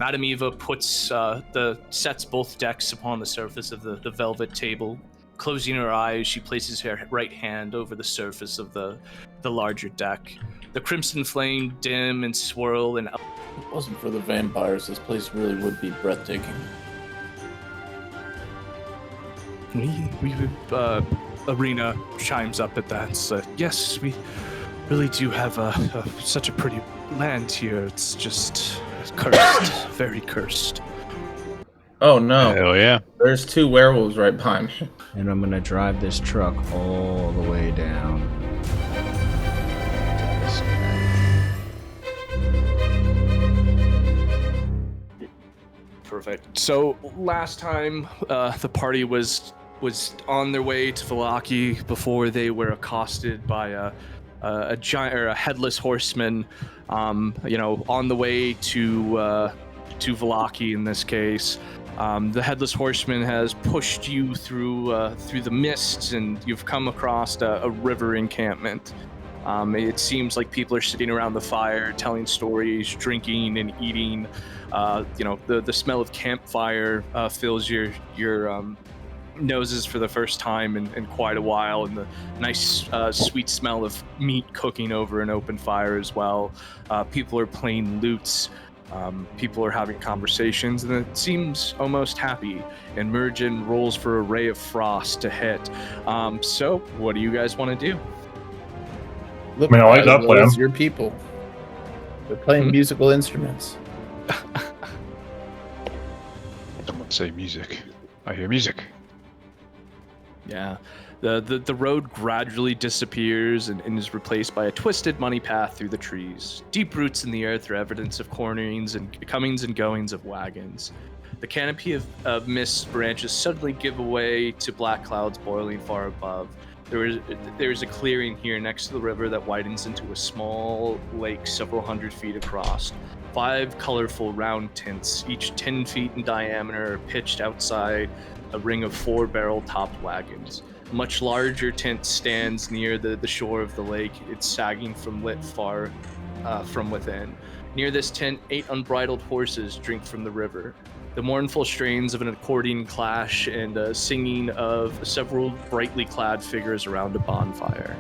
Madame Eva sets both decks upon the surface of the velvet table. Closing her eyes, she places her right hand over the surface of the larger deck. The crimson flame dim and swirl, and if it wasn't for the vampires, this place really would be breathtaking. Arena chimes up at that. So, yes, we really do have such a pretty land here. It's just cursed, very cursed. Oh no! Hell yeah! There's 2 werewolves right behind me. And I'm gonna drive this truck all the way down. Perfect. So last time the party was on their way to Vallaki before they were accosted by a giant or a headless horseman. On the way to Vallaki in this case. The headless horseman has pushed you through the mists, and you've come across a river encampment. It seems like people are sitting around the fire, telling stories, drinking, and eating. The smell of campfire fills your noses for the first time in quite a while, and the nice sweet smell of meat cooking over an open fire as well. People are playing lutes. People are having conversations, and it seems almost happy. And Muurujin rolls for a ray of frost to hit. So, what do you guys want to do? Look, I like that plan. Your people. They're playing musical instruments. Someone say music. I hear music. Yeah. The road gradually disappears and is replaced by a twisted money path through the trees. Deep roots in the earth are evidence of cornerings and comings and goings of wagons. The canopy of mist branches suddenly give way to black clouds boiling far above. There is a clearing here next to the river that widens into a small lake several hundred feet across. 5 colorful round tents, each 10 feet in diameter, are pitched outside a ring of 4 barrel-topped wagons. A much larger tent stands near the shore of the lake. It's sagging from lit far from within. Near this tent, 8 unbridled horses drink from the river. The mournful strains of an accordion clash, and singing of several brightly clad figures around a bonfire.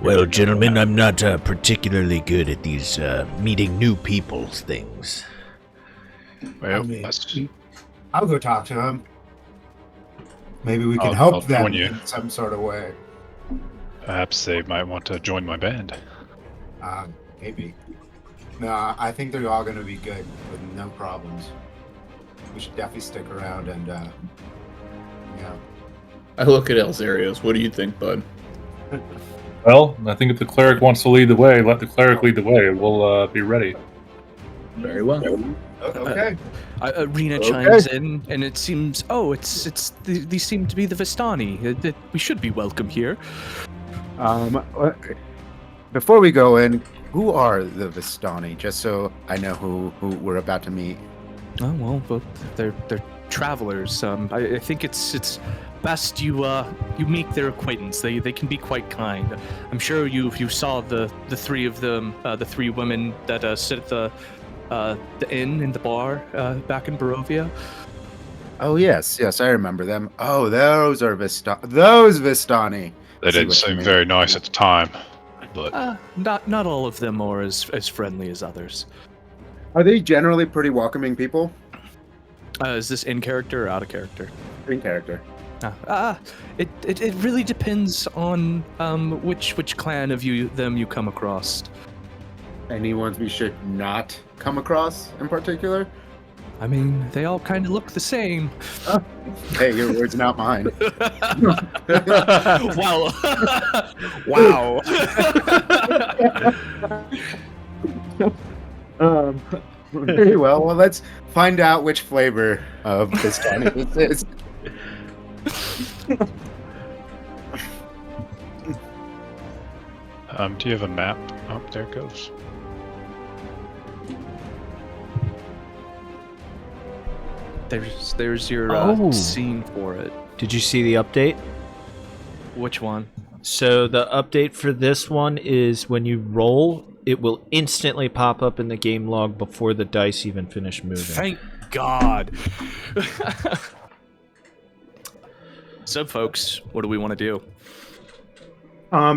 Well, gentlemen, I'm not particularly good at these meeting new people's things. Well, I'll go talk to him. Maybe we can I'll help them join you. in some sort of way. Perhaps they might want to join my band. Maybe. No, I think they're all going to be good with no problems. We should definitely stick around and, I look at Elzeiros. What do you think, bud? Well, I think if the cleric wants to lead the way, let the cleric lead the way. We'll be ready. Very well. Okay. Arena chimes in, and it seems, these seem to be the Vistani. We should be welcome here. Before we go in, who are the Vistani? Just so I know who we're about to meet. Oh well, they're travelers. I think it's best you make their acquaintance. They can be quite kind. I'm sure you saw the 3 of them, the 3 women that sit at the inn in the bar back in Barovia. Oh yes, I remember them. Oh, those are Vistani. They didn't seem very nice at the time, but Not all of them are as friendly as others. Are they generally pretty welcoming people? Is this in character or out of character? In character. It really depends on which clan of them you come across. Any ones we should not come across in particular? I mean, they all kind of look the same. Hey, your words, not mine. Wow. Wow. Very well. Well, let's find out which flavor of this this is. do you have a map? Oh, there it goes. There's your scene for it. Did you see the update? Which one? So the update for this one is when you roll, it will instantly pop up in the game log before the dice even finish moving. Thank God. So, folks, what do we want to do? I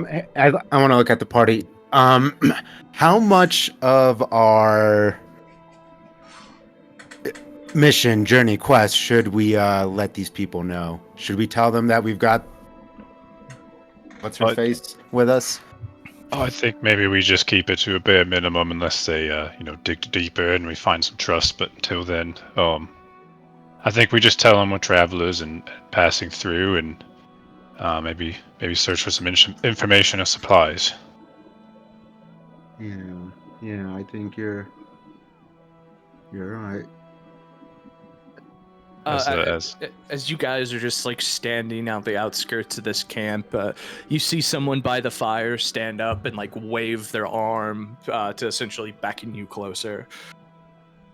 want to look at the party. How much of our mission, journey, quest should we let these people know? Should we tell them that we've got what's her face with us? Oh, I think maybe we just keep it to a bare minimum unless they, dig deeper and we find some trust. But until then, I think we just tell them we're travelers and passing through, and maybe search for some information or supplies. Yeah, I think you're right. As you guys are just like standing out the outskirts of this camp, you see someone by the fire stand up and like wave their arm to essentially beckon you closer.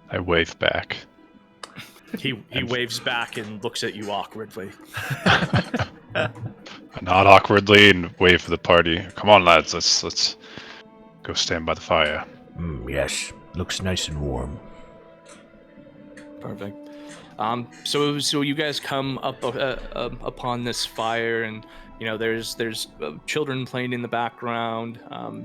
I wave back. He waves back and looks at you awkwardly. Not awkwardly, and wave for the party. Come on, lads, let's go stand by the fire. Yes, looks nice and warm. Perfect. So you guys come up upon this fire, and there's children playing in the background.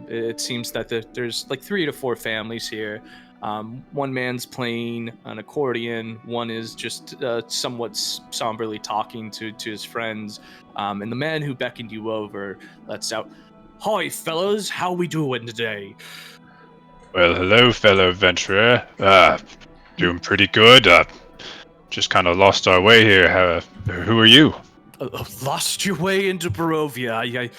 It seems that there's like 3 to 4 families here. One man's playing an accordion. One is just somewhat somberly talking to his friends. And the man who beckoned you over lets out, "Hi, fellas, how we doing today?" Well, hello, fellow adventurer. Doing pretty good. Just kind of lost our way here. Who are you? Lost your way into Barovia.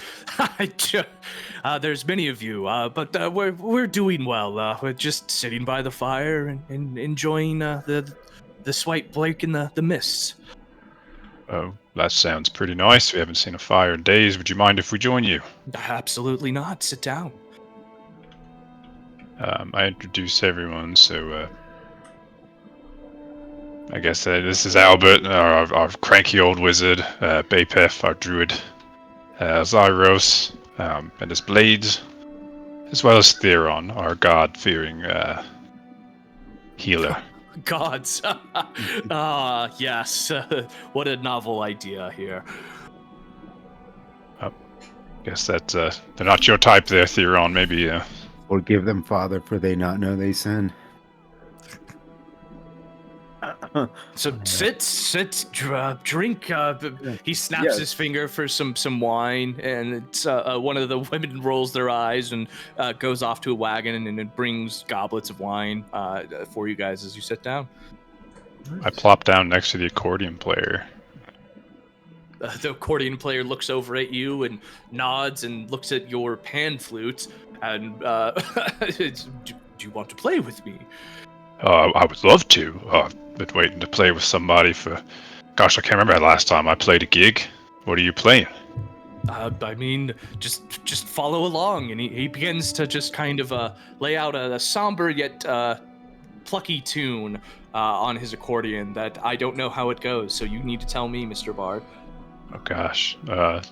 There's many of you, but we're doing well. We're just sitting by the fire and enjoying the slight break in the mists. Oh, that sounds pretty nice. We haven't seen a fire in days. Would you mind if we join you? Absolutely not. Sit down. I introduce everyone, so I guess this is Albert, our cranky old wizard, E Bapef, our druid, Elzeiros, and his blades, as well as Theron, our god-fearing healer. Gods. Yes. What a novel idea here. Guess that they're not your type there, Theron. Maybe. Forgive them, Father, for they not know they sin. So sit, drink. He snaps his finger for some wine, and it's one of the women rolls their eyes and goes off to a wagon and it brings goblets of wine for you guys as you sit down. I plop down next to the accordion player. The accordion player looks over at you and nods and looks at your pan flute and do you want to play with me? I would love to. I've been waiting to play with somebody for... Gosh, I can't remember the last time I played a gig. What are you playing? I mean, just follow along. And he begins to just kind of lay out a somber yet plucky tune on his accordion that I don't know how it goes. So you need to tell me, Mr. Bard. Oh gosh. I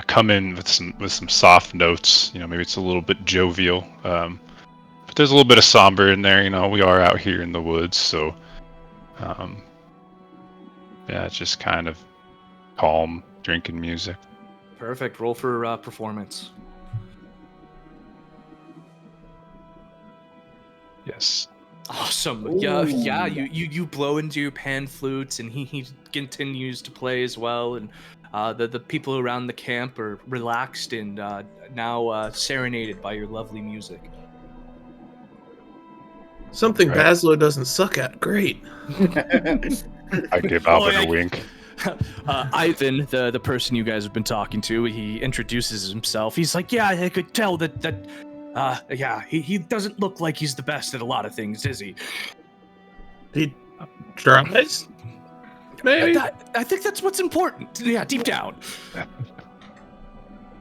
come in with some soft notes. Maybe it's a little bit jovial. But there's a little bit of somber in there, we are out here in the woods, so it's just kind of calm, drinking music. Perfect. Roll for performance. Yes. Awesome. Ooh. Yeah. You blow into your pan flutes, and he continues to play as well, and the people around the camp are relaxed and now serenaded by your lovely music. Something right. Bazzlo doesn't suck at. Great. I give Albert a wink. Ivan, the person you guys have been talking to, he introduces himself. He's like, yeah, I could tell that he doesn't look like he's the best at a lot of things, is he? He tries? Maybe. I think that's what's important. Yeah, deep down.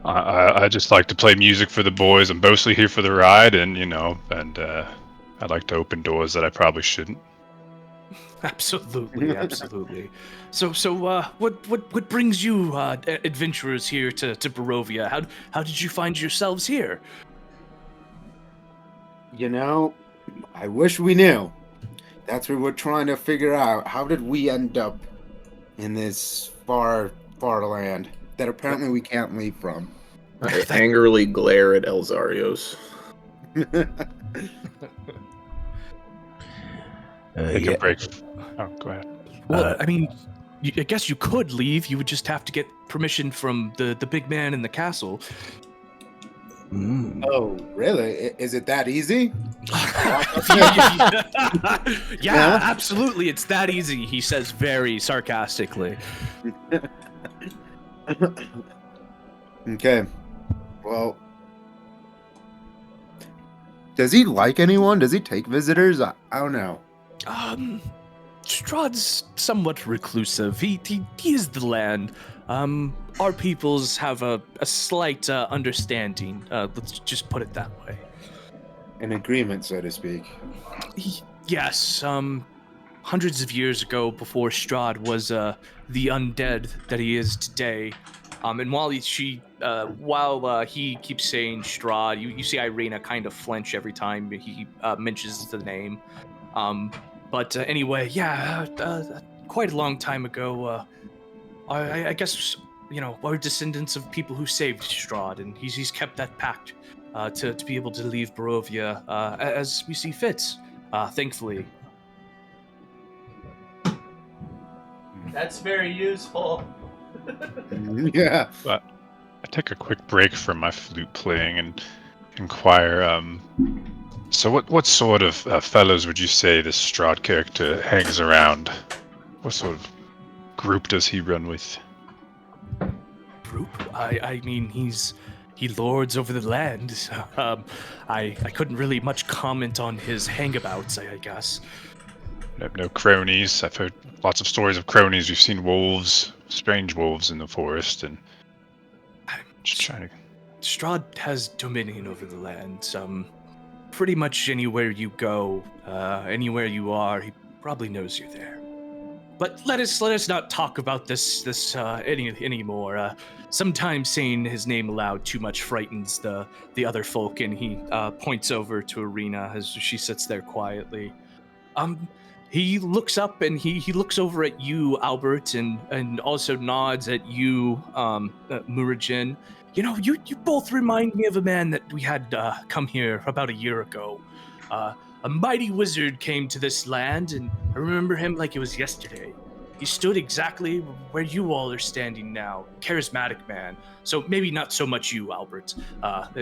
I just like to play music for the boys. I'm mostly here for the ride, and I'd like to open doors that I probably shouldn't. Absolutely, absolutely. So, what brings you adventurers here to Barovia? How did you find yourselves here? You know, I wish we knew. That's what we're trying to figure out. How did we end up in this far land that apparently we can't leave from? I angrily glare at Elzeiros. Take a break. Oh, go ahead. Well, I mean, I guess you could leave. You would just have to get permission from the big man in the castle. Oh, really? Is it that easy? Yeah, absolutely. It's that easy, he says very sarcastically. Okay. Well, does he like anyone? Does he take visitors? I don't know. Strahd's somewhat reclusive. He is the land. Our peoples have a slight understanding. Let's just put it that way. An agreement, so to speak. Yes. Hundreds of years ago, before Strahd was the undead that he is today, and while he keeps saying Strahd, you see Irina kind of flinch every time he mentions the name. But anyway, yeah, quite a long time ago, I guess, we're descendants of people who saved Strahd, and he's kept that pact to be able to leave Barovia as we see fit, thankfully. That's very useful. Yeah. But I take a quick break from my flute playing and inquire. So what sort of fellows would you say this Strahd character hangs around? What sort of group does he run with? Group? I mean, he lords over the land. I couldn't really much comment on his hangabouts, I guess. No cronies. I've heard lots of stories of cronies. We've seen wolves, strange wolves in the forest, and just trying to. Strahd has dominion over the land. Pretty much anywhere you go, anywhere you are, he probably knows you're there. But let us not talk about this anymore. Sometimes saying his name aloud too much frightens the other folk, and he points over to Irina as she sits there quietly. He looks up and he looks over at you, Albert, and also nods at you, Muurujin. You both remind me of a man that we had come here about a year ago. A mighty wizard came to this land, and I remember him like it was yesterday. He stood exactly where you all are standing now. Charismatic man. So maybe not so much you, Albert,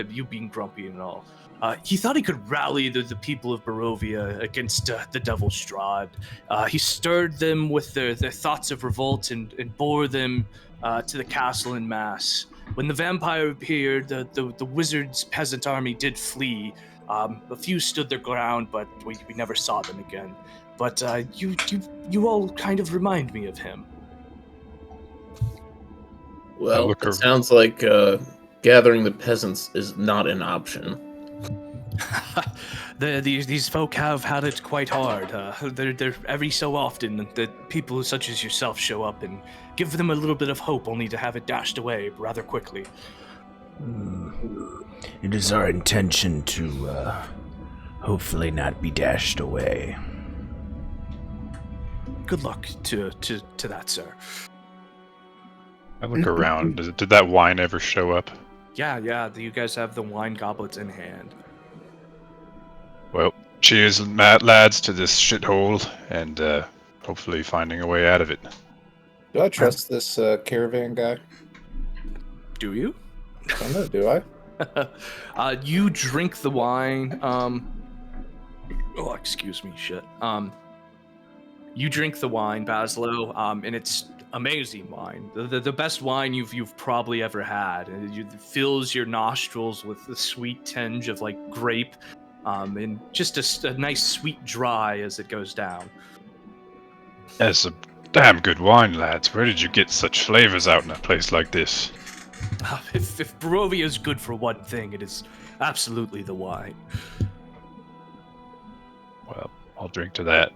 you being grumpy and all. He thought he could rally the people of Barovia against the devil Strahd. He stirred them with their thoughts of revolt and bore them to the castle en masse. When the vampire appeared, the wizard's peasant army did flee. A few stood their ground, but we never saw them again. But you all kind of remind me of him. Well, it sounds like gathering the peasants is not an option. These folk have had it quite hard. They're every so often that people such as yourself show up and give them a little bit of hope, only to have it dashed away rather quickly. It is our intention to hopefully not be dashed away. Good luck to that, sir. I look around. Did that wine ever show up? Yeah. You guys have the wine goblets in hand. Well, cheers, lads, to this shithole, and hopefully finding a way out of it. Do I trust this caravan guy? Do you? I don't know, do I? You drink the wine. Oh, excuse me, shit. You drink the wine, Bazzlo, and it's amazing wine. The best wine you've probably ever had. It fills your nostrils with the sweet tinge of like grape, and just a nice sweet dry as it goes down. That's a damn good wine, lads. Where did you get such flavors out in a place like this? If Barovia is good for one thing, it is absolutely the wine. Well, I'll drink to that.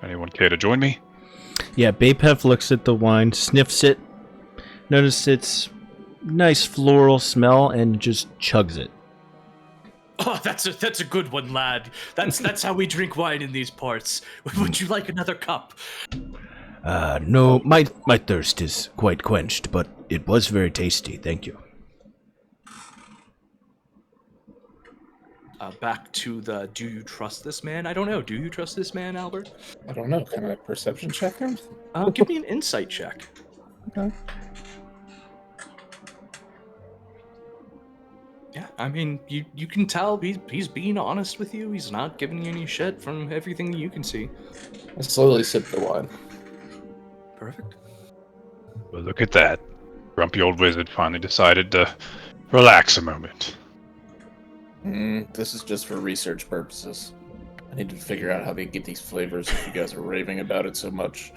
Anyone care to join me? Yeah, Bapef looks at the wine, sniffs it, notices its nice floral smell, and just chugs it. Oh, that's a good one, lad. That's how we drink wine in these parts. Would you like another cup? No, my thirst is quite quenched, but it was very tasty. Thank you. Back to the do you trust this man? I don't know. Do you trust this man, Albert? I don't know. Can I perception check him? Give me an insight check. Okay. Yeah, I mean, you can tell he's being honest with you. He's not giving you any shit from everything you can see. I slowly sip the wine. Perfect. Well, look at that. Grumpy old wizard finally decided to relax a moment. This is just for research purposes. I need to figure out how they get these flavors if you guys are raving about it so much.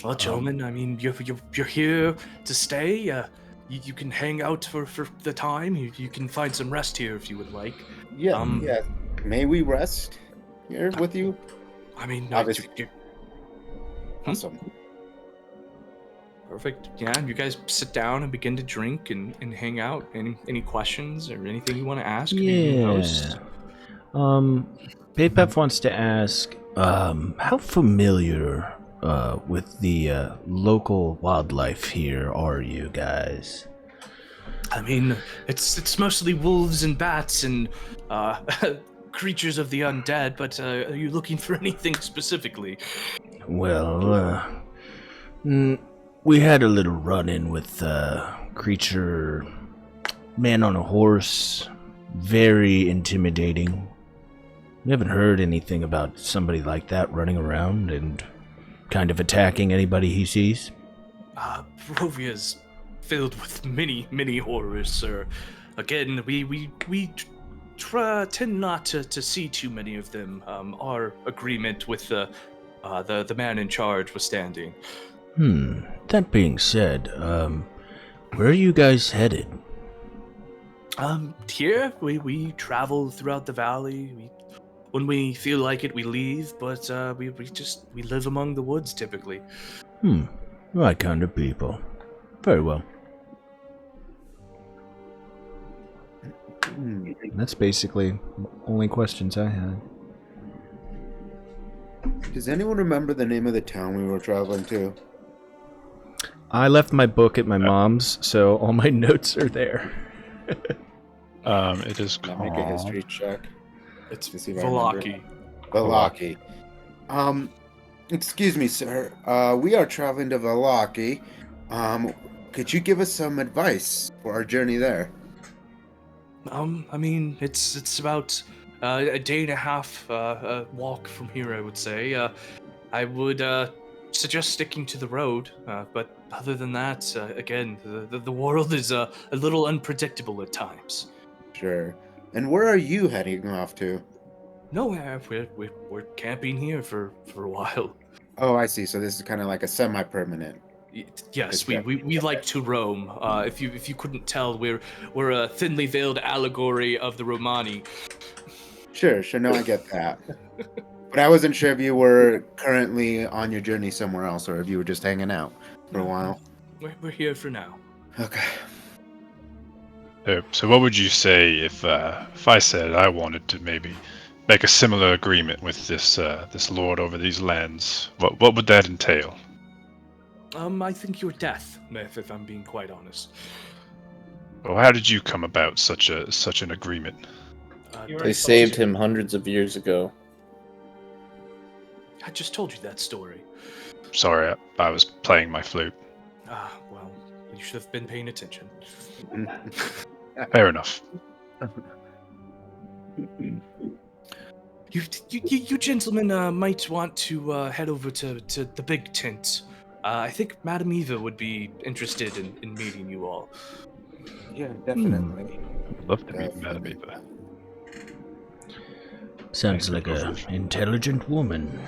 Well, gentlemen, I mean, you're here to stay. You can hang out for the time. You can find some rest here if you would like. Yeah, yeah. May we rest here with you? I mean, Obviously. Awesome. Perfect. Yeah, you guys sit down and begin to drink and hang out. Any questions or anything you want to ask? Yeah. Bapef wants to ask, How familiar with the local wildlife here are you guys? I mean, it's mostly wolves and bats and creatures of the undead. But are you looking for anything specifically? Well, we had a little run-in with creature, man on a horse, very intimidating. We haven't heard anything about somebody like that running around and kind of attacking anybody he sees. Barovia's filled with many horrors, sir. Again, we tend not to see too many of them. Our agreement with the man in charge was standing. That being said, where are you guys headed? Here we travel throughout the valley. When we feel like it, we leave, but we live among the woods typically. Right kind of people. Very well. that's basically only questions I had. Does anyone remember the name of the town we were traveling to? I left my book at my mom's, so all my notes are there. It is Can I called... make a history check? It's To see if I remember. Valaki. Valaki. Excuse me, sir. We are traveling to Valaki. Could you give us some advice for our journey there? I mean, it's about a day and a half walk from here, I would say. I would suggest sticking to the road, but other than that, again, the world is a little unpredictable at times. Sure. And where are you heading off to? No, we're camping here for a while. Oh, I see. So this is kind of like a semi-permanent. Yes, we like to roam. If you couldn't tell, we're a thinly veiled allegory of the Romani. Sure. No, I get that. But I wasn't sure if you were currently on your journey somewhere else, or if you were just hanging out for a while. We're here for now. Okay. So what would you say if I said I wanted to maybe make a similar agreement with this lord over these lands? What would that entail? I think your death, if I'm being quite honest. Well, how did you come about such an agreement? They saved him hundreds of years ago. I just told you that story. Sorry, I was playing my flute. Well, you should have been paying attention. Fair enough. You gentlemen might want to head over to the big tent. I think Madame Eva would be interested in meeting you all. Yeah, definitely. I'd love to meet Madame Eva. Sounds like an intelligent woman.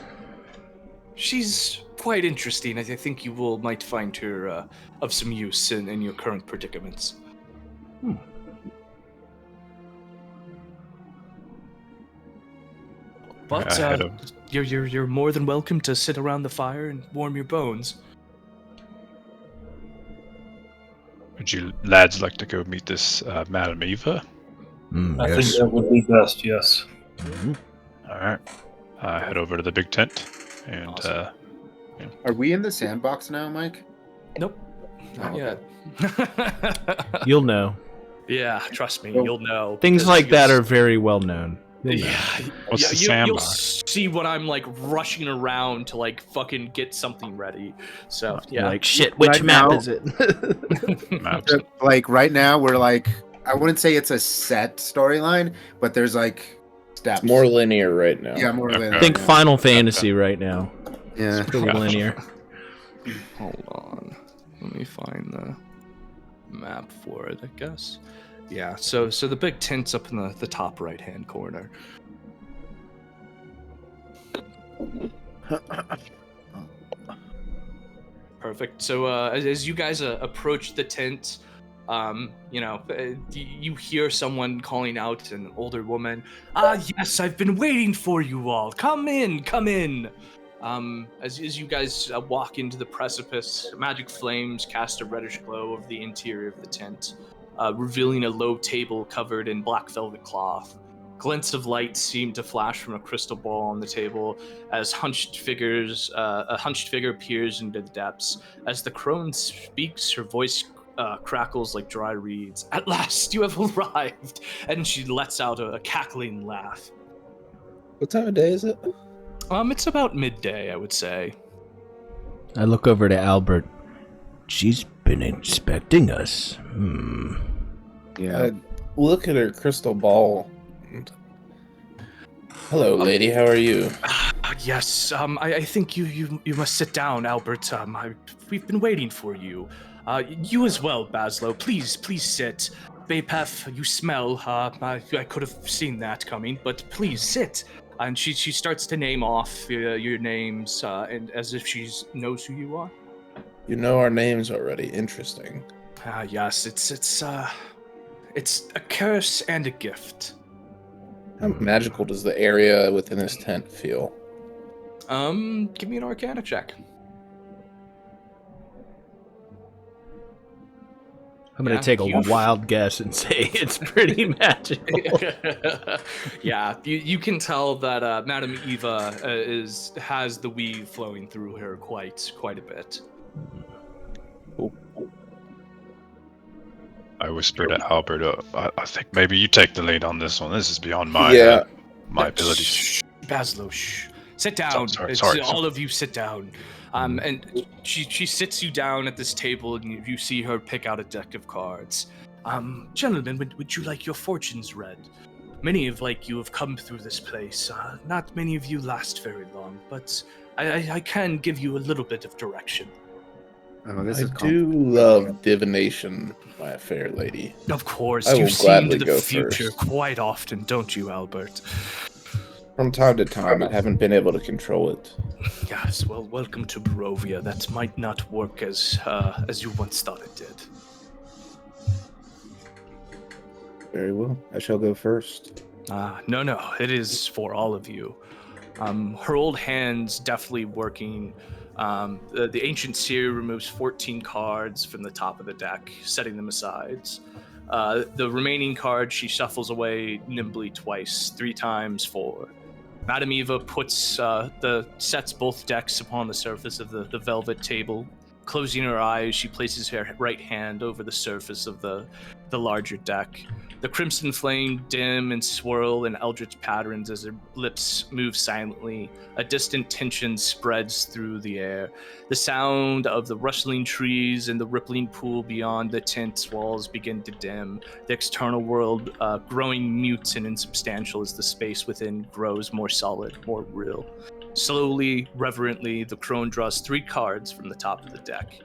She's quite interesting. I think you might find her of some use in your current predicaments. But I had a- you're more than welcome to sit around the fire and warm your bones. Would you lads like to go meet this Madame Eva? I Yes. think that would be best, yes. All right. Head over to the big tent, and Awesome. Are we in the sandbox now, Mike? Nope, not Oh, yet. You'll know. Yeah, trust me, Well, you'll know. Things because like that you'll are very well known. You'll know. Yeah, What's the you'll sandbox? see what I'm like rushing around to like fucking get something ready. So You're yeah, like, shit, which Right map now- is it? Maps. Like right now, we're like, I wouldn't say it's a set storyline, but there's like steps. It's more linear right now. Yeah, more Okay. linear. Think yeah. Final Fantasy right now. Yeah. Pretty linear. hold on, let me find the map for it. I guess. Yeah, so the big tent's up in the top right hand corner. Perfect. So as you guys approach the tent, you hear someone calling out, an older woman. Yes, I've been waiting for you all. Come in, come in. As you guys walk into the precipice, magic flames cast a reddish glow over the interior of the tent, revealing a low table covered in black velvet cloth. Glints of light seem to flash from a crystal ball on the table as a hunched figure peers into the depths. As the crone speaks, her voice crackles like dry reeds. At last, you have arrived! And she lets out a cackling laugh. What time of day is it? It's about midday, I would say. I look over to Albert. She's been inspecting us. Yeah. Look at her crystal ball. Hello, lady. How are you? Yes, I think you must sit down, Albert. We've been waiting for you. You as well, Bazzlo. Please sit. E Bapef, you smell. I could have seen that coming, but please sit. And she starts to name off your names, and as if she knows who you are. You know our names already. Interesting. Yes, it's a curse and a gift. How magical does the area within this tent feel? Give me an Arcana check. I'm going to take a wild guess and say it's pretty magical. Yeah, you can tell that Madame Eva has the weave flowing through her quite a bit. I whispered to Albert, I think maybe you take the lead on this one. This is beyond my abilities. Shh, Bazzlo, shh. Sit down. Sorry. All of you sit down. And she sits you down at this table, and you see her pick out a deck of cards. Gentlemen, would you like your fortunes read? Many of you have come through this place. Not many of you last very long, but I can give you a little bit of direction. Oh, this I is do love divination, my fair lady. Of course, I will you see into gladly the go future first. quite often, don't you, Albert? From time to time, I haven't been able to control it. Yes, well, welcome to Barovia. That might not work as you once thought it did. Very well. I shall go first. No, it is for all of you. Her old hands deftly working. The ancient seer removes 14 cards from the top of the deck, setting them aside. The remaining cards she shuffles away nimbly twice, 3 times 4. Madame Eva sets both decks upon the surface of the velvet table. Closing her eyes, she places her right hand over the surface of the larger deck. The crimson flame dim and swirl in eldritch patterns as her lips move silently. A distant tension spreads through the air. The sound of the rustling trees and the rippling pool beyond the tent's walls begin to dim. The external world growing mute and insubstantial as the space within grows more solid, more real. Slowly, reverently, the crone draws 3 cards from the top of the deck,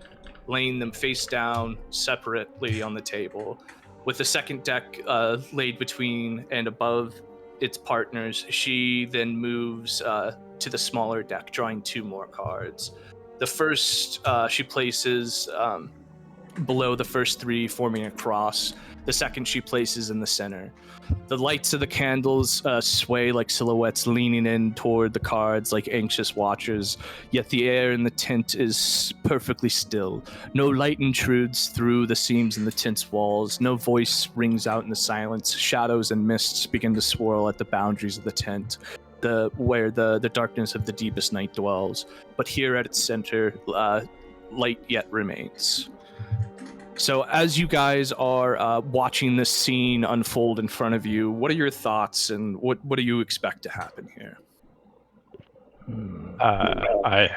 laying them face down separately on the table. With the second deck laid between and above its partners, she then moves to the smaller deck, drawing 2 more cards. The first she places below the first 3, forming a cross. The second she places in the center. The lights of the candles sway like silhouettes leaning in toward the cards like anxious watchers, yet the air in the tent is perfectly still. No light intrudes through the seams in the tent's walls. No voice rings out in the silence. Shadows and mists begin to swirl at the boundaries of the tent, where the darkness of the deepest night dwells. But here at its center, light yet remains. So as you guys are watching this scene unfold in front of you, what are your thoughts and what do you expect to happen here? I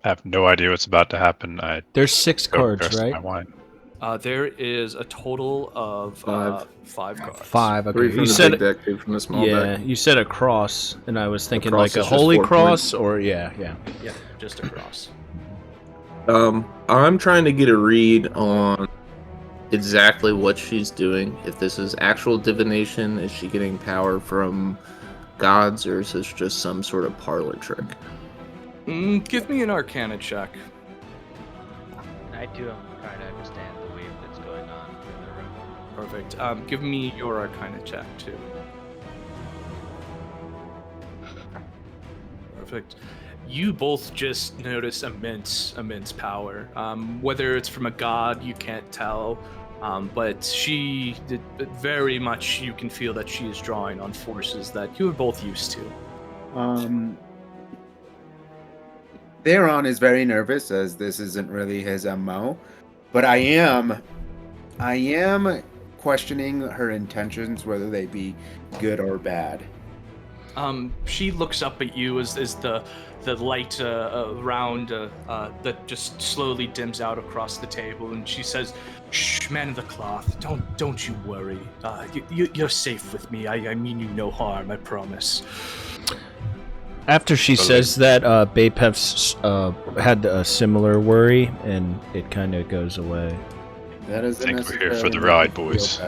have no idea what's about to happen. There's 6 cards, right? My wine. There is a total of 5 cards. 5. Okay. 3 from the big deck, 2 from the small deck. You said a cross, and I was thinking cross like a is just holy 4 cross, points. or yeah. Yeah, just a cross. I'm trying to get a read on exactly what she's doing. If this is actual divination, is she getting power from gods, or is this just some sort of parlor trick? Give me an Arcana check. I do. I'm trying to understand the wave that's going on in the room. Perfect. Give me your Arcana check too. Perfect. You both just notice immense power. Whether it's from a god, you can't tell. But she very much, you can feel that she is drawing on forces that you are both used to. Theron is very nervous, as this isn't really his MO. But I am questioning her intentions, whether they be good or bad. She looks up at you as the light around that just slowly dims out across the table, and she says, "Shh, man of the cloth, don't you worry. You're safe with me. I mean you no harm, I promise." After she says that, Bapef's had a similar worry, and it kind of goes away. That is I think we're here for the ride, boys.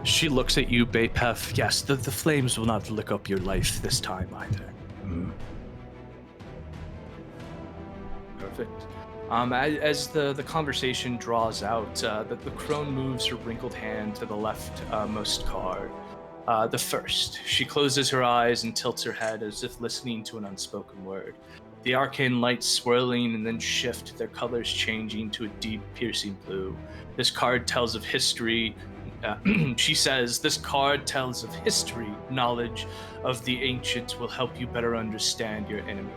She looks at you, Bapef. Yes, the flames will not lick up your life this time either. Perfect. As the conversation draws out, the crone moves her wrinkled hand to the leftmost card. The first. She closes her eyes and tilts her head as if listening to an unspoken word. The arcane lights swirling and then shift, their colors changing to a deep, piercing blue. This card tells of history. She says, "This card tells of history. Knowledge of the ancients will help you better understand your enemy."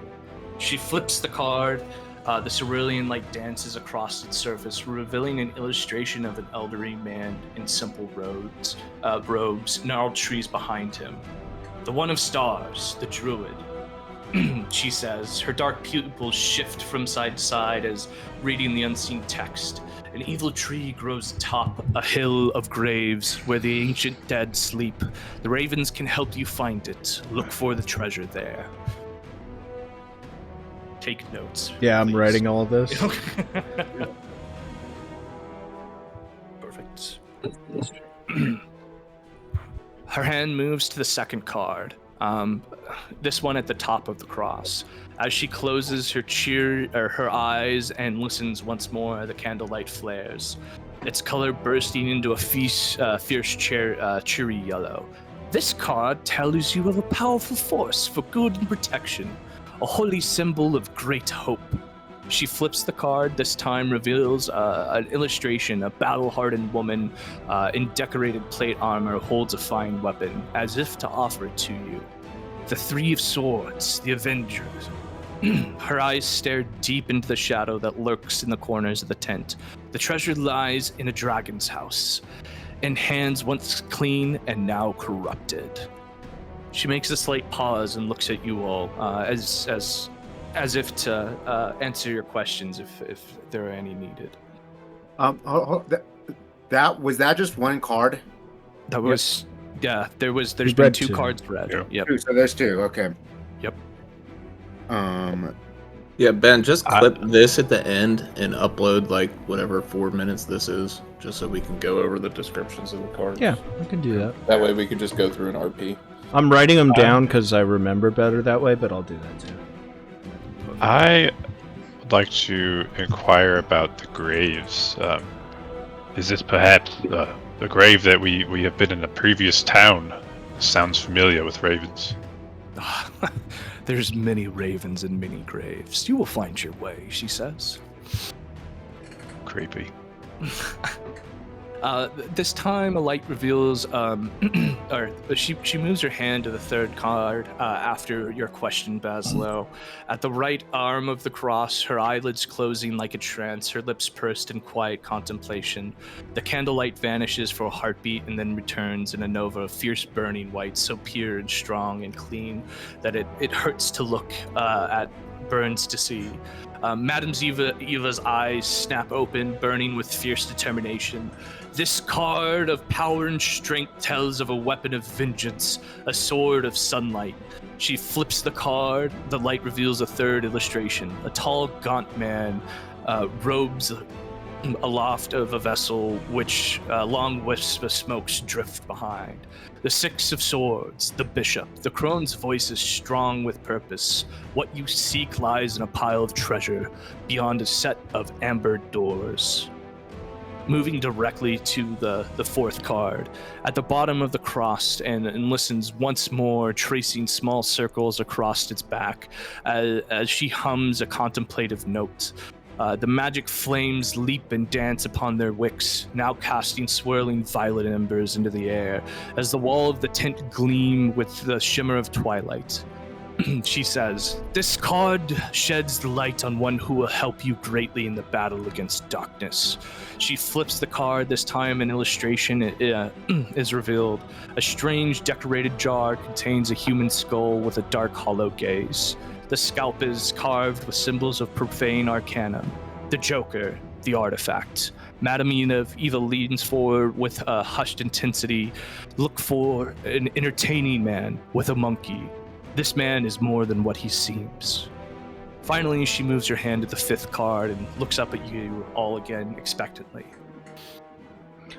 She flips the card. The cerulean light dances across its surface, revealing an illustration of an elderly man in simple robes, gnarled trees behind him. The one of stars, the druid. She says, her dark pupils shift from side to side as reading the unseen text. An evil tree grows atop a hill of graves where the ancient dead sleep. The ravens can help you find it. Look for the treasure there. Take notes. Yeah, I'm please. writing all this. Perfect. Her hand moves to the second card. This one at the top of the cross. As she closes her eyes and listens once more, the candlelight flares, its color bursting into a fierce cheery yellow. This card tells you of a powerful force for good and protection, a holy symbol of great hope. She flips the card, this time reveals an illustration. A battle-hardened woman in decorated plate armor holds a fine weapon, as if to offer it to you. The Three of Swords, the Avengers. Her eyes stare deep into the shadow that lurks in the corners of the tent. The treasure lies in a dragon's house, in hands once clean and now corrupted. She makes a slight pause and looks at you all, as if to answer your questions if there are any needed. That was that just one card? That was there's You been read 2 two. cards read. Yeah. Yep. So there's 2. Okay. Yep. Yeah, Ben, just clip this at the end and upload like whatever 4 minutes this is, just so we can go over the descriptions of the cards. Yeah, I can do that. That way we can just go through an RP. I'm writing them down because I remember better that way, but I'll do that too. I would like to inquire about the graves. Is this perhaps the grave that we have been in a previous town? Sounds familiar with ravens. There's many ravens and many graves. You will find your way, she says. Creepy. This time, a light reveals, or she moves her hand to the third card after your question, Bazzlo. At the right arm of the cross, her eyelids closing like a trance, her lips pursed in quiet contemplation. The candlelight vanishes for a heartbeat and then returns in a nova of fierce burning white, so pure and strong and clean that it hurts to look at, burns to see. Madame Eva's eyes snap open, burning with fierce determination. This card of power and strength tells of a weapon of vengeance, a sword of sunlight. She flips the card. The light reveals a third illustration. A tall, gaunt man, robes aloft of a vessel, which long wisps of smokes drift behind. The Six of Swords, the Bishop. The crone's voice is strong with purpose. What you seek lies in a pile of treasure, beyond a set of amber doors. Moving directly to the fourth card, at the bottom of the cross, and listens once more, tracing small circles across its back as she hums a contemplative note. The magic flames leap and dance upon their wicks, now casting swirling violet embers into the air, as the wall of the tent gleam with the shimmer of twilight. She says, "This card sheds the light on one who will help you greatly in the battle against darkness." She flips the card. This time an illustration is revealed. A strange decorated jar contains a human skull with a dark hollow gaze. The scalp is carved with symbols of profane arcana. The Joker, the artifact. Madame Eva leans forward with a hushed intensity. Look for an entertaining man with a monkey. This man is more than what he seems. Finally, she moves her hand to the fifth card and looks up at you all again expectantly.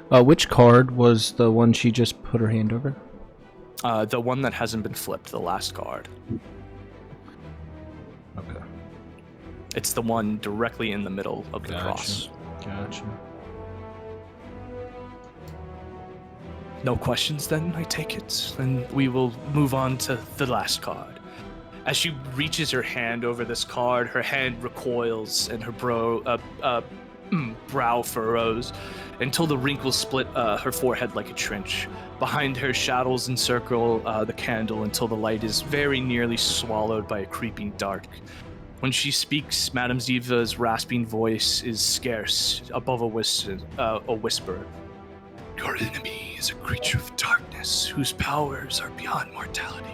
Which card was the one she just put her hand over? The one that hasn't been flipped, the last card. Okay. It's the one directly in the middle of the cross. Gotcha. No questions then, I take it. Then we will move on to the last card. As she reaches her hand over this card, her hand recoils and her brow furrows until the wrinkles split her forehead like a trench. Behind her, shadows encircle the candle until the light is very nearly swallowed by a creeping dark. When she speaks, Madame Eva's rasping voice is scarce, above a whisper. Your enemy is a creature of darkness whose powers are beyond mortality.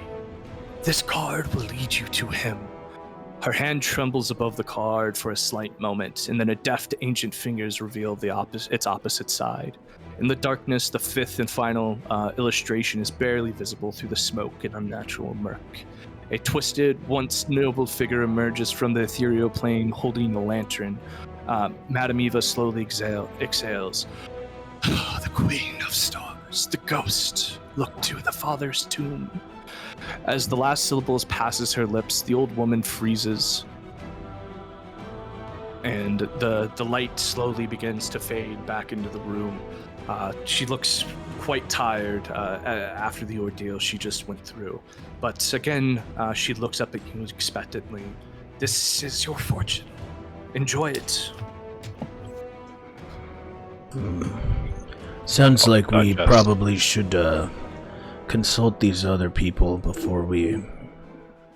This card will lead you to him. Her hand trembles above the card for a slight moment, and then a deft ancient fingers reveal its opposite side. In the darkness, the fifth and final illustration is barely visible through the smoke and unnatural murk. A twisted, once noble figure emerges from the ethereal plane holding a lantern. Madame Eva slowly exhales. The Queen of Stars, the ghost, look to the father's tomb. As the last syllables passes her lips, the old woman freezes, and the light slowly begins to fade back into the room. She looks quite tired after the ordeal she just went through. But again, she looks up at you expectantly. This is your fortune. Enjoy it. Sounds like we probably should consult these other people before we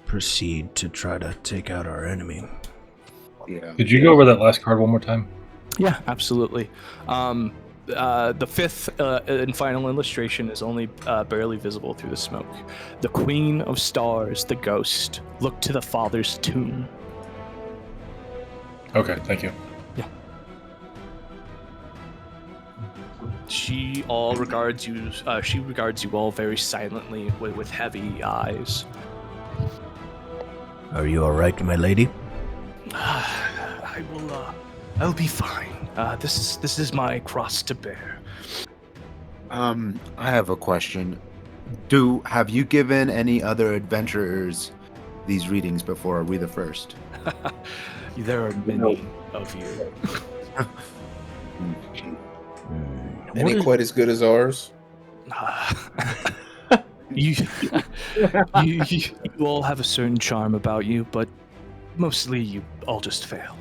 proceed to try to take out our enemy. Yeah. Could you go over that last card one more time? Yeah, absolutely. The fifth and final illustration is only barely visible through the smoke. The Queen of Stars, the ghost, look to the father's tomb. Okay, thank you. Yeah. She regards you all very silently with heavy eyes. Are you all right, my lady? I'll be fine. This is my cross to bear. I have a question. Have you given any other adventurers these readings before? Are we the first? There are many of you. Any quite as good as ours? You, you all have a certain charm about you, but mostly you all just fail.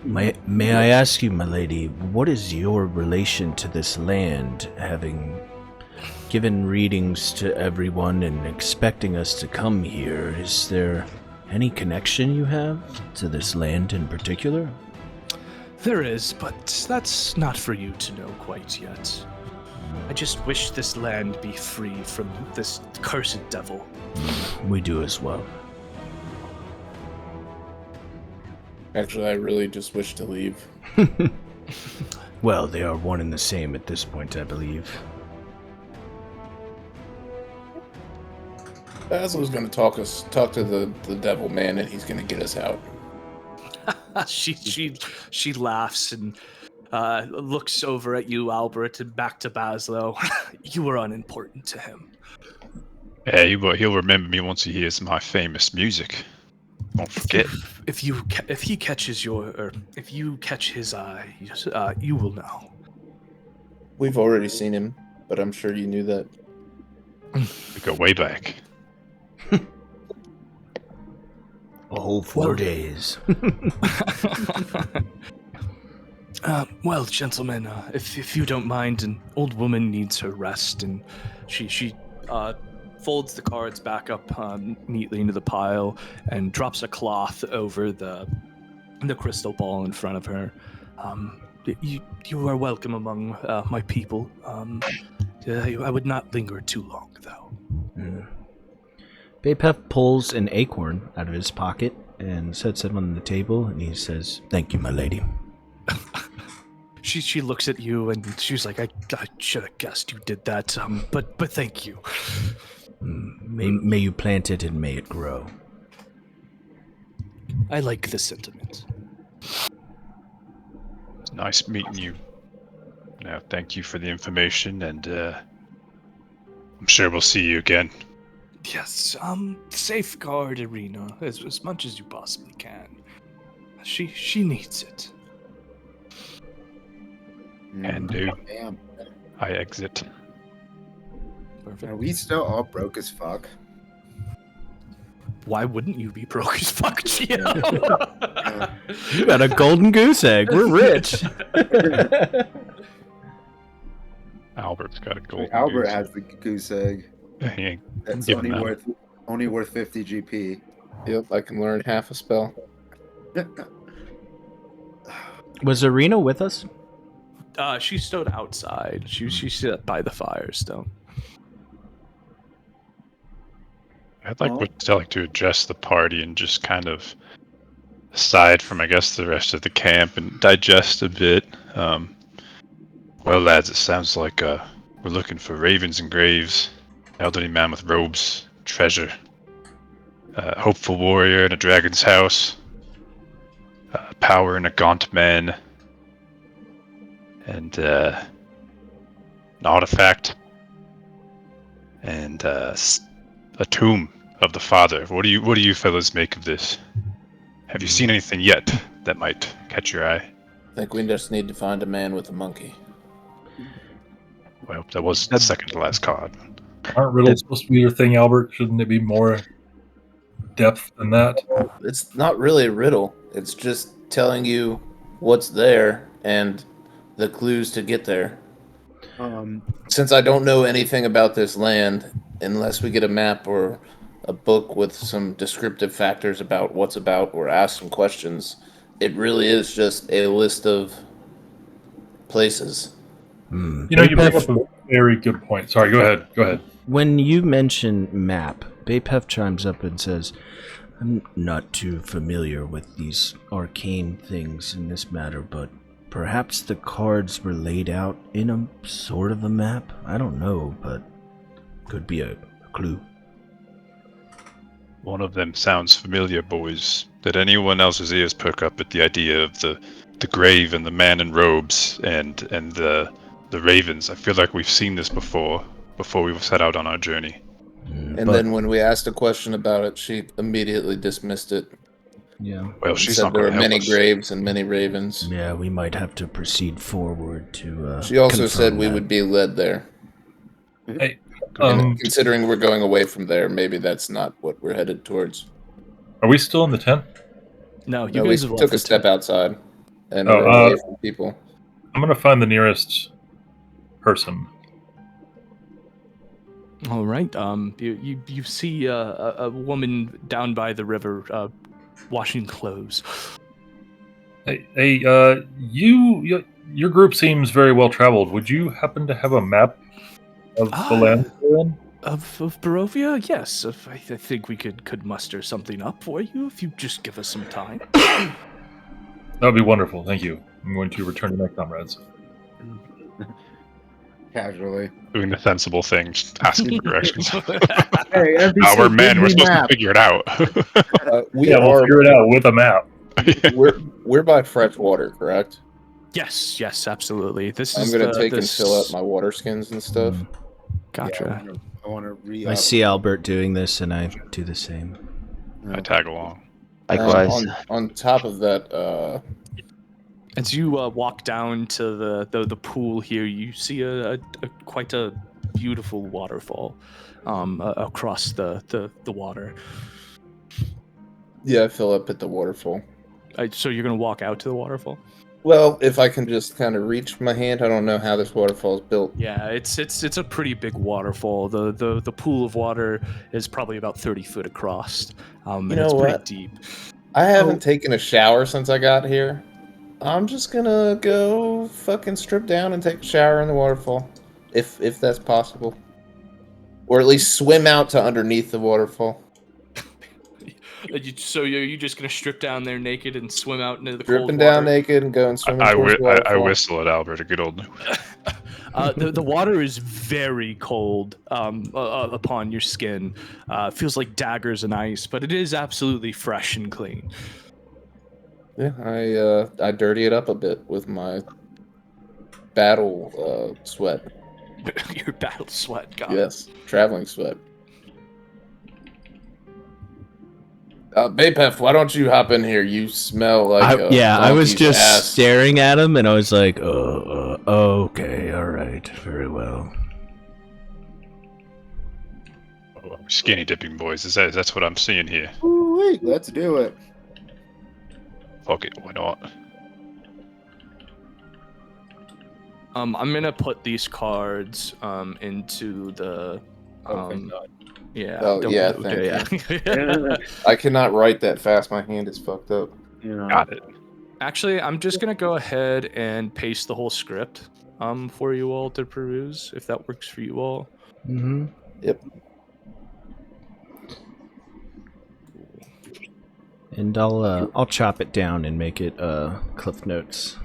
May I ask you, my lady, what is your relation to this land, having given readings to everyone and expecting us to come here? Is there any connection you have to this land in particular? There is, but that's not for you to know quite yet. I just wish this land be free from this cursed devil. We do as well. Actually, I really just wish to leave. Well, they are one and the same at this point, I believe. Bazzlo's going to talk to the devil man, and he's going to get us out. She laughs and looks over at you, Albert, and back to Bazzlo. You were unimportant to him. Yeah, he'll remember me once he hears my famous music. Won't forget. If he catches if you catch his eye, you will know. We've already seen him, but I'm sure you knew that. We go way back. A whole 4 days. Well, gentlemen, if you don't mind, an old woman needs her rest, and she folds the cards back up neatly into the pile and drops a cloth over the crystal ball in front of her. You are welcome among my people. I would not linger too long, though. Bapef pulls an acorn out of his pocket and sets it on the table, and he says, Thank you, my lady. She looks at you and she's like, I should have guessed you did that, but thank you. May you plant it and may it grow. I like the sentiment. Nice meeting you. Now, thank you for the information, and I'm sure we'll see you again. Yes, safeguard Irina as much as you possibly can. She needs it. And do. Damn. I exit. Perfect. Are we still all broke as fuck? Why wouldn't you be broke as fuck, Geo? You got a golden goose egg. We're rich. Albert's got a gold. Albert has the goose egg. He ain't That's giving that. only worth 50 GP. Yep, I can learn half a spell. Was Irina with us? She stood outside. She sat by the fire still. I'd like to address the party and just kind of, aside from, I guess, the rest of the camp, and digest a bit. Well, lads, it sounds like we're looking for ravens and graves, elderly man with robes, treasure, hopeful warrior in a dragon's house, power in a gaunt man, and an artifact, and a tomb of the father. What do you fellas make of this? Have you seen anything yet that might catch your eye? I think we just need to find a man with a monkey. Well, that was the second to last card. Aren't riddles supposed to be your thing, Albert? Shouldn't it be more depth than that? It's not really a riddle. It's just telling you what's there and the clues to get there. Since I don't know anything about this land, unless we get a map or a book with some descriptive factors about what's about or ask some questions, it really is just a list of places. You know, you bring up a very good point. Sorry, go ahead. When you mention map, Bapef chimes up and says, I'm not too familiar with these arcane things in this matter, but perhaps the cards were laid out in a sort of a map? I don't know, but could be a clue. One of them sounds familiar, boys. Did anyone else's ears perk up at the idea of the grave and the man in robes and the ravens? I feel like we've seen this before we set out on our journey. And then when we asked a question about it, she immediately dismissed it. Yeah. Well, She she's said not there going were to help many us. graves and many ravens. Yeah, we might have to proceed forward to. She also confirm said we that. would be led there. Hey, And considering we're going away from there, maybe that's not what we're headed towards. are we still in the tent? No, you No, we guys have left took the a step outside, and Oh, we're away from people. I'm gonna find the nearest person. All right. You see a woman down by the river washing clothes. Hey, your group seems very well traveled. Would you happen to have a map of the land we're in? Of Barovia? Yes. I think we could muster something up for you if you just give us some time. That would be wonderful. Thank you. I'm going to return to my comrades. Casually. Doing the sensible thing, just asking for directions. Hey, NPC, We're men. give We're me supposed map. to figure it out. We'll figure it out with a map. We're by fresh water, correct? Yes, absolutely. This I'm is gonna the, take and this... fill up my water skins and stuff. Gotcha. Yeah, I want to re. I see Albert doing this, and I do the same. I tag along. Likewise. On top of that, As you walk down to the pool here, you see a quite a beautiful waterfall across the water. yeah, I fill up at the waterfall. So you're gonna walk out to the waterfall? Well, if I can just kind of reach my hand, I don't know how this waterfall is built. Yeah, it's a pretty big waterfall. The pool of water is probably about 30 foot across. And You know it's pretty what? deep. I haven't taken a shower since I got here. I'm just gonna go fucking strip down and take a shower in the waterfall, if that's possible, or at least swim out to underneath the waterfall. So you just gonna strip down there naked and swim out into the Dripping cold down water? naked and going swimming I towards the waterfall. whistle at Albert, a good old. The water is very cold upon your skin. Feels like daggers and ice, but it is absolutely fresh and clean. Yeah, I dirty it up a bit with my battle sweat. Your battle sweat, God. Yes, traveling sweat. Bapef, why don't you hop in here? You smell like I was donkey's just ass. staring at him, and I was like, okay, all right, very well. Skinny dipping boys. That's what I'm seeing here. Ooh, wait, let's do it. Fuck it, why not? I'm gonna put these cards into the yeah. Oh, yeah, thank you. I cannot write that fast. My hand is fucked up. Got it. Actually, I'm just gonna go ahead and paste the whole script for you all to peruse, if that works for you all. Mm-hmm. Yep. And I'll chop it down and make it cliff notes.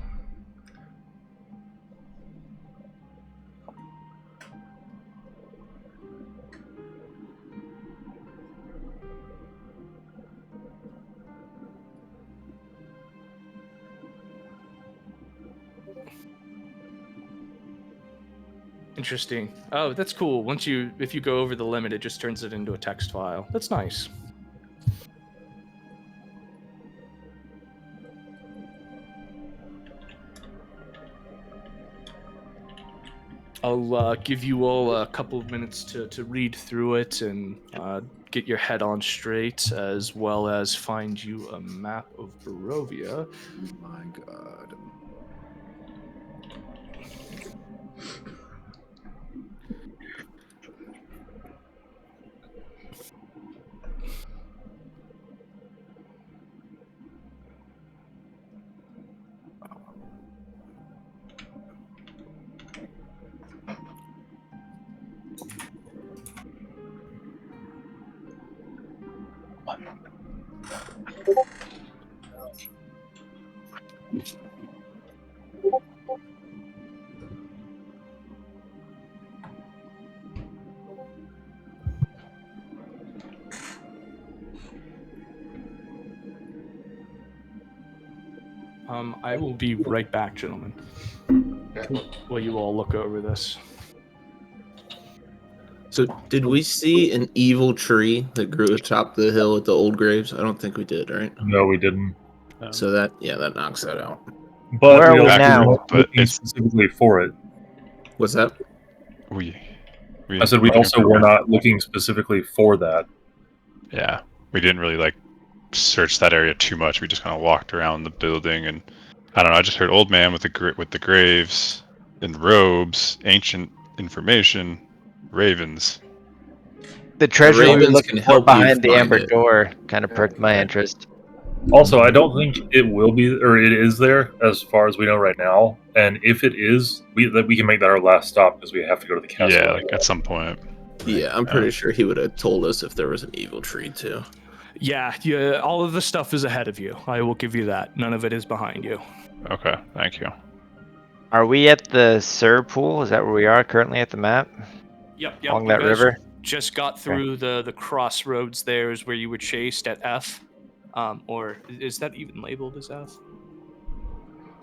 Interesting. Oh, that's cool. If you go over the limit, it just turns it into a text file. That's nice. I'll give you all a couple of minutes to read through it and get your head on straight, as well as find you a map of Barovia. Oh my god. I will be right back, gentlemen. While you all look over this. So, did we see an evil tree that grew atop the hill at the old graves? I don't think we did, right? No, we didn't. So that knocks that out. But Where are we also now? weren't But looking it's- specifically for it. What's that? We I said we looking also for were it. not looking specifically for that. Yeah, we didn't really like search that area too much. We just kind of walked around the building, and I don't know. I just heard old man with the graves in robes, ancient information, ravens. The treasure we were ravens looking can for help you behind the find amber it. door kind of perked my interest. Also, I don't think it will be, or it is there as far as we know right now. And if it is, we can make that our last stop because we have to go to the castle. Yeah, anyway. like at some point. Yeah, I'm pretty sure he would have told us if there was an evil tree too. Yeah, all of the stuff is ahead of you. I will give you that. None of it is behind you. Okay, thank you. Are we at the Sur pool? Is that where we are currently at the map? Yep. Along you that guys river? Just got through the crossroads. There is where you were chased at F. Or is that even labeled as F?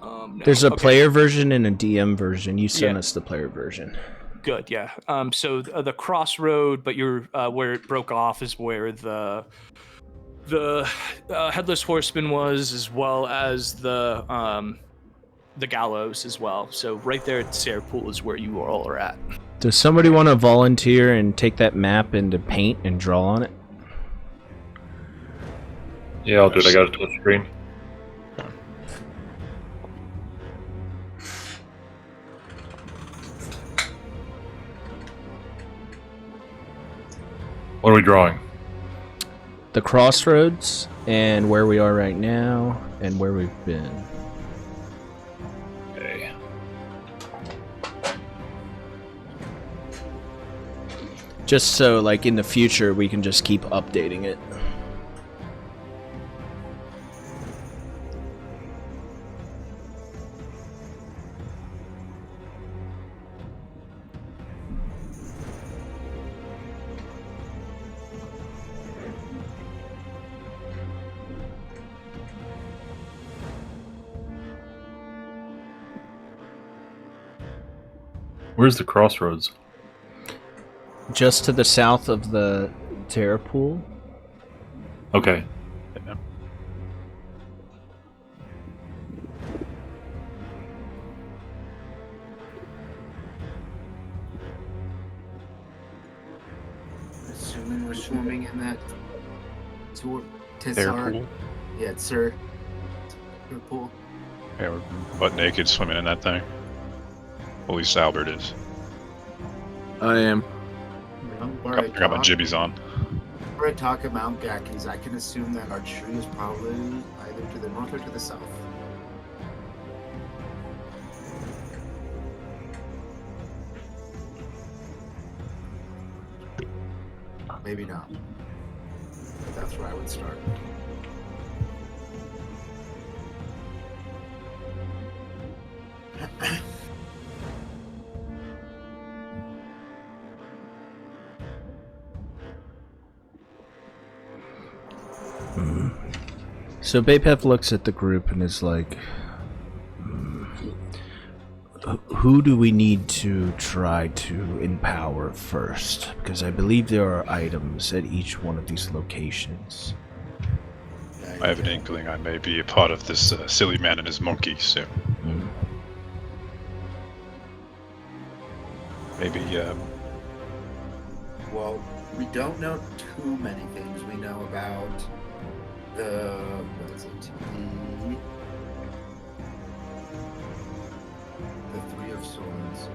No. There's a Okay. player version and a DM version. You sent Yeah. us the player version. Good, yeah. So the crossroad, but you're where it broke off is where the headless horseman was, as well as the gallows as well. So right there at Sarah Pool is where you all are at. Does somebody want to volunteer and take that map into paint and draw on it? Yeah, I'll do it. I got a touch screen. What are we drawing? The crossroads and where we are right now and where we've been. Okay. Just so, like, in the future, we can just keep updating it. Where's the crossroads? Just to the south of the Terra Pool. Okay. Assuming we're swimming in that tour. Their pool. Yeah, it's Sir. Your pool. Yeah, we're butt naked swimming in that thing. At least Albert is. I am. I got my jibbies on. Where I talk about Gakis, I can assume that our tree is probably either to the north or to the south. Maybe not. But that's where I would start. So Bapef looks at the group and is like, who do we need to try to empower first? Because I believe there are items at each one of these locations. I have an inkling I may be a part of this silly man and his monkey soon. Maybe, Well, we don't know too many things. We know about the what is it? The Three of Swords.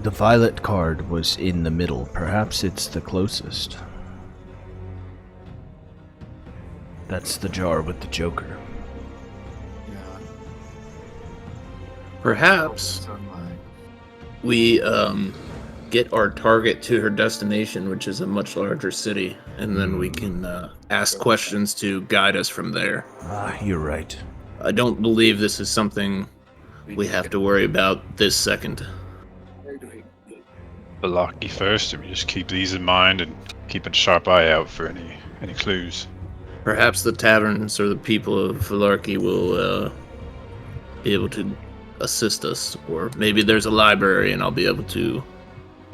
The violet card was in the middle. Perhaps it's the closest. That's the jar with the Joker. Yeah. Perhaps Sunlight. we get our target to her destination, which is a much larger city, and then we can ask questions to guide us from there. Ah, you're right. I don't believe this is something we have to worry about this second. Balaki first, and we just keep these in mind and keep a sharp eye out for any clues. Perhaps the taverns or the people of Valarki will be able to assist us, or maybe there's a library and I'll be able to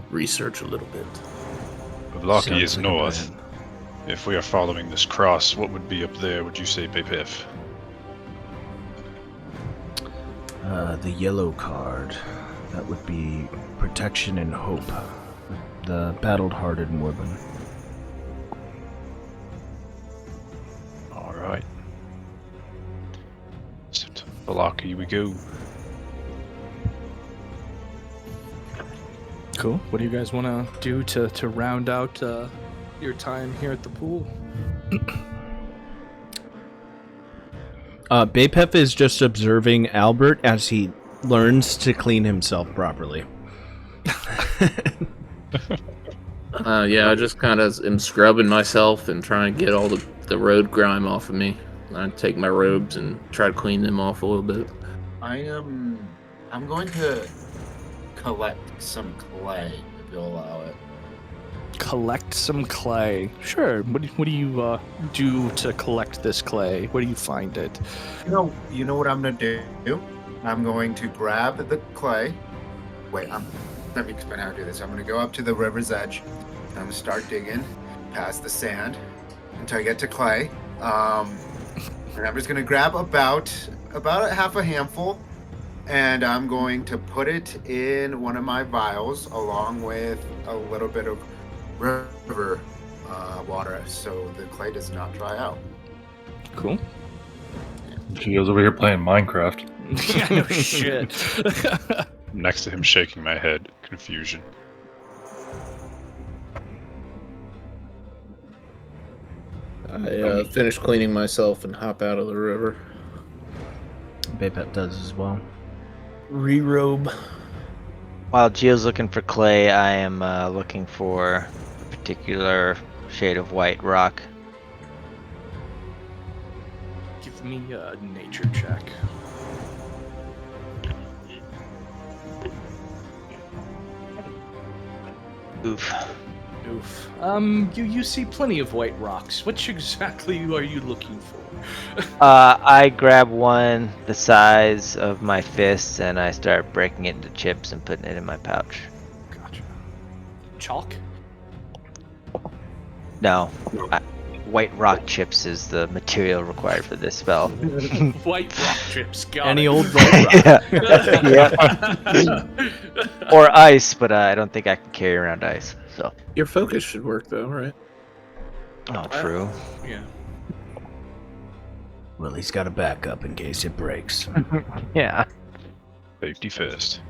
research a little bit. Vallaki Sounds is like a north. plan. If we are following this cross, what would be up there, would you say, Bapef? The yellow card. That would be protection and hope. The battle-hardened Morbin. Alright. Vallaki we go. Cool. What do you guys want to do to round out your time here at the pool? Bapef is just observing Albert as he learns to clean himself properly. Yeah, I just kind of am scrubbing myself and trying to get all the road grime off of me. I take my robes and try to clean them off a little bit. I'm going to collect some clay, if you'll allow it. Collect some clay. Sure. What do you do to collect this clay? Where do you find it? You know what I'm gonna do? I'm going to grab the clay. Wait, let me explain how to do this. I'm gonna go up to the river's edge. I'm gonna start digging past the sand until I get to clay. And I'm just gonna grab about a half a handful, and I'm going to put it in one of my vials along with a little bit of river water, so the clay does not dry out. Cool. Geo's over here playing Minecraft. Yeah, no shit. Next to him shaking my head, confusion. I finish cleaning myself and hop out of the river. Bapef does as well. Re-robe. While Geo's looking for clay, I am looking for a particular shade of white rock. Give me a nature check. Oof. Oof. You see plenty of white rocks. Which exactly are you looking for? I grab one the size of my fist and I start breaking it into chips and putting it in my pouch. Gotcha. Chalk? No, white rock chips is the material required for this spell. White rock chips. Got Any it. old white rock. Yeah. Or ice, but I don't think I can carry around ice. So. Your focus should work though, right? Oh, true. Yeah. Well, he's got a backup in case it breaks. Yeah. Safety first.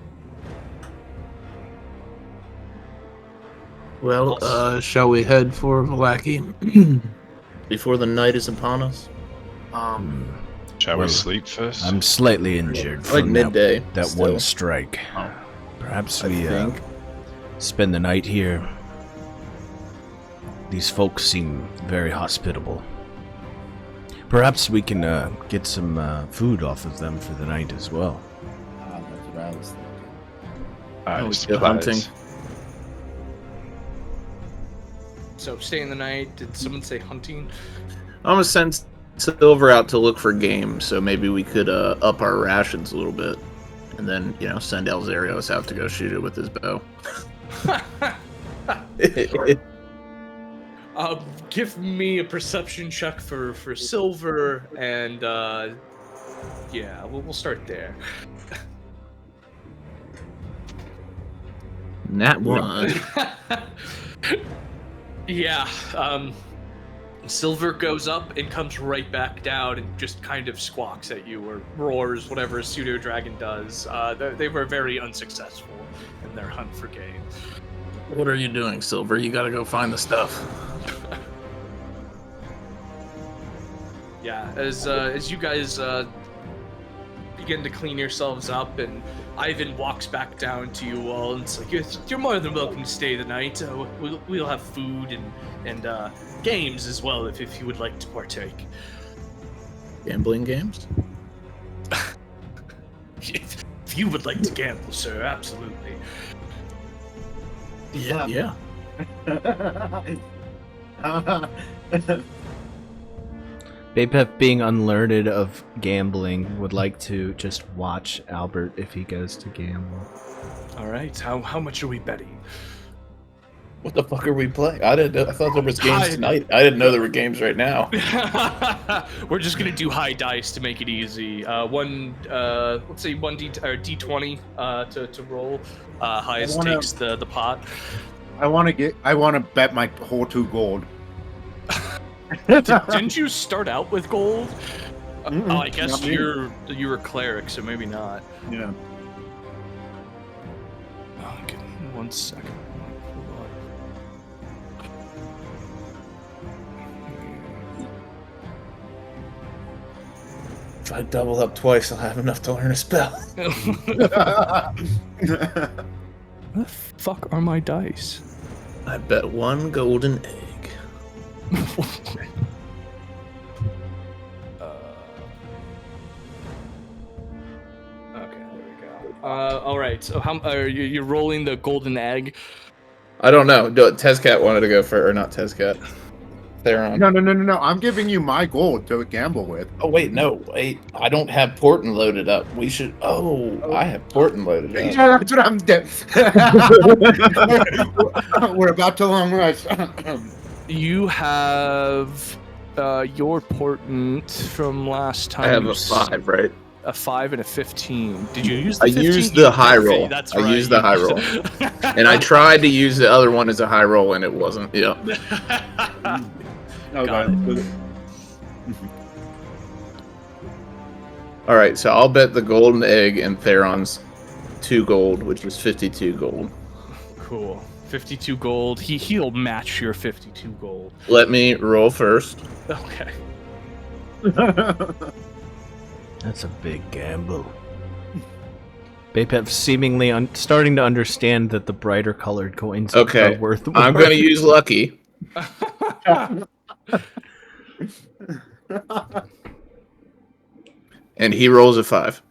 Well, shall we head for Vallaki before the night is upon us? Shall we Well, sleep first? I'm slightly injured Like from midday. that still. one strike. Perhaps I we think. spend the night here. These folks seem very hospitable. Perhaps we can get some food off of them for the night as well. That's what I was thinking. I we go suppose. hunting. So stay in the night. Did someone say hunting? I'm gonna send Silver out to look for game, so maybe we could up our rations a little bit, and then send Elzeiros out to go shoot it with his bow. Give me a perception check for Silver, and yeah, we'll start there. Nat 1. Yeah, Silver goes up and comes right back down and just kind of squawks at you or roars, whatever a pseudo dragon does. They were very unsuccessful in their hunt for game. What are you doing, Silver? You gotta go find the stuff. Yeah, as you guys begin to clean yourselves up, and Ivan walks back down to you all, and it's like, you're more than welcome to stay the night. We'll have food and games as well if you would like to partake. Gambling games? If you would like to gamble, sir, absolutely. Yeah. Bapef, being unlearned of gambling, would like to just watch Albert if he goes to gamble. All right. How much are we betting? What the fuck are we playing? I didn't know. I thought there was games Hide. tonight. I didn't know there were games right now. We're just gonna do high dice to make it easy. Let's say one D20 to roll. Highest takes the pot. I want to bet my whole 2 gold. Didn't you start out with gold? Oh, I guess not me. you're a cleric, so maybe not. Yeah. Oh, give me 1 second. If I double up twice, I'll have enough to learn a spell. Where the fuck are my dice? I bet 1 golden egg. Okay, there we go. All right. So how are you're rolling the golden egg? I don't know. Tezcat wanted to go for, or not Tezcat. Theron. No. I'm giving you my gold to gamble with. Oh wait, no, wait. I don't have Porton loaded up. We should. Oh, I have Porton loaded up. Yeah, that's what I'm doing. We're about to long rest. You have your portent from last time. I have a 5, right? A 5 and a 15. Did you use the I 15? used the high roll. That's I right. used the high roll. And I tried to use the other one as a high roll, and it wasn't. Yeah. Got it. All right, so I'll bet the golden egg and Theron's 2 gold, which is 52 gold. Cool. 52 gold. He'll match your 52 gold. Let me roll first. Okay. That's a big gamble. Bapef seemingly starting to understand that the brighter colored coins Okay, are worth more. I'm going to use lucky. And he rolls a 5.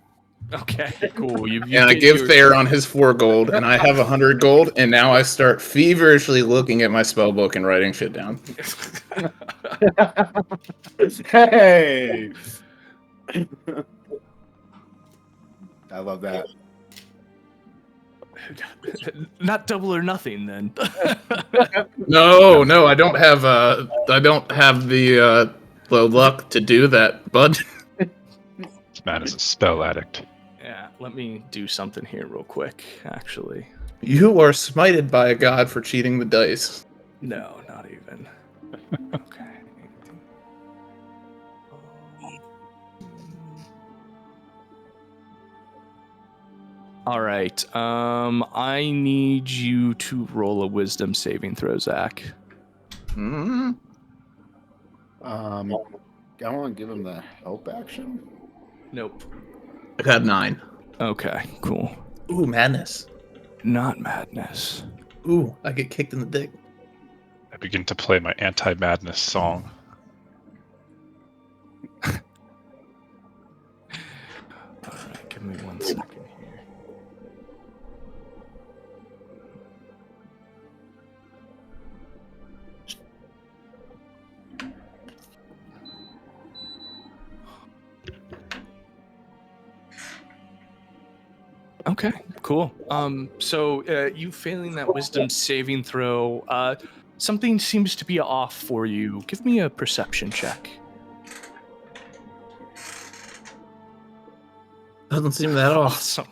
Okay, cool. You And I give Theron his 4 gold, and I have 100 gold, and now I start feverishly looking at my spell book and writing shit down. Hey! I love that. Not double or nothing then. No, I don't have the luck to do that, bud. This man is a spell addict. Yeah, let me do something here real quick, actually. You are smited by a god for cheating the dice. No, not even. Okay. All right. I need you to roll a wisdom saving throw, Zack. Hmm. I want to give him the help action. Nope. I got 9. Okay, cool. Ooh, madness. Not madness. Ooh, I get kicked in the dick. I begin to play my anti-madness song. All right, give me 1 second here. Okay, cool. So you failing that wisdom saving throw, something seems to be off for you. Give me a perception check. Doesn't seem that off. Awesome.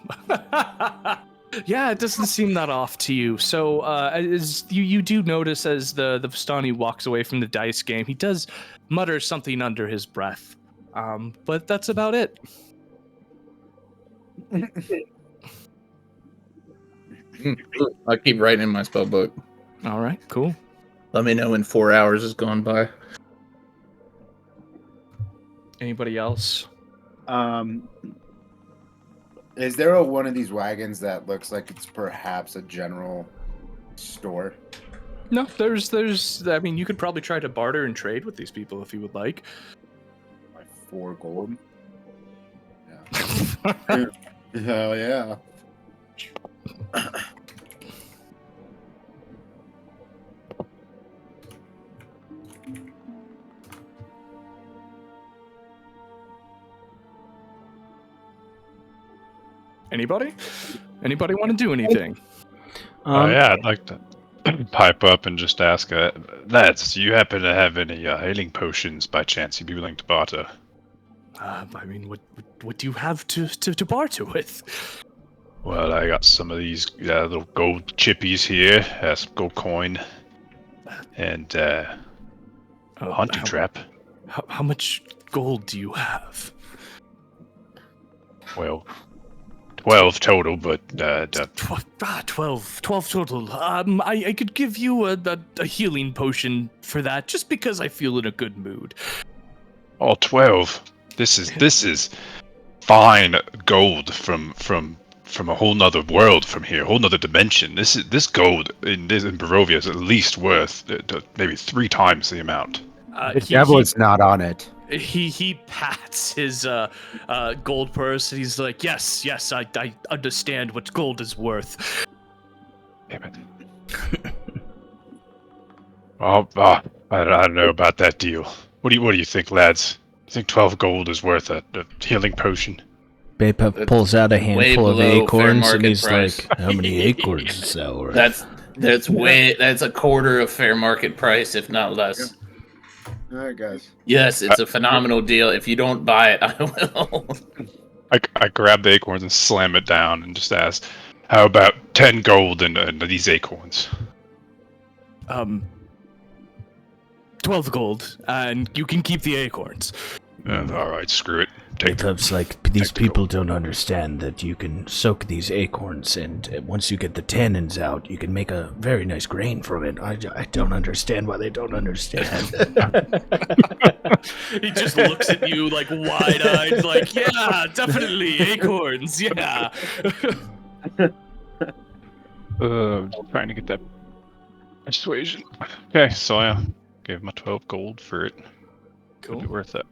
Yeah, it doesn't seem that off to you. So as you do notice as the Vistani walks away from the dice game, he does mutter something under his breath. But that's about it. I keep writing in my spell book. All right, cool. Let me know when 4 hours has gone by. Anybody else? Is there one of these wagons that looks like it's perhaps a general store? No, there's. I mean, you could probably try to barter and trade with these people if you would like. My 4 gold. Yeah. Hell yeah. Anybody? Anybody want to do anything? Yeah, I'd like to pipe up and just ask, lads, do you happen to have any healing potions by chance you'd be willing to barter? I mean, what do you have to barter with? Well, I got some of these little gold chippies here, some gold coin, and a hunting trap. How much gold do you have? Well, 12 total, but 12 total. I could give you a healing potion for that, just because I feel in a good mood. Oh, 12. This is fine gold from a whole nother world from here, a whole nother dimension. This gold in Barovia is at least worth maybe 3 times the amount. The devil is not on it. He pats his gold purse and he's like, yes, I understand what gold is worth. Damn it. I don't know about that deal. What do you think, lads? You think 12 gold is worth a healing potion? Bapef pulls out a handful of below fair acorns and market he's price. like, "How many acorns is that worth?" That's a quarter of fair market price, if not less. All right, guys. Yes, it's a phenomenal deal. If you don't buy it, I will. I grab the acorns and slam it down and just ask, how about 10 gold and these acorns? 12 gold, and you can keep the acorns. All right, screw it. Bapef's like, "These people don't understand that you can soak these acorns, and once you get the tannins out, you can make a very nice grain from it. I don't understand why they don't understand." He just looks at you like wide-eyed, like, yeah, definitely acorns, yeah. Trying to get that persuasion. Okay, so I gave him a 12 gold for it. Cool. Could be worth it.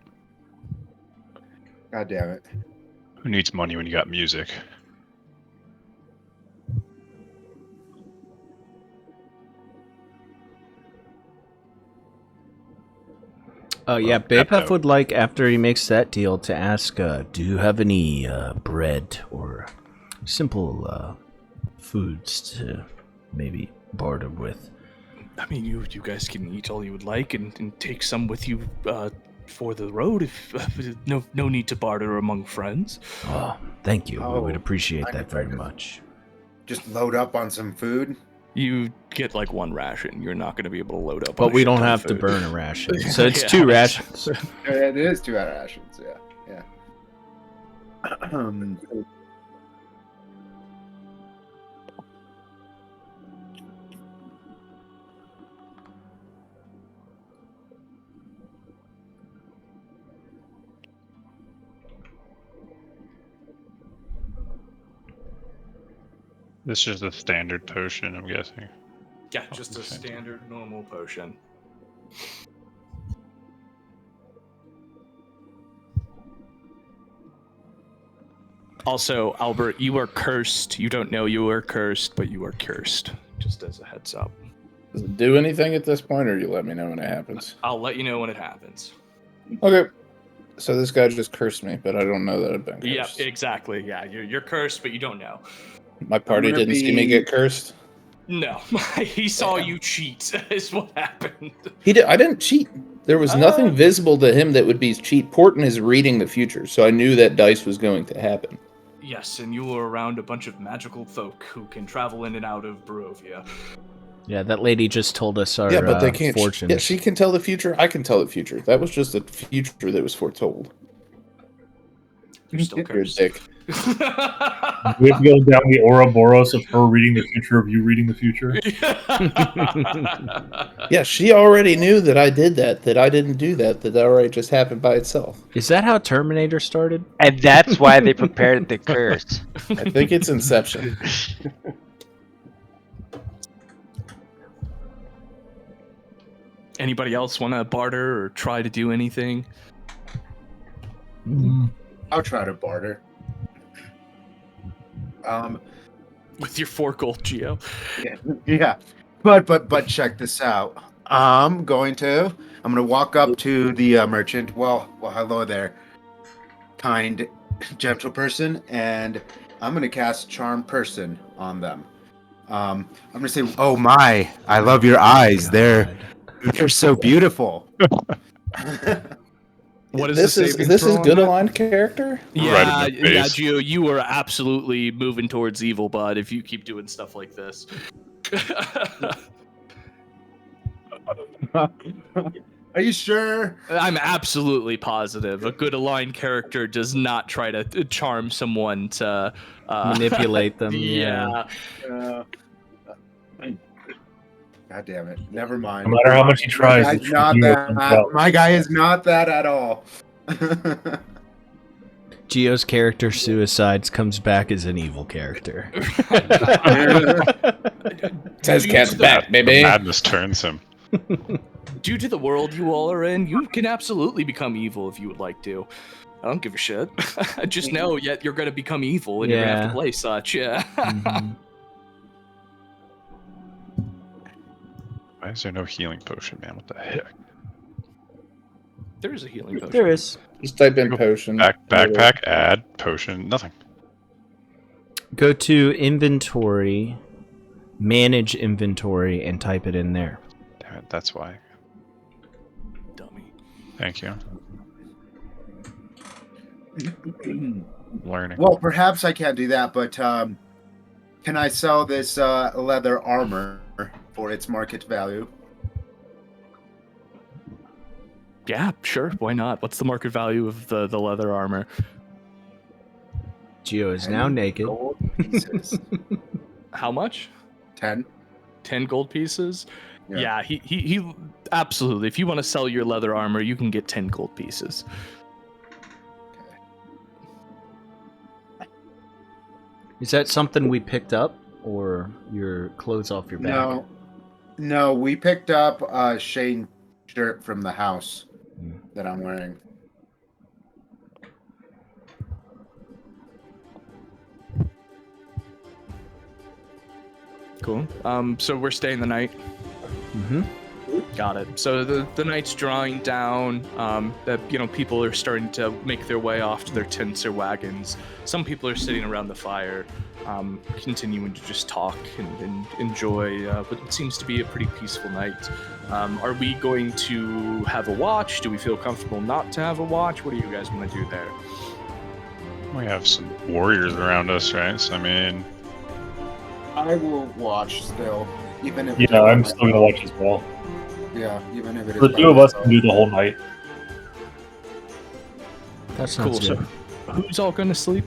God damn it. Who needs money when you got music? Yeah, Bapef would like, after he makes that deal, to ask, do you have any bread or simple foods to maybe barter with? I mean, you guys can eat all you would like and take some with you for the road. If no need to barter among friends. Oh, thank you. We would Oh, appreciate I that could very just- much. Just load up on some food. You get like 1 ration. You're not going to be able to load up. on But a we shit don't ton of have to food. burn a ration. So it's Yeah. 2 rations. It is 2 out of rations, yeah. This is the standard potion, I'm guessing. Yeah, just a standard normal potion. Also, Albert, you are cursed. You don't know you are cursed, but you are cursed. Just as a heads up. Does it do anything at this point, or you let me know when it happens? I'll let you know when it happens. Okay. So this guy just cursed me, but I don't know that I've been Yeah, cursed. exactly. Yeah, you're cursed, but you don't know. My party gonna didn't see me be- get cursed. No, he saw you cheat. Is what happened. I didn't cheat. There was nothing visible to him that would be cheat. Porton is reading the future, so I knew that dice was going to happen. Yes, and you were around a bunch of magical folk who can travel in and out of Barovia. Yeah, that lady just told us our Yeah, but they can't. fortunes. Yeah, she can tell the future. I can tell the future. That was just a future that was foretold. You're still You're a cursed. dick. We have to go down the Ouroboros of her reading the future of you reading the future. Yeah, she already knew that I did that I didn't do that already just happened by itself. Is that how Terminator started? And that's why they prepared the curse. I think it's Inception. Anybody else want to barter or try to do anything? I'll try to barter. With your 4 gold, Geo. Yeah. But check this out. I'm gonna walk up to the merchant. Well, hello there, kind, gentle person, and I'm gonna cast Charm Person on them. I'm gonna say, "Oh my, I love your eyes. They're so beautiful." What is this the is saving this throw is on good that? aligned character? Yeah, Right in the yeah, face. Geo, you are absolutely moving towards evil, bud. If you keep doing stuff like this. Are you sure? I'm absolutely positive. A good aligned character does not try to charm someone to Manipulate them. Yeah. God damn it! Never mind. No matter how much he tries, My the guy's not tribunal that. comes out. My guy is not that at all. Geo's character suicides comes back as an evil character. Says cat's back, The baby. madness turns him. Due to the world you all are in, you can absolutely become evil if you would like to. I don't give a shit. Just know yet you're gonna become evil and you're gonna have Yeah. to play such, yeah. Mhm. Why is there no healing potion, man? What the heck? There is a healing potion. There is. Just type in potion. Backpack, add, potion, nothing. Go to inventory, manage inventory, and type it in there. Damn it, that's why. Dummy. Thank you. Learning. Well, perhaps I can't do that, but can I sell this leather armor for its market value? Yeah, sure. Why not? What's the market value of the leather armor? Geo is now naked. Gold pieces. How much? 10. 10 gold pieces? Yeah. Yeah, he absolutely. If you want to sell your leather armor, you can get 10 gold pieces. Is that something we picked up, or your clothes off your back? No, we picked up a Shane shirt from the house that I'm wearing. Cool. So we're staying the night. Mm-hmm. Got it. So the night's drawing down. That people are starting to make their way off to their tents or wagons. Some people are sitting around the fire, continuing to just talk and enjoy what seems to be a pretty peaceful night. Are we going to have a watch? Do we feel comfortable not to have a watch? What do you guys want to do there? We have some warriors around us, right? So, I mean, I will watch still, even if. Yeah, I'm still gonna watch as well. Yeah, even if it is. The by two of us myself. can do the whole night. That sounds Cool. good. So who's all going to sleep?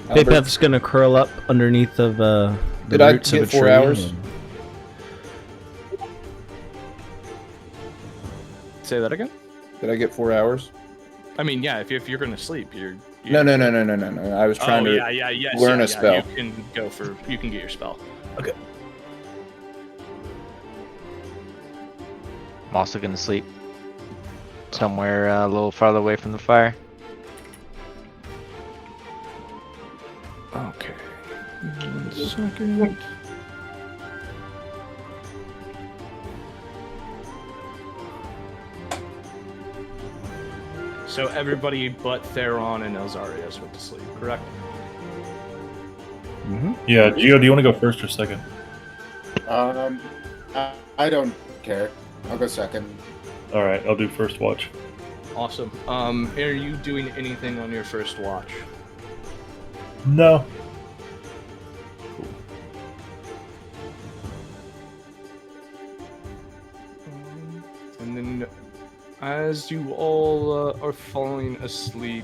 Bapef's gonna curl up underneath of the Did I roots of get a 4 tree hours? and- Say that again? Did I get 4 hours? I mean, yeah, if you're going to sleep, you're... No. I was trying to learn a spell. You can you can get your spell. I'm also gonna sleep somewhere a little farther away from the fire. Okay. 1 second. So everybody but Theron and Elzeiros went to sleep, correct? Yeah, Geo, do you want to go first or second? I don't care. I'll go second. All right, I'll do first watch. Awesome. Are you doing anything on your first watch? No. And then, as you all are falling asleep,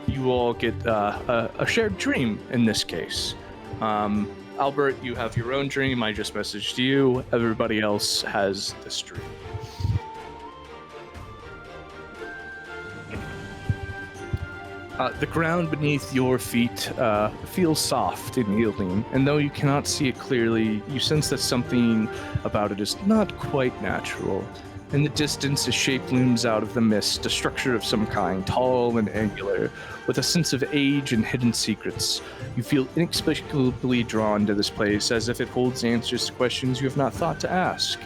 you all get a shared dream in this case. Albert, you have your own dream. I just messaged you. Everybody else has this dream. The ground beneath your feet feels soft and yielding, and though you cannot see it clearly, you sense that something about it is not quite natural. In the distance, a shape looms out of the mist, a structure of some kind, tall and angular, with a sense of age and hidden secrets. You feel inexplicably drawn to this place, as if it holds answers to questions you have not thought to ask.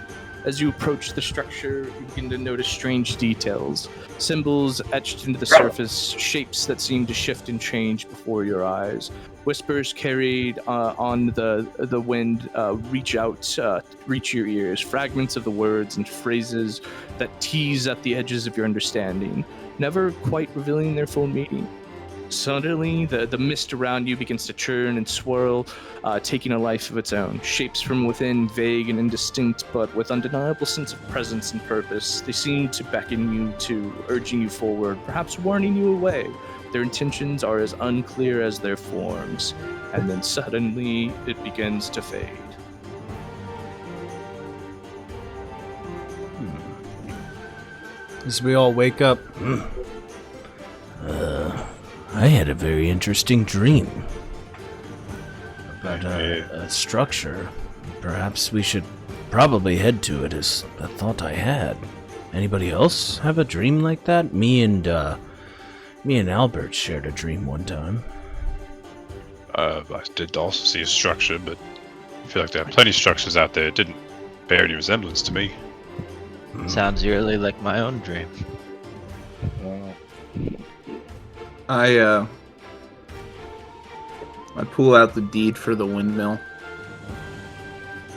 As you approach the structure, you begin to notice strange details. Symbols etched into the surface, shapes that seem to shift and change before your eyes. Whispers carried on the wind reach your ears. Fragments of the words and phrases that tease at the edges of your understanding, never quite revealing their full meaning. Suddenly, the mist around you begins to churn and swirl, taking a life of its own. Shapes from within, vague and indistinct, but with undeniable sense of presence and purpose. They seem to beckon you to, urging you forward, perhaps warning you away. Their intentions are as unclear as their forms, and then suddenly it begins to fade. As we all wake up, I had a very interesting dream. about a structure. Perhaps we should probably head to it, is the thought I had. Anybody else have a dream like that? Me and Albert shared a dream one time. I did also see a structure, but I feel like there are plenty of structures out there. It didn't bear any resemblance to me. Sounds eerily like my own dream. I pull out the deed for the windmill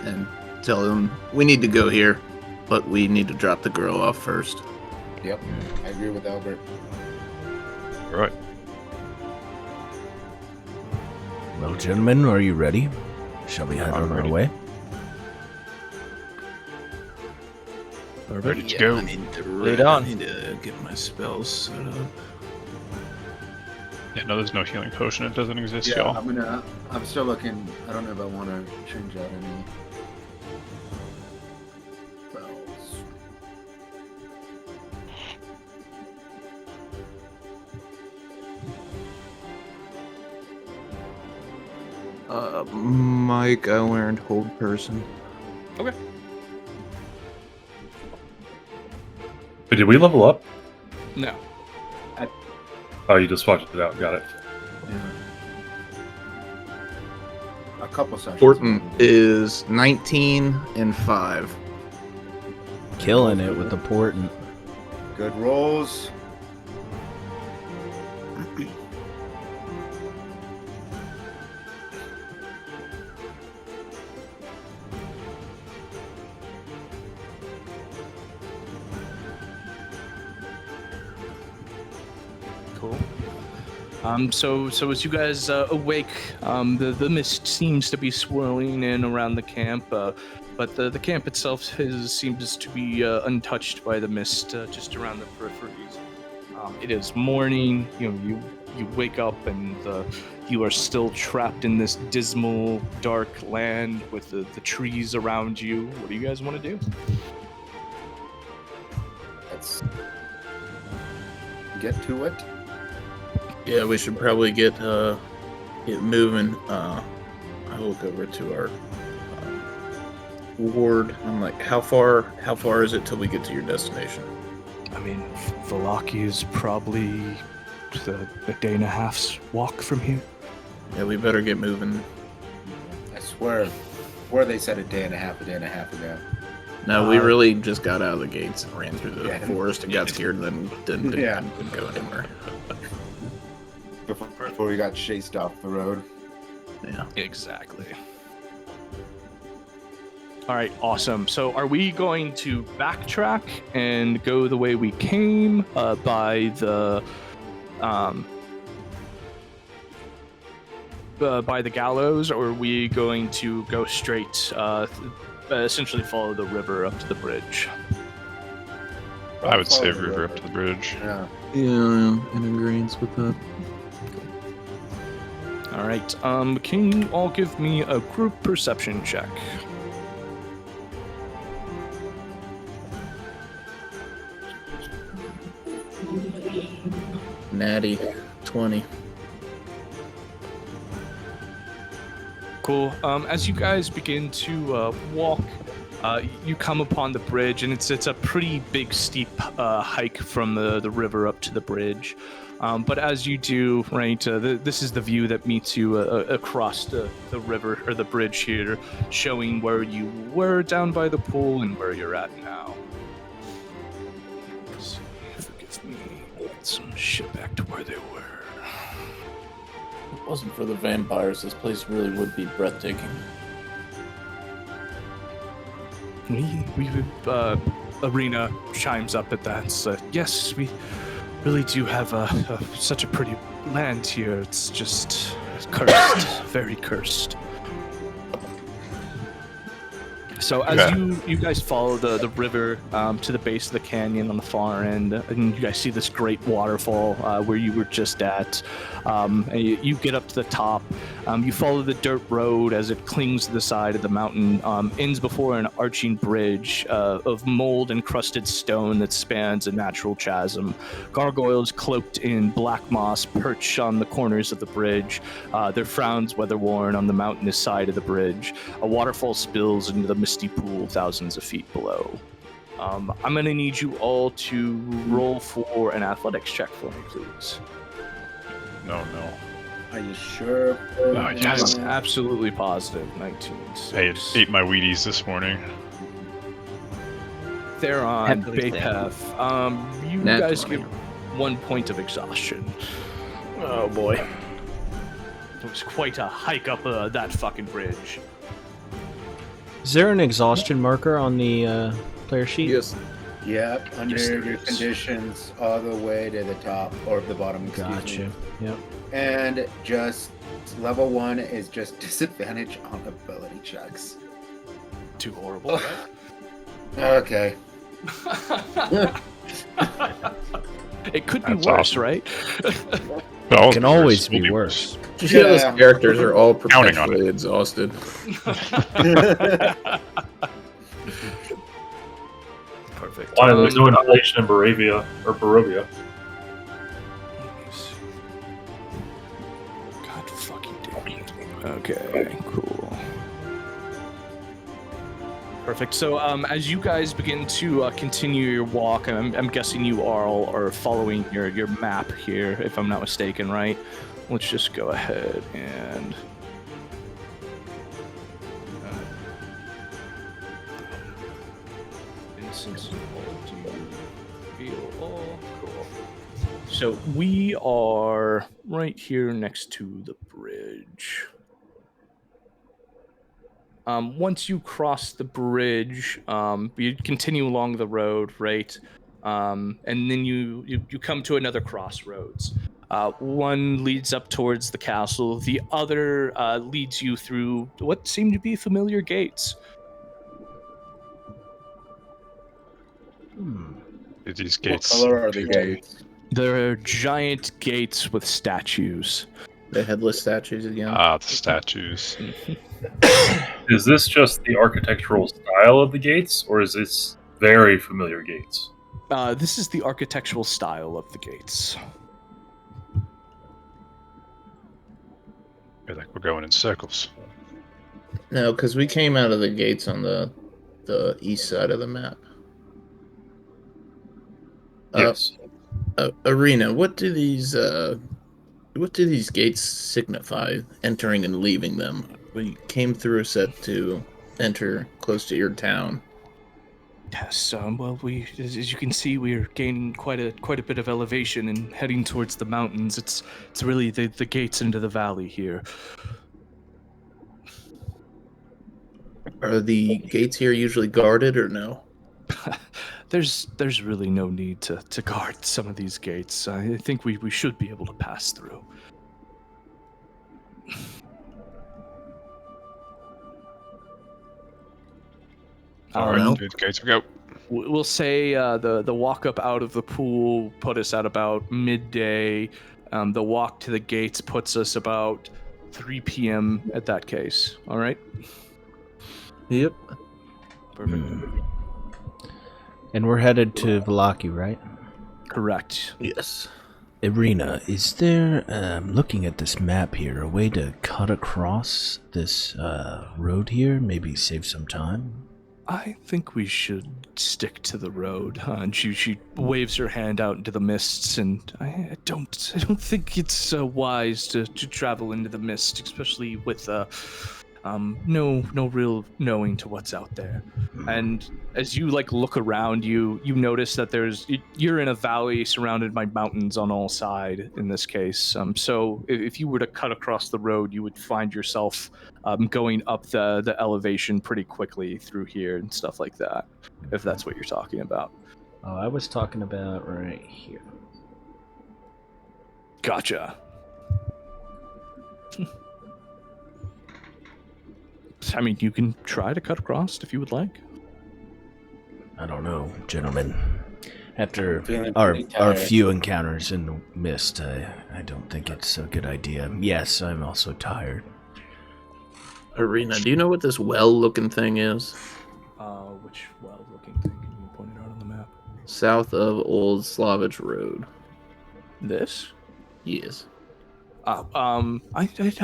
and tell them we need to go here, but we need to drop the girl off first. Yep, I agree with Albert. Right. Well, gentlemen, are you ready? Shall we head on our way? Ready to go. I need to Lead on. I need to get my spells set up. Yeah, no, there's no healing potion. It doesn't exist, Yeah, y'all. I'm still looking. I don't know if I want to change out any spells. Mike, I learned hold person. Okay. Wait, did we level up? No. Oh, you just watched it out. Got it. Yeah. A couple sessions. Portent is 19 and 5. Killing it with the portent. Good rolls. Cool. So as you guys awake, the mist seems to be swirling in around the camp, but the camp itself seems to be untouched by the mist, just around the peripheries. It is morning. You wake up and you are still trapped in this dismal, dark land with the trees around you. What do you guys want to do? Let's get to it. Yeah, we should probably get moving. I look over to our ward. I'm like, how far is it till we get to your destination? I mean, Vallaki is probably a day and a half's walk from here. Yeah, we better get moving. I swear they said a day and a half ago. No, we really just got out of the gates and ran through the Yeah. forest and got scared and then didn't go anywhere. Before we got chased off the road. Yeah. Exactly. All right, awesome. So are we going to backtrack and go the way we came by the gallows, or are we going to go straight, essentially follow the river up to the bridge? I would say Follow the river up to the bridge. Yeah. Yeah, in agreement with that. All right. Can you all give me a group perception check? Natty 20. Cool. As you guys begin to walk, you come upon the bridge, and it's a pretty big, steep hike from the river up to the bridge. But as you do, right, this is the view that meets you across the river, or the bridge here, showing where you were down by the pool and where you're at now. Let's see, forgive me, get some shit back to where they were. If it wasn't for the vampires, this place really would be breathtaking. Arena chimes up at that. So, yes, we really do have such a pretty land here. It's just cursed, very cursed. So as you guys follow the river to the base of the canyon on the far end, and you guys see this great waterfall where you were just at, and you get up to the top. You follow the dirt road as it clings to the side of the mountain, ends before an arching bridge of mold-encrusted stone that spans a natural chasm. Gargoyles cloaked in black moss perch on the corners of the bridge, their frowns weather-worn on the mountainous side of the bridge. A waterfall spills into the misty pool thousands of feet below. I'm going to need you all to roll for an athletics check for me, please. No. Are you sure? Oh, yes. I'm absolutely positive. 19. I ate my Wheaties this morning. Theron, Bapef, you Nat guys 20. get 1 point of exhaustion. Oh boy. It was quite a hike up that fucking bridge. Is there an exhaustion marker on the player sheet? Yes. Yep, under Yes, there your is. conditions, all the way to the top or the bottom. Excuse Gotcha. me. Yep. And just level 1 is just disadvantage on ability checks. Too horrible, right? Okay. It could be That's worse, awesome. right? Well, Can always will be worse. Those characters are all Counting on perpetually exhausted. Perfect. Why there's no inflation in Barovia or Barovia? God fucking damn it. Okay, cool. Perfect. So, as you guys begin to continue your walk, I'm guessing you all are following your map here, if I'm not mistaken, right? Let's just go ahead and... Instance all cool. So we are right here next to the bridge. Once you cross the bridge, you continue along the road, right? And then you come to another crossroads. One leads up towards the castle. The other leads you through what seem to be familiar gates. Are these What gates? color are the gates? There are giant gates with statues. The headless statues again. Ah, the statues. Is this just the architectural style of the gates, or is this very familiar gates? This is the architectural style of the gates. I feel like we're going in circles. No, because we came out of the gates on the east side of the map. Yes. Arena, what do these gates signify? Entering and leaving them. We came through a set to enter close to your town. Yes. Well, as you can see, we're gaining quite a bit of elevation and heading towards the mountains. It's really the gates into the valley here. Are the gates here usually guarded or no? There's really no need to guard some of these gates. I think we should be able to pass through. All right, dude, gates we go. We'll say the walk up out of the pool put us at about midday. The walk to the gates puts us about 3 p.m. at that case. All right? Yep. Perfect. And we're headed to Vallaki, right? Correct. Yes. Irina, is there, looking at this map here, a way to cut across this road here? Maybe save some time? I think we should stick to the road. And she waves her hand out into the mists, and I don't think it's wise to travel into the mist, especially with no real knowing to what's out there. And as you look around you notice that you're in a valley surrounded by mountains on all sides in this case. So if you were to cut across the road, you would find yourself going up the elevation pretty quickly through here and stuff like that, if that's what you're talking about. Oh, I was talking about right here. Gotcha. I mean, you can try to cut across if you would like. I don't know, gentlemen. After Feeling our pretty tired. few encounters in the mist, I don't think it's a good idea. Yes, I'm also tired. Arena, do you know what this well-looking thing is? Which well-looking thing? Can you point it out on the map? South of Old Slavich Road. This? Yes. I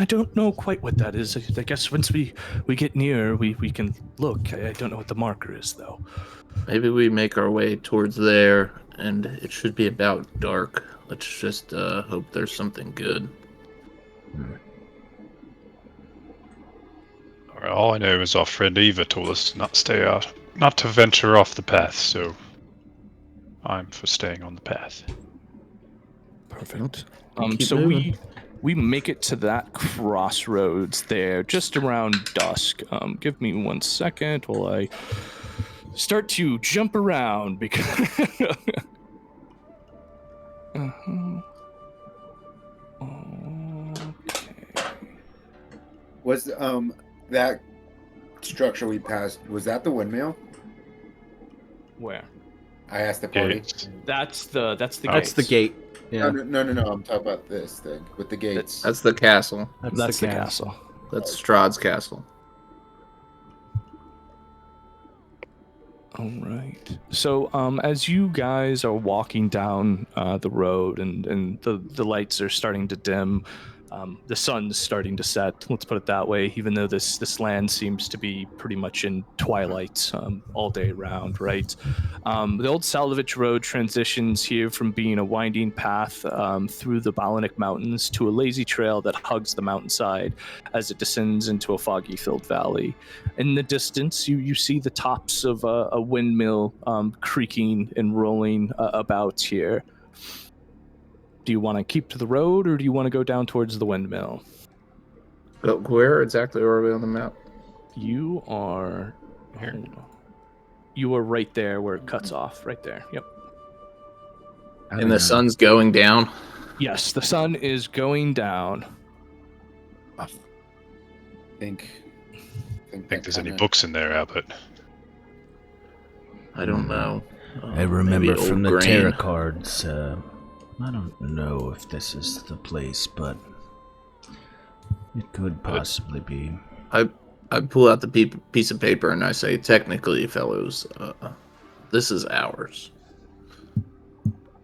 don't know quite what that is. I guess once we get near, we can look. I don't know what the marker is, though. Maybe we make our way towards there, and it should be about dark. Let's just hope there's something good. All I know is our friend Eva told us to not to venture off the path, so I'm for staying on the path. Perfect. Keep So moving. we make it to that crossroads there just around dusk. Give me 1 second while I start to jump around because Okay. Was that structure we passed, was that the windmill? Where? I asked the party. That's the That's gates. the gate. Yeah, No. I'm talking about this thing with the gates. That's the castle. That's the castle. That's Strahd's castle. All right. So, as you guys are walking down the road and the lights are starting to dim, the sun's starting to set. Let's put it that way. Even though this land seems to be pretty much in twilight all day round, right? The old Salvage Road transitions here from being a winding path through the Balanic Mountains to a lazy trail that hugs the mountainside as it descends into a foggy-filled valley. In the distance, you see the tops of a windmill creaking and rolling about here. Do you want to keep to the road, or do you want to go down towards the windmill? But where exactly are we on the map? You are Here. hold on. You are right there where it cuts off. Right there. Yep. And the sun's going down. Yes, the sun is going down. I think Think there's any books in there, Albert? I don't know. I remember maybe from old the grain. tarot cards. I don't know if this is the place, but it could possibly be. I pull out the piece of paper and I say, technically, fellows, this is ours.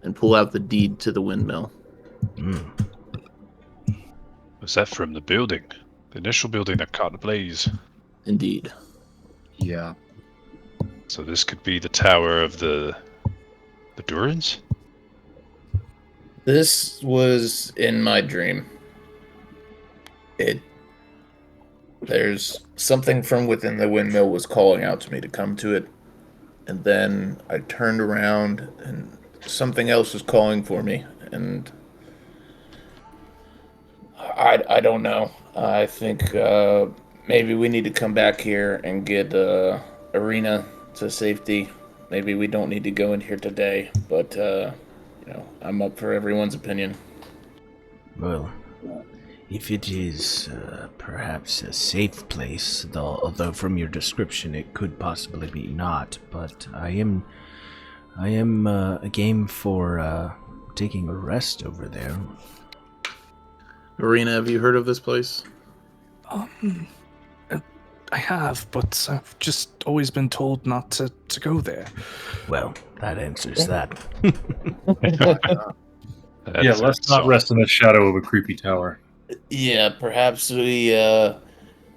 And pull out the deed to the windmill. Was that from the building? The initial building that caught ablaze. Indeed. Yeah. So this could be the tower of the Durans? This was in my dream. There's something from within the windmill was calling out to me to come to it. And then I turned around and something else was calling for me. And I don't know. I think maybe we need to come back here and get Arena to safety. Maybe we don't need to go in here today, but I'm up for everyone's opinion. Well, if it is perhaps a safe place, although from your description it could possibly be not, but I am a game for taking a rest over there. Arena, have you heard of this place? I have, but I've just always been told not to go there. Well, that answers that. Yeah, let's not rest in the shadow of a creepy tower. Yeah, perhaps we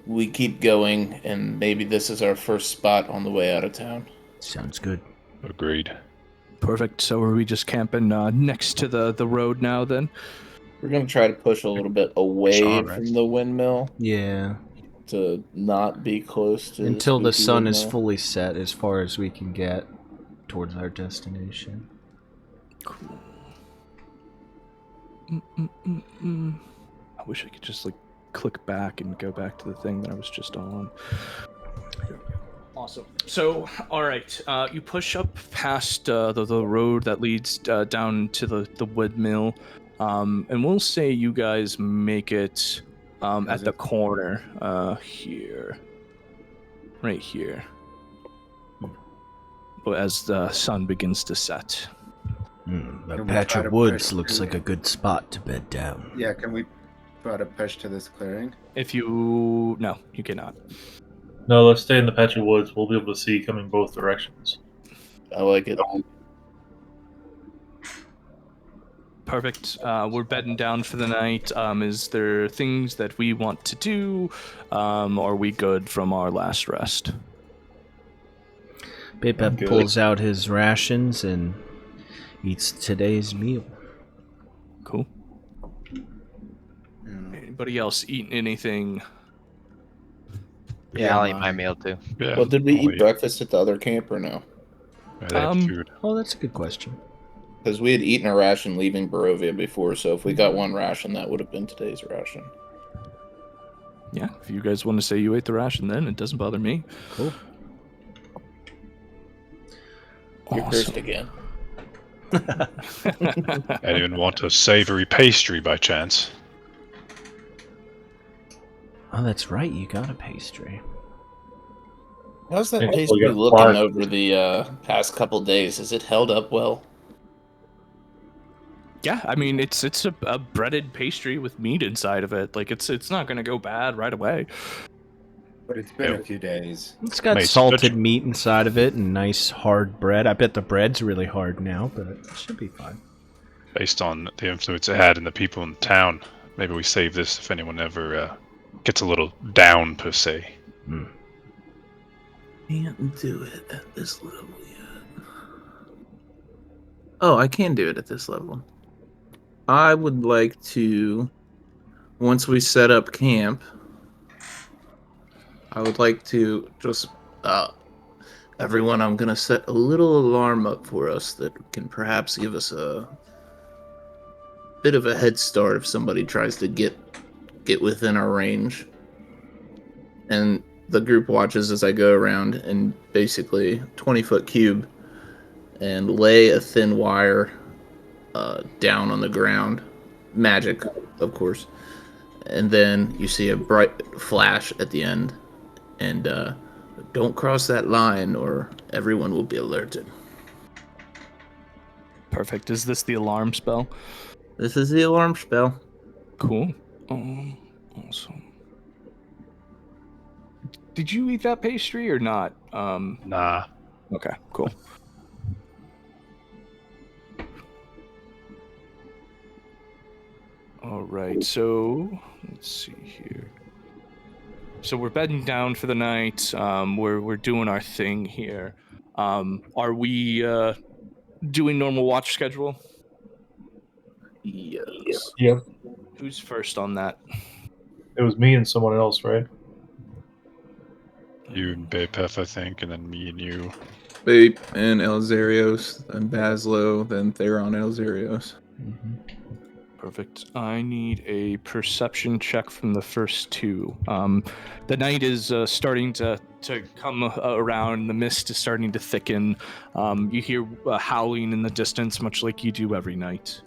we keep going, and maybe this is our first spot on the way out of town. Sounds good. Agreed. Perfect. So are we just camping next to the road now then? We're gonna try to push a little bit away Sean, right? from the windmill Yeah. to not be close to Until the spooky sun is windmill. fully set as far as we can get towards our destination. Cool. I wish I could just like click back and go back to the thing that I was just on. Awesome. So, all right, you push up past the road that leads down to the windmill, and we'll say you guys make it at the corner here, right here, as the sun begins to set. A Can we patch try of to woods push looks through? like a good spot to bed down. Yeah, can we try to push to this clearing? No, you cannot. No, let's stay in the patch of woods. We'll be able to see coming both directions. I like it. Perfect. We're bedding down for the night. Is there things that we want to do? Are we good from our last rest? Bapef Good. pulls out his rations and eats today's meal. Cool. Anybody else eating anything? Yeah, I'll eat my meal too. Yeah. Well, did we I'll eat breakfast at the other camp or no? Yeah, they had food. Oh, that's a good question. Because we had eaten a ration leaving Barovia before, so if we got one ration, that would have been today's ration. Yeah, if you guys want to say you ate the ration, then it doesn't bother me. Cool. You're cursed again. Anyone want a savory pastry by chance? Oh, that's right. You got a pastry. How's that Yeah, we pastry got looking five. over the past couple days? Has it held up well? Yeah, I mean it's a breaded pastry with meat inside of it. Like it's not gonna go bad right away. But it's been Yeah. a few days. It's got Mate, salted such- meat inside of it and nice hard bread. I bet the bread's really hard now, but it should be fine. Based on the influence it had in the people in town, maybe we save this if anyone ever gets a little down, per se. Can't do it at this level yet. Oh, I can do it at this level. I would like to, once we set up camp, I would like to just, everyone, I'm going to set a little alarm up for us that can perhaps give us a bit of a head start if somebody tries to get within our range. And the group watches as I go around and basically 20-foot cube and lay a thin wire down on the ground. Magic, of course. And then you see a bright flash at the end. And don't cross that line or everyone will be alerted. Perfect. Is this the alarm spell? This is the alarm spell. Cool. Awesome. Did you eat that pastry or not? Nah. Okay, cool. All right, so let's see here. So we're bedding down for the night. We're doing our thing here. Are we doing normal watch schedule? Yes. Yeah, Who's first on that? it was me and someone else, right? You and Bapef, I think, and then me and you. Bape and Elzeiros, then Bazzlo, then Theron Elzeiros. Perfect. I need a perception check from the first two. The night is starting to come around. The mist is starting to thicken. You hear howling in the distance, much like you do every night.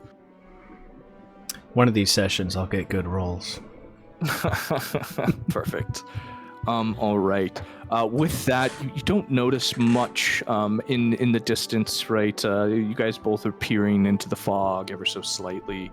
One of these sessions, I'll get good rolls. Perfect. All right. With that, you don't notice much in the distance, right? You guys both are peering into the fog ever so slightly.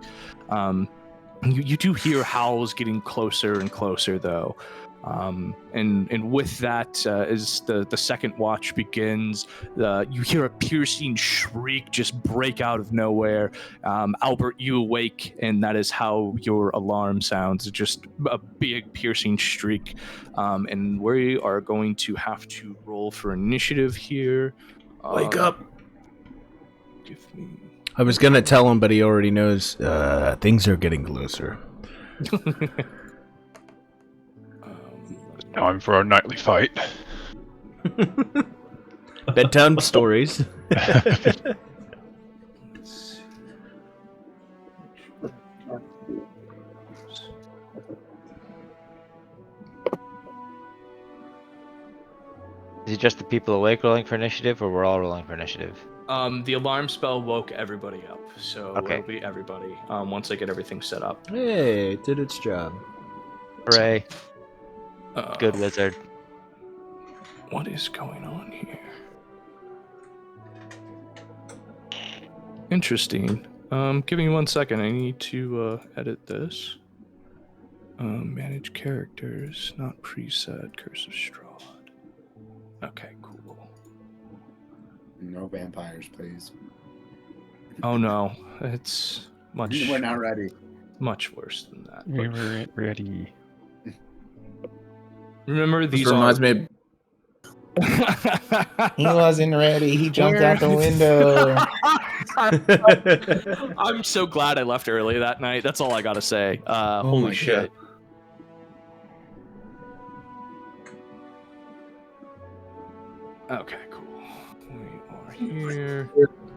You do hear howls getting closer and closer, though. And with that, as the second watch begins, you hear a piercing shriek just break out of nowhere. Albert, you awake, and that is how your alarm sounds. It's just a big piercing shriek. And we are going to have to roll for initiative here. Wake up. Give me... I was gonna tell him, but he already knows things are getting closer. Time for our nightly fight. Bedtime stories. Is it just the people awake rolling for initiative, or we're all rolling for initiative? The alarm spell woke everybody up, so Okay. it'll be everybody once I get everything set up. Hey, it did its job. Hooray. Uh, Good wizard. What is going on here? Interesting. Give me 1 second. I need to edit this. Manage characters, not preset. Curse of Strahd. Okay, cool. No vampires, please. Oh no, it's much We're not ready. much worse than that. We But were ready. remember, This these reminds are... me. He wasn't ready. He jumped out the window. I'm so glad I left early that night. That's all I gotta say. Holy my shit. Okay, cool. We are here.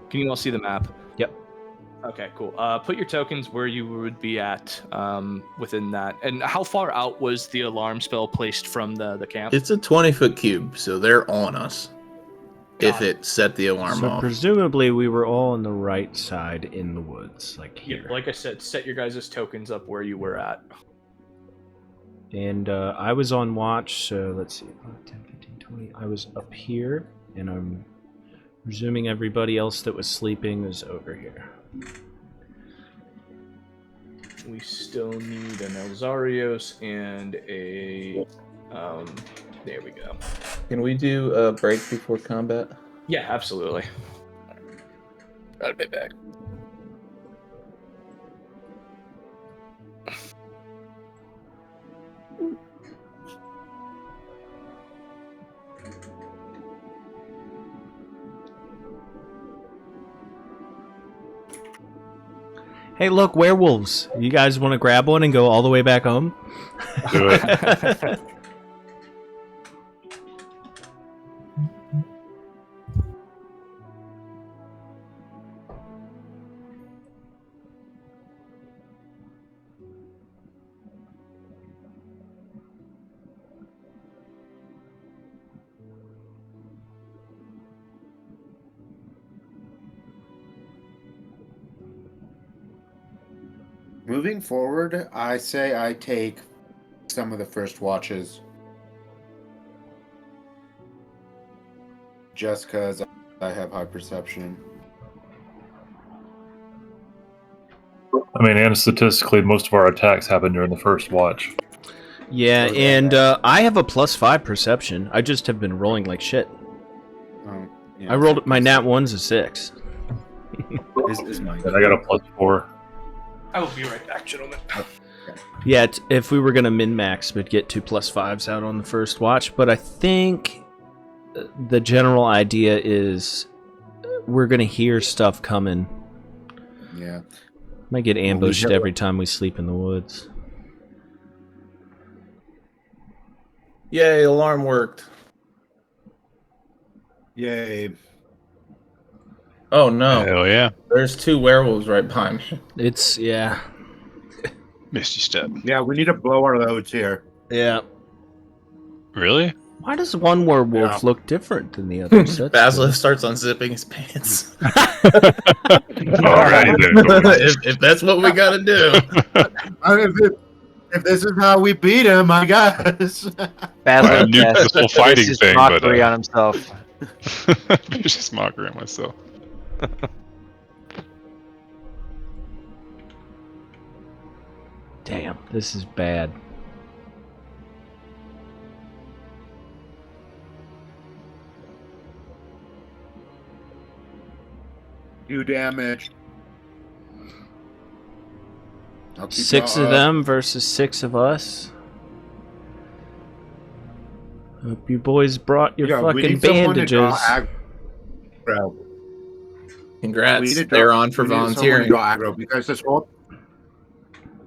Can you all see the map? Yep. Okay, cool. Put your tokens where you would be at within that. And how far out was the alarm spell placed from the camp? It's a 20-foot cube, so they're on us. If Got it set the alarm So off. presumably we were all on the right side in the woods, like Yeah, here. like I said, set your guys' tokens up where you were at. And I was on watch, so let's see, 5, 10, 15, 20. I was up here, and I'm presuming everybody else that was sleeping is over here. We still need an Elzeiros and a... there we go. Can we do a break before combat? Yeah, absolutely. I'll be back. Hey, look, werewolves! You guys want to grab one and go all the way back home? Do it. Moving forward, I say I take some of the first watches. Just because I have high perception. I mean, and statistically, most of our attacks happen during the first watch. Yeah, and I have a +5 perception. I just have been rolling like shit. Yeah, I rolled my nat 1's a 6. Is mine. And I got a +4. I will be right back, gentlemen. Yeah, if we were gonna min-max, we'd get 2 +5s out on the first watch, but I think the general idea is we're gonna hear stuff coming. Yeah. Might get ambushed every time we sleep in the woods. Yay, alarm worked. Yay. Oh no, Hell yeah. there's 2 werewolves right behind me. It's, yeah. Misty step. Yeah, we need to blow our loads here. Yeah. Really? Why does one werewolf Yeah. look different than the others? That's Bazzlo starts unzipping his pants. Alrighty then. if that's what we gotta do. If this is how we beat him, I guess. I knew this whole fighting Vicious thing, mockery but on himself. vicious mockery on myself. Damn, this is bad. You damage. I'll keep 6 y'all of up. them versus 6 of us. Hope you boys brought your Yeah, we fucking need someone to draw bandages. aggro. Congrats, We need to they're draw- on for we need someone to volunteering. draw aggro because this whole.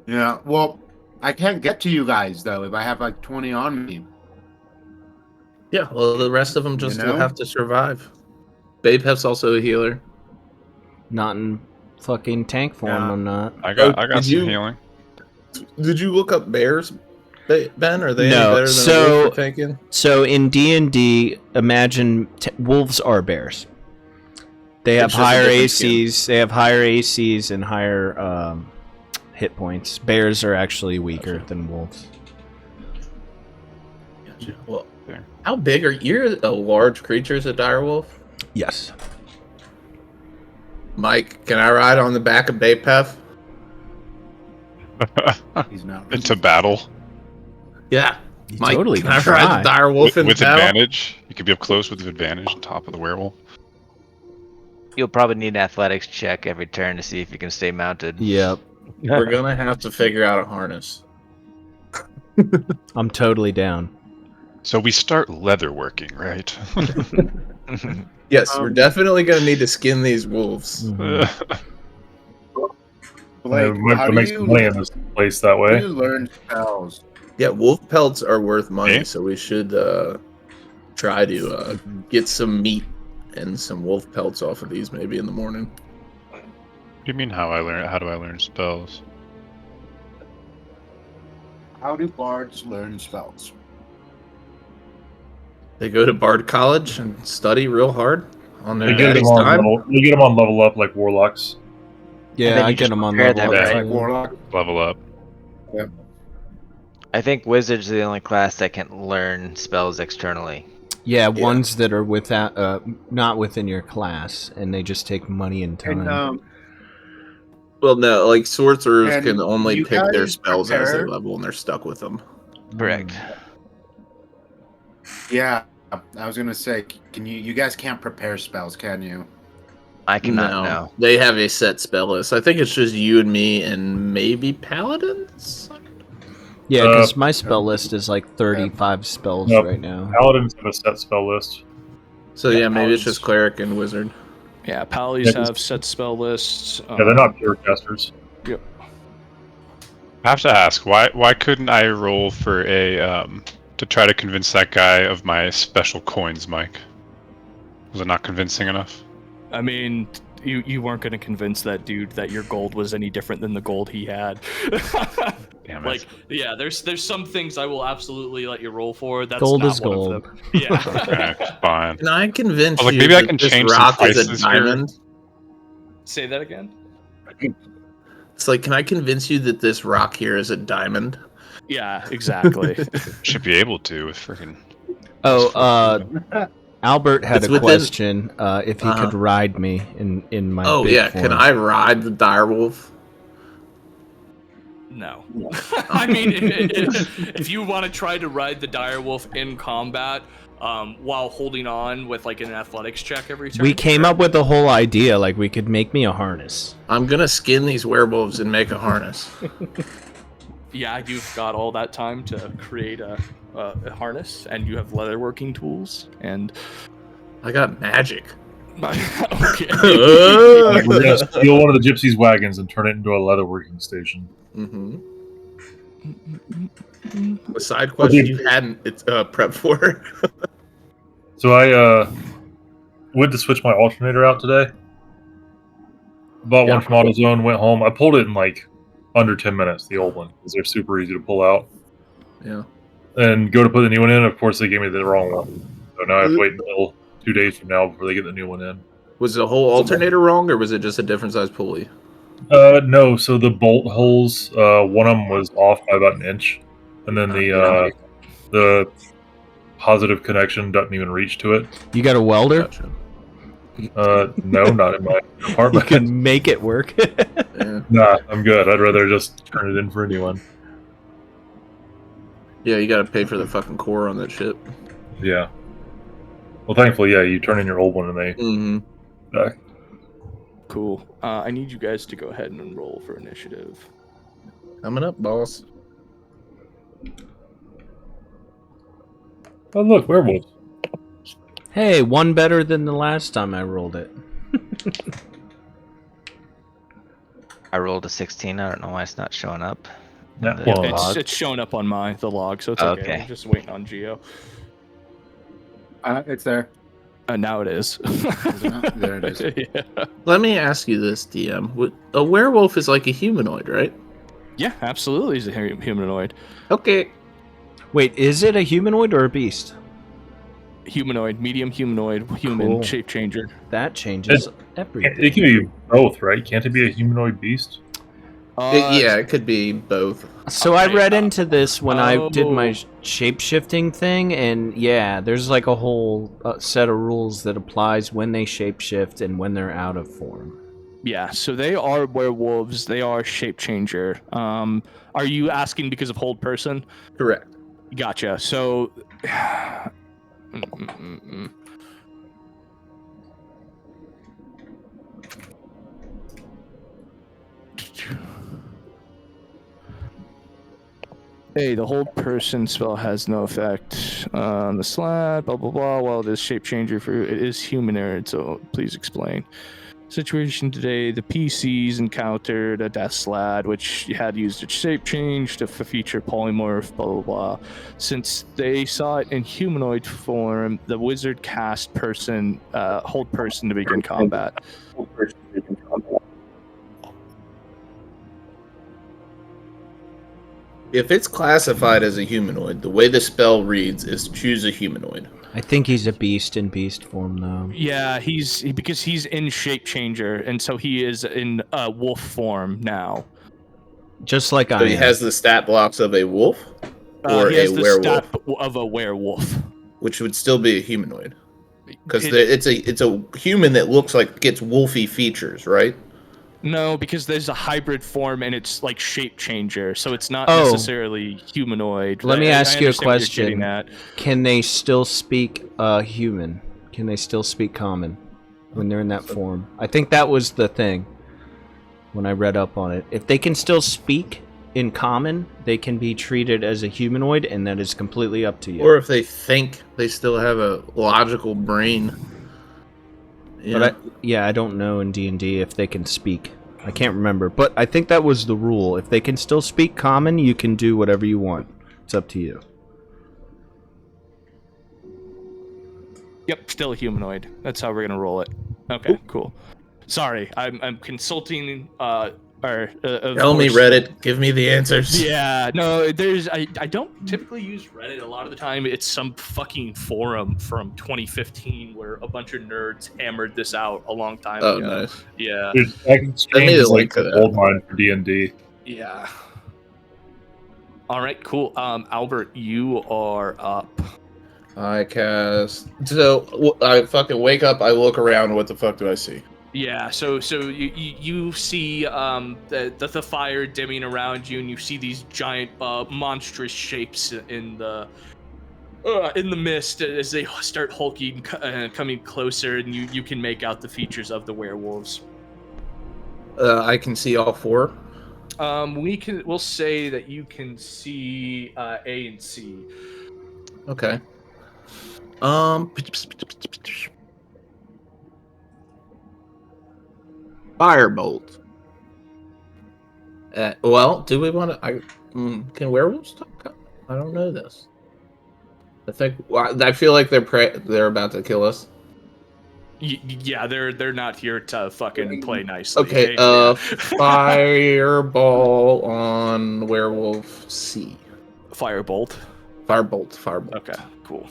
Yeah, well, I can't get to you guys though if I have like 20 on me. Yeah, well, the rest of them just You will know? have to survive. Bapef's also a healer. Not in fucking tank form, Yeah. I'm not. I got did some you- healing. Did you look up bears, Ben? Are they No, any better than a so- wolf for tanking? So in D&D, imagine wolves are bears. They have It's just a higher different skin. ACs. They have higher ACs and higher hit points. Bears are actually weaker than wolves. Gotcha. Well, how big are you? You're a large creature as a direwolf. Yes. Mike, can I ride on the back of Bapef? He's not. Into battle Yeah. You Mike, totally can can I try. ride the direwolf in with battle? advantage. You can be up close with advantage on top of the werewolf. You'll probably need an athletics check every turn to see if you can stay mounted. Yep. We're gonna have to figure out a harness. I'm totally down. So we start leatherworking, right? Yes, we're definitely gonna need to skin these wolves. Mhm. Blake, might how to do make some you, money in this place that how do way. you learn spells? Yeah, wolf pelts are worth money, Eh? so we should try to get some meat and some wolf pelts off of these maybe in the morning. What do you mean how do I learn spells? How do bards learn spells? They go to Bard College and study real hard on their They get them daddy's on time. level. They get them on level up like warlocks. And Yeah, then I you get just them on prepare level them, up. right? Like too. warlock. Level up. I think wizards are the only class that can learn spells externally. Yeah, Yeah. ones that are without, not within your class, and they just take money and time. And, Well, no, like sorcerers And can only you pick their guys spells as they prepare- level, and they're stuck with them. Correct. yeah, I was gonna say, can you guys can't prepare spells, can you? I cannot know. They have a set spell list. I think it's just you and me and maybe paladins. Yeah, because my spell list is like 35 spells Nope. right now. Paladins have a set spell list. So yeah, maybe it's paladins. just cleric and wizard. Yeah, Pallies Yeah, have set spell lists. Yeah, they're not pure casters. I have to ask, why couldn't I roll for a to try to convince that guy of my special coins, Mike? Was it not convincing enough? I mean, you weren't going to convince that dude that your gold was any different than the gold he had. Damn it. Like, yeah, there's some things I will absolutely let you roll for. That's Gold not is one gold. of them. Yeah. Okay, fine. Can I convince I was like, you maybe I that can this change some rock is a prices here. diamond? Say that again. It's like, can I convince you that this rock here is a diamond? Yeah, exactly. Should be able to with freaking. Oh, Albert had It's a within- question. If he Uh-huh. could ride me in my. Oh big yeah, form. can I ride the direwolf? No. I mean, if you want to try to ride the direwolf in combat while holding on with like an athletics check every turn. We came up with the whole idea, like we could make me a harness. I'm gonna skin these werewolves and make a harness. Yeah, you've got all that time to create a harness, and you have leatherworking tools, and I got magic. okay. We're gonna steal one of the gypsies' wagons and turn it into a leatherworking station. Mm-hmm. A side question you hadn't prepped for. So I went to switch my alternator out today. Bought Yeah. one from AutoZone, went home. I pulled it in like under 10 minutes, the old one, because they're super easy to pull out. Yeah. And go to put the new one in. Of course, they gave me the wrong one. So now I have to wait until 2 days from now before they get the new one in. Was the whole alternator wrong, or was it just a different size pulley? No, so the bolt holes, one of them was off by about an inch. And then the positive connection doesn't even reach to it. You got a welder? Gotcha. No, not in my You apartment. can make it work. Yeah. Nah, I'm good. I'd rather just turn it in for a new one. Yeah, you gotta pay for the fucking core on that shit. Yeah. Well, thankfully, yeah, you turn in your old one and they Mm-hmm. back. Cool. I need you guys to go ahead and roll for initiative. Coming up, boss. Oh, look, werewolves. Hey, one better than the last time I rolled it. I rolled a 16. I don't know why it's not showing up. Yeah, The well, log. It's showing up on the log, so it's okay. Okay. We're just waiting on Geo. It's there. Now it is. There it is. Yeah. Let me ask you this, DM. A werewolf is like a humanoid, right? Yeah, absolutely. He's a humanoid. Okay. Wait, is it a humanoid or a beast? Humanoid, medium humanoid, human Cool. shape changer. That changes everything. It can be both, right? Can't it be a humanoid beast? Yeah, it could be both. So I Okay, read into this when I did my oh. shape-shifting thing, and yeah, there's like a whole set of rules that applies when they shape-shift and when they're out of form. Yeah, so they are werewolves. They are shape changer. Are you asking because of hold person? Correct. Gotcha. So. Hey, the hold person spell has no effect on the slab, blah, blah, blah. While it is shape changer for it is humanoid, so please explain. Situation today, the PCs encountered a death slad, which had used its shape change to feature polymorph, blah, blah, blah. Since they saw it in humanoid form, the wizard cast person, hold person to begin combat. If it's classified as a humanoid, the way the spell reads is choose a humanoid. I think he's a beast in beast form, though. Yeah, because he's in shape changer, and so he is in wolf form now. Just like So I he am. has the stat blocks of a wolf or He has a the werewolf, stat of a werewolf. which would still be a humanoid. Because it's a human that looks like gets wolfy features, right? No, because there's a hybrid form and it's like shape changer, so it's not Oh. necessarily humanoid. Let me ask you a understand what you're getting question. at. Can they still speak human? Can they still speak common when they're in that form? I think that was the thing when I read up on it. If they can still speak in common, they can be treated as a humanoid, and that is completely up to you. Or if they think they still have a logical brain. Yeah. But I don't know in D&D if they can speak. I can't remember, but I think that was the rule. If they can still speak common, you can do whatever you want. It's up to you. Yep, still a humanoid. That's how we're gonna roll it. Okay, cool. Sorry, I'm consulting. Tell me Reddit. Give me the answers. Yeah, no, I don't typically use Reddit. A lot of the time, it's some fucking forum from 2015 where a bunch of nerds hammered this out a long time Oh, ago. nice. Yeah. Dude, Exchange need is to like link to the that. gold mine for D&D. Yeah. All right, cool. Albert, you are up. I cast. So I fucking wake up. I look around. What the fuck do I see? Yeah, so you see the fire dimming around you, and you see these giant monstrous shapes in the mist as they start hulking, coming closer, and you can make out the features of the werewolves. I can see all four. We'll say that you can see A and C. Okay. Firebolt. Well, do we want to? Can werewolves talk? I don't know this. I feel like they're about to kill us. Yeah, they're not here to fucking play nicely. Okay. Yeah. Fireball on werewolf C. Firebolt. Firebolt. Okay, cool.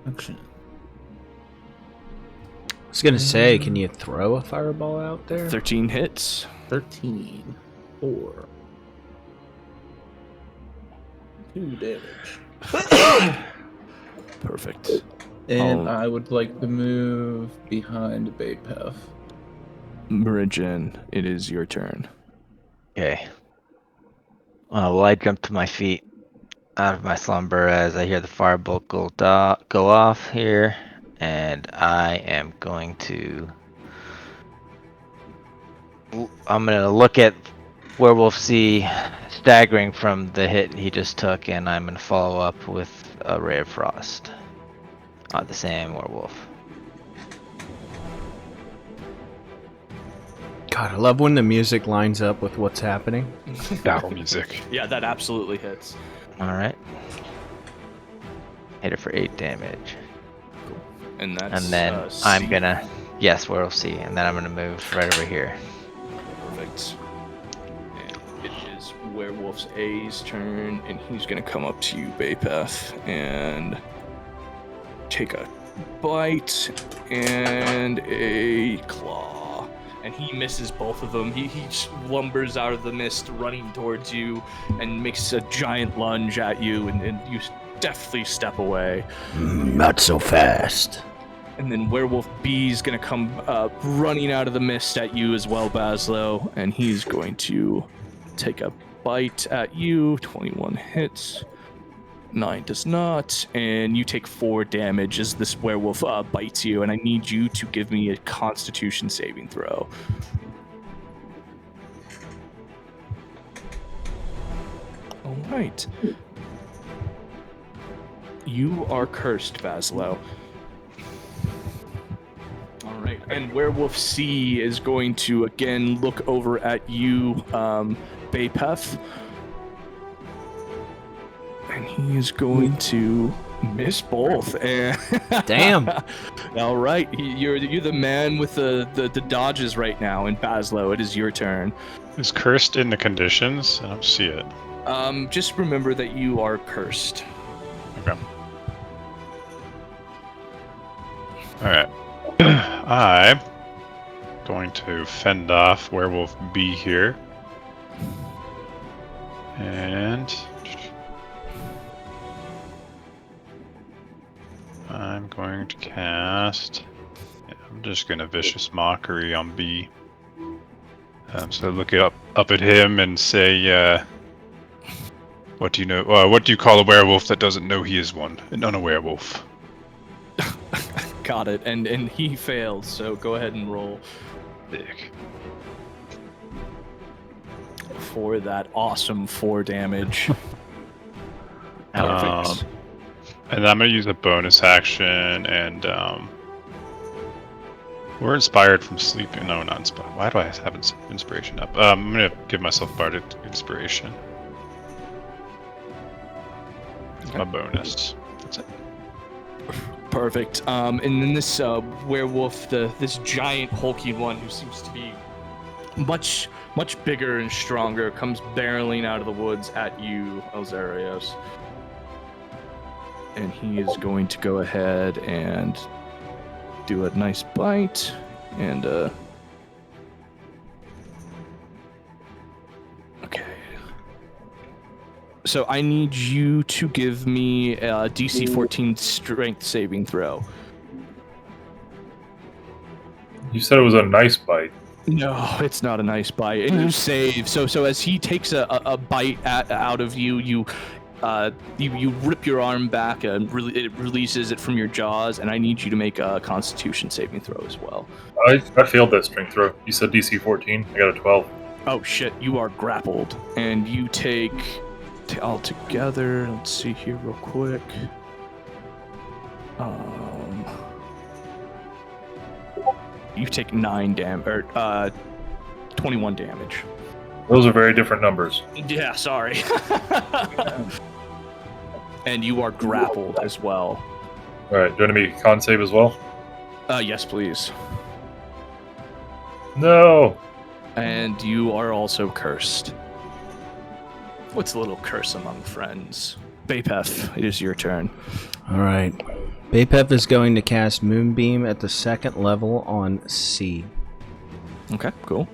Action. I was gonna say, can you throw a fireball out there? 13 hits. 13. 4. 2 damage. Perfect. And I would like to move behind E Bapef. Muurujin, it is your turn. Okay. Well, I jump to my feet out of my slumber as I hear the firebolt go off here, and I am going to. I'm gonna look at Werewolf C staggering from the hit he just took, and I'm gonna follow up with a Ray of Frost on the same werewolf. God, I love when the music lines up with what's happening. Battle music. Yeah, that absolutely hits. All right. Hit it for 8 damage. And that's. And then I'm gonna. Yes, Werewolf C, and then I'm gonna move right over here. Perfect. And it is Werewolf A's turn, and he's gonna come up to you, Bapef, and take a bite and a claw. And he misses both of them. He lumbers out of the mist, running towards you, and makes a giant lunge at you, and you deftly step away. Not so fast. And then Werewolf B is going to come running out of the mist at you as well, Bazzlo. And he's going to take a bite at you. 21 hits. 9 does not. And you take 4 damage as this werewolf bites you. And I need you to give me a Constitution saving throw. All right. You are cursed, Bazzlo. All right, and Werewolf C is going to again look over at you, Bapef, and he is going to miss both. And Damn. All right, you're the man with the dodges right now. In Bazzlo, it is your turn. Is cursed in the conditions? I don't see it. Just remember that you are cursed. Okay. All right. I'm going to fend off Werewolf B here. And I'm going to cast... I'm just going to Vicious Mockery on B. So look up at him and say, what do you know? What do you call a werewolf that doesn't know he is one? Not a werewolf. Got it, and he failed, so go ahead and roll Dick. for that awesome 4 damage. And I'm gonna use a bonus action, and we're inspired from sleeping. No, not inspired. Why do I have inspiration up? I'm gonna give myself bardic inspiration. It's my bonus. That's it. Perfect. And then this werewolf, this giant hulking one who seems to be much bigger and stronger, comes barreling out of the woods at you, Elzeiros. And he is going to go ahead and do a nice bite and okay. So I need you to give me a DC 14 strength saving throw. You said it was a nice bite. No, it's not a nice bite. And you save. So as he takes a bite out of you, you rip your arm back and it releases it from your jaws. And I need you to make a Constitution saving throw as well. I failed that strength throw. You said DC 14. I got a 12. Oh shit! You are grappled, and you take all together. Let's see here real quick. You take 9 damage, or 21 damage. Those are very different numbers. Yeah, sorry. And you are grappled as well. All right, do you want to make a con save as well? Yes, please. No. And you are also cursed. What's a little curse among friends? Bapef, it is your turn. All right. Bapef is going to cast Moonbeam at the 2nd level on C. Okay, cool.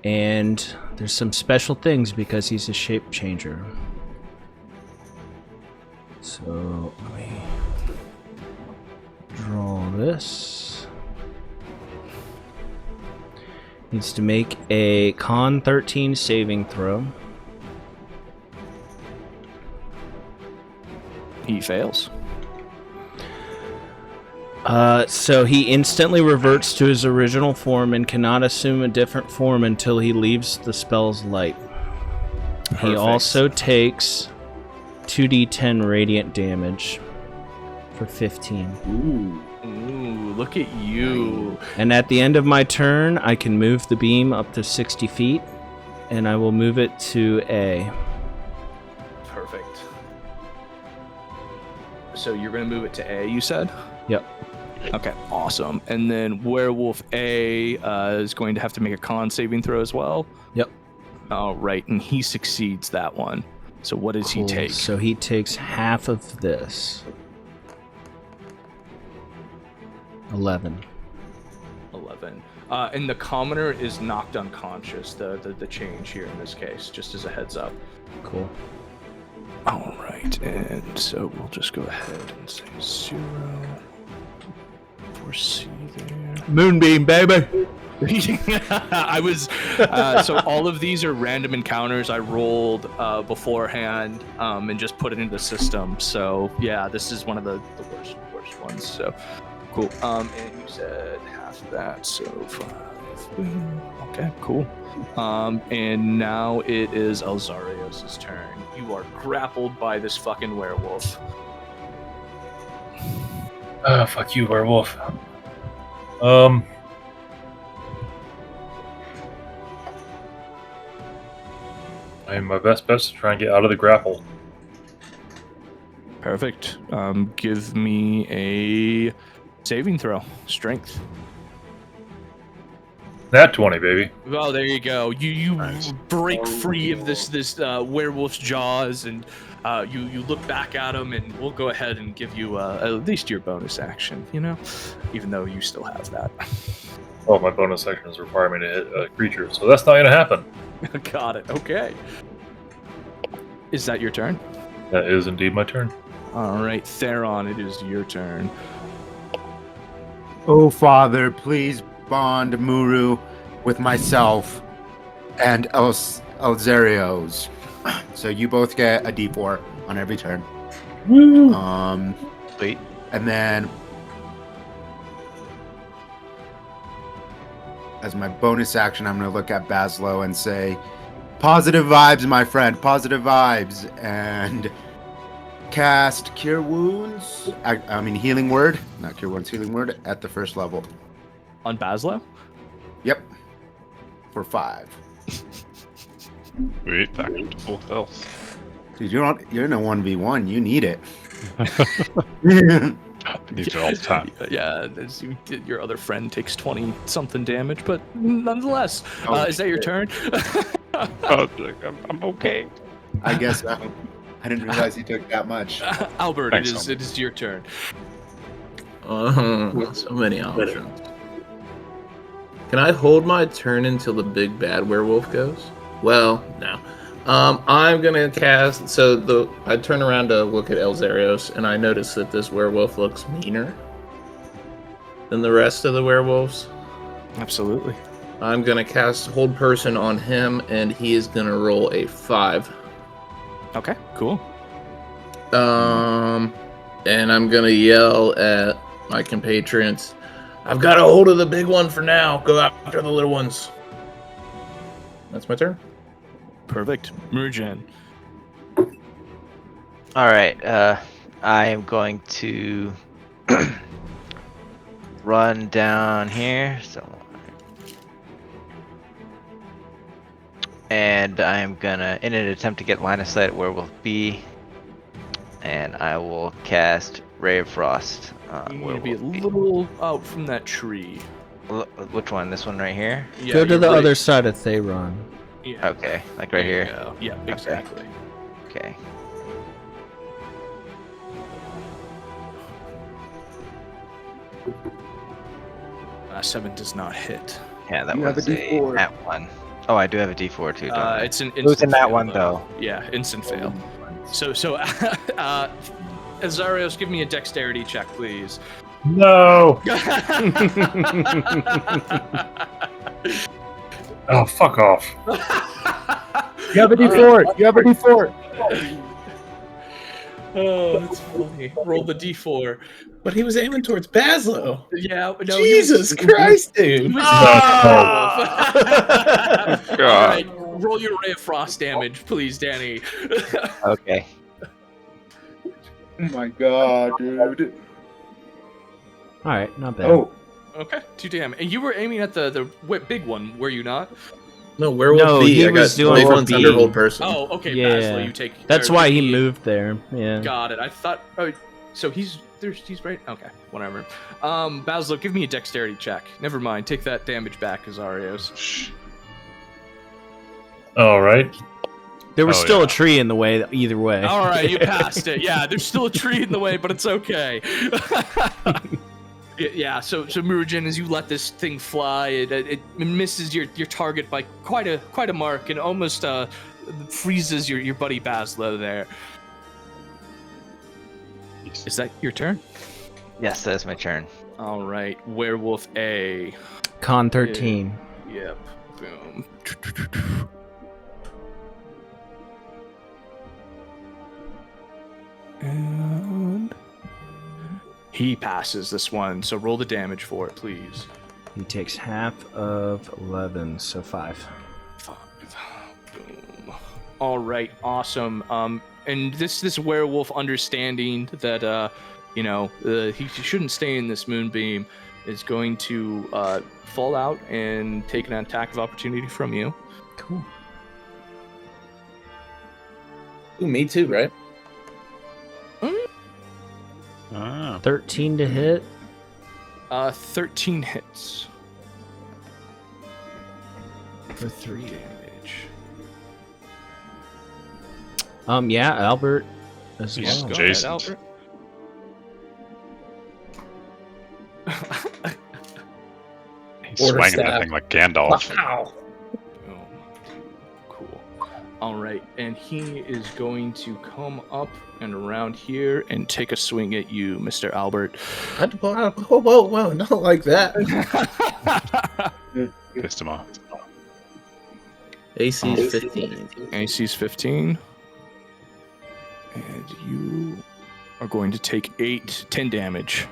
And there's some special things because he's a shape changer. So, let me... draw this. Needs to make a Con 13 saving throw. He fails. So he instantly reverts to his original form and cannot assume a different form until he leaves the spell's light. He Perfect. also takes 2d10 radiant damage for 15. Ooh, look at you. And at the end of my turn, I can move the beam up to 60 feet, and I will move it to A. Perfect. So you're going to move it to A, you said? Yep. Okay, awesome. And then Werewolf A is going to have to make a con saving throw as well? Yep. All right, and he succeeds that one. So what does he take? So he takes half of this. 11. 11. And the commoner is knocked unconscious, the change here in this case, just as a heads up. Cool. All right, and so we'll just go ahead and say 0 for C there. Moonbeam, baby! I was so all of these are random encounters I rolled beforehand and just put it into the system. So yeah, this is one of the worst ones. So cool. And you said half of that, so 5. Okay, cool. And now it is Elzeiros' turn. You are grappled by this fucking werewolf. Fuck you, werewolf. I am my best bet to try and get out of the grapple. Perfect. Give me a saving throw. Strength. Nat 20, baby. Oh, there you go. You Nice. break free of this werewolf's jaws, and you look back at him, and we'll go ahead and give you at least your bonus action. You know, even though you still have that. Oh, my bonus actions require me to hit a creature, so that's not going to happen. Got it. Okay. Is that your turn? That is indeed my turn. All right, Theron, it is your turn. Oh, Father, please bond Muru with myself and Elzeiros. So you both get a D4 on every turn. Woo! Sweet. And then as my bonus action, I'm going to look at Bazzlo and say, positive vibes, my friend, positive vibes. And cast Cure Wounds, I mean Healing Word, not Cure Wounds, Healing Word at the first level. On Bazzlo? Yep. For 5. Wait, back to full health. Dude, you're in a 1v1, you need it. Needs it all the time. Yeah, your other friend takes 20-something damage, but nonetheless. Is that your turn? Oh, I'm okay. I guess I didn't realize he took that much. Albert, Thanks, it is your turn. So many options. Can I hold my turn until the big bad werewolf goes? Well, no. I'm gonna cast. So I turn around to look at Elzeiros, and I notice that this werewolf looks meaner than the rest of the werewolves. Absolutely. I'm gonna cast Hold Person on him, and he is gonna roll a 5. Okay, cool. And I'm gonna yell at my compatriots, I've got a hold of the big one for now. Go after the little ones. That's my turn. Perfect. Muurujin. All right. I am going to run down here. And I am gonna, in an attempt to get line of sight at Werewolf B, and I will cast Ray of Frost. You need to be a little out from that tree. Which one? This one right here? Yeah, Go to you're the right. other side of Theron. Yeah. Okay, like right There you here. go. Yeah, exactly. Okay. Seven does not hit. Yeah, that You have was a D4. at one. Oh, I do have a D4 too. Don't I? It's an instant Who's in that fail, one, though? though? Yeah, instant fail. So Elzeiros, give me a dexterity check, please. No! Oh, fuck off. You have a D4. You have a D4. Oh, that's funny. Roll the d4. But he was aiming towards Bazzlo. Yeah, no, Jesus Christ, dude. He was God. All right, roll your Ray of Frost damage, please, Danny. Okay. Oh my god, dude. All right, not bad. Oh, Okay, 2 damage. And you were aiming at the big one, were you not? No, Werewolf No, B. he I was got doing Big Werewolf One's B. Underhold Person. Oh, okay, Yeah. Bazzlo, you take. That's or why he the- moved there. Yeah. Got it. I thought. Oh, so he's right. Okay, whatever. Bazzlo, give me a dexterity check. Never mind. Take that damage back, Elzeiros. All right. There was Oh, still yeah. a tree in the way either way. All right, you passed it. Yeah, there's still a tree in the way, but it's okay. Yeah. So Muurujin, as you let this thing fly, it misses your target by quite a mark, and almost freezes your buddy Bazzlo there. Is that your turn? Yes, that's my turn. All right, Werewolf A. Con 13. Yep. Boom. And he passes this one, so roll the damage for it, please. He takes half of 11, so 5. 5. Boom. All right, awesome. And this werewolf understanding that he shouldn't stay in this moonbeam is going to fall out and take an attack of opportunity from you. Cool. Ooh, me too, right? Ah. 13 to hit. 13 hits. For 3 damage. Yeah, Albert as Yeah, well. go Jason. ahead, Albert. He's Order swinging staff. that thing like Gandalf. Wow. Boom. Cool. All right, and he is going to come up and around here and take a swing at you, Mr. Albert. Whoa, not like that. Pissed him off. AC is 15. AC's 15. And you are going to take 10 damage.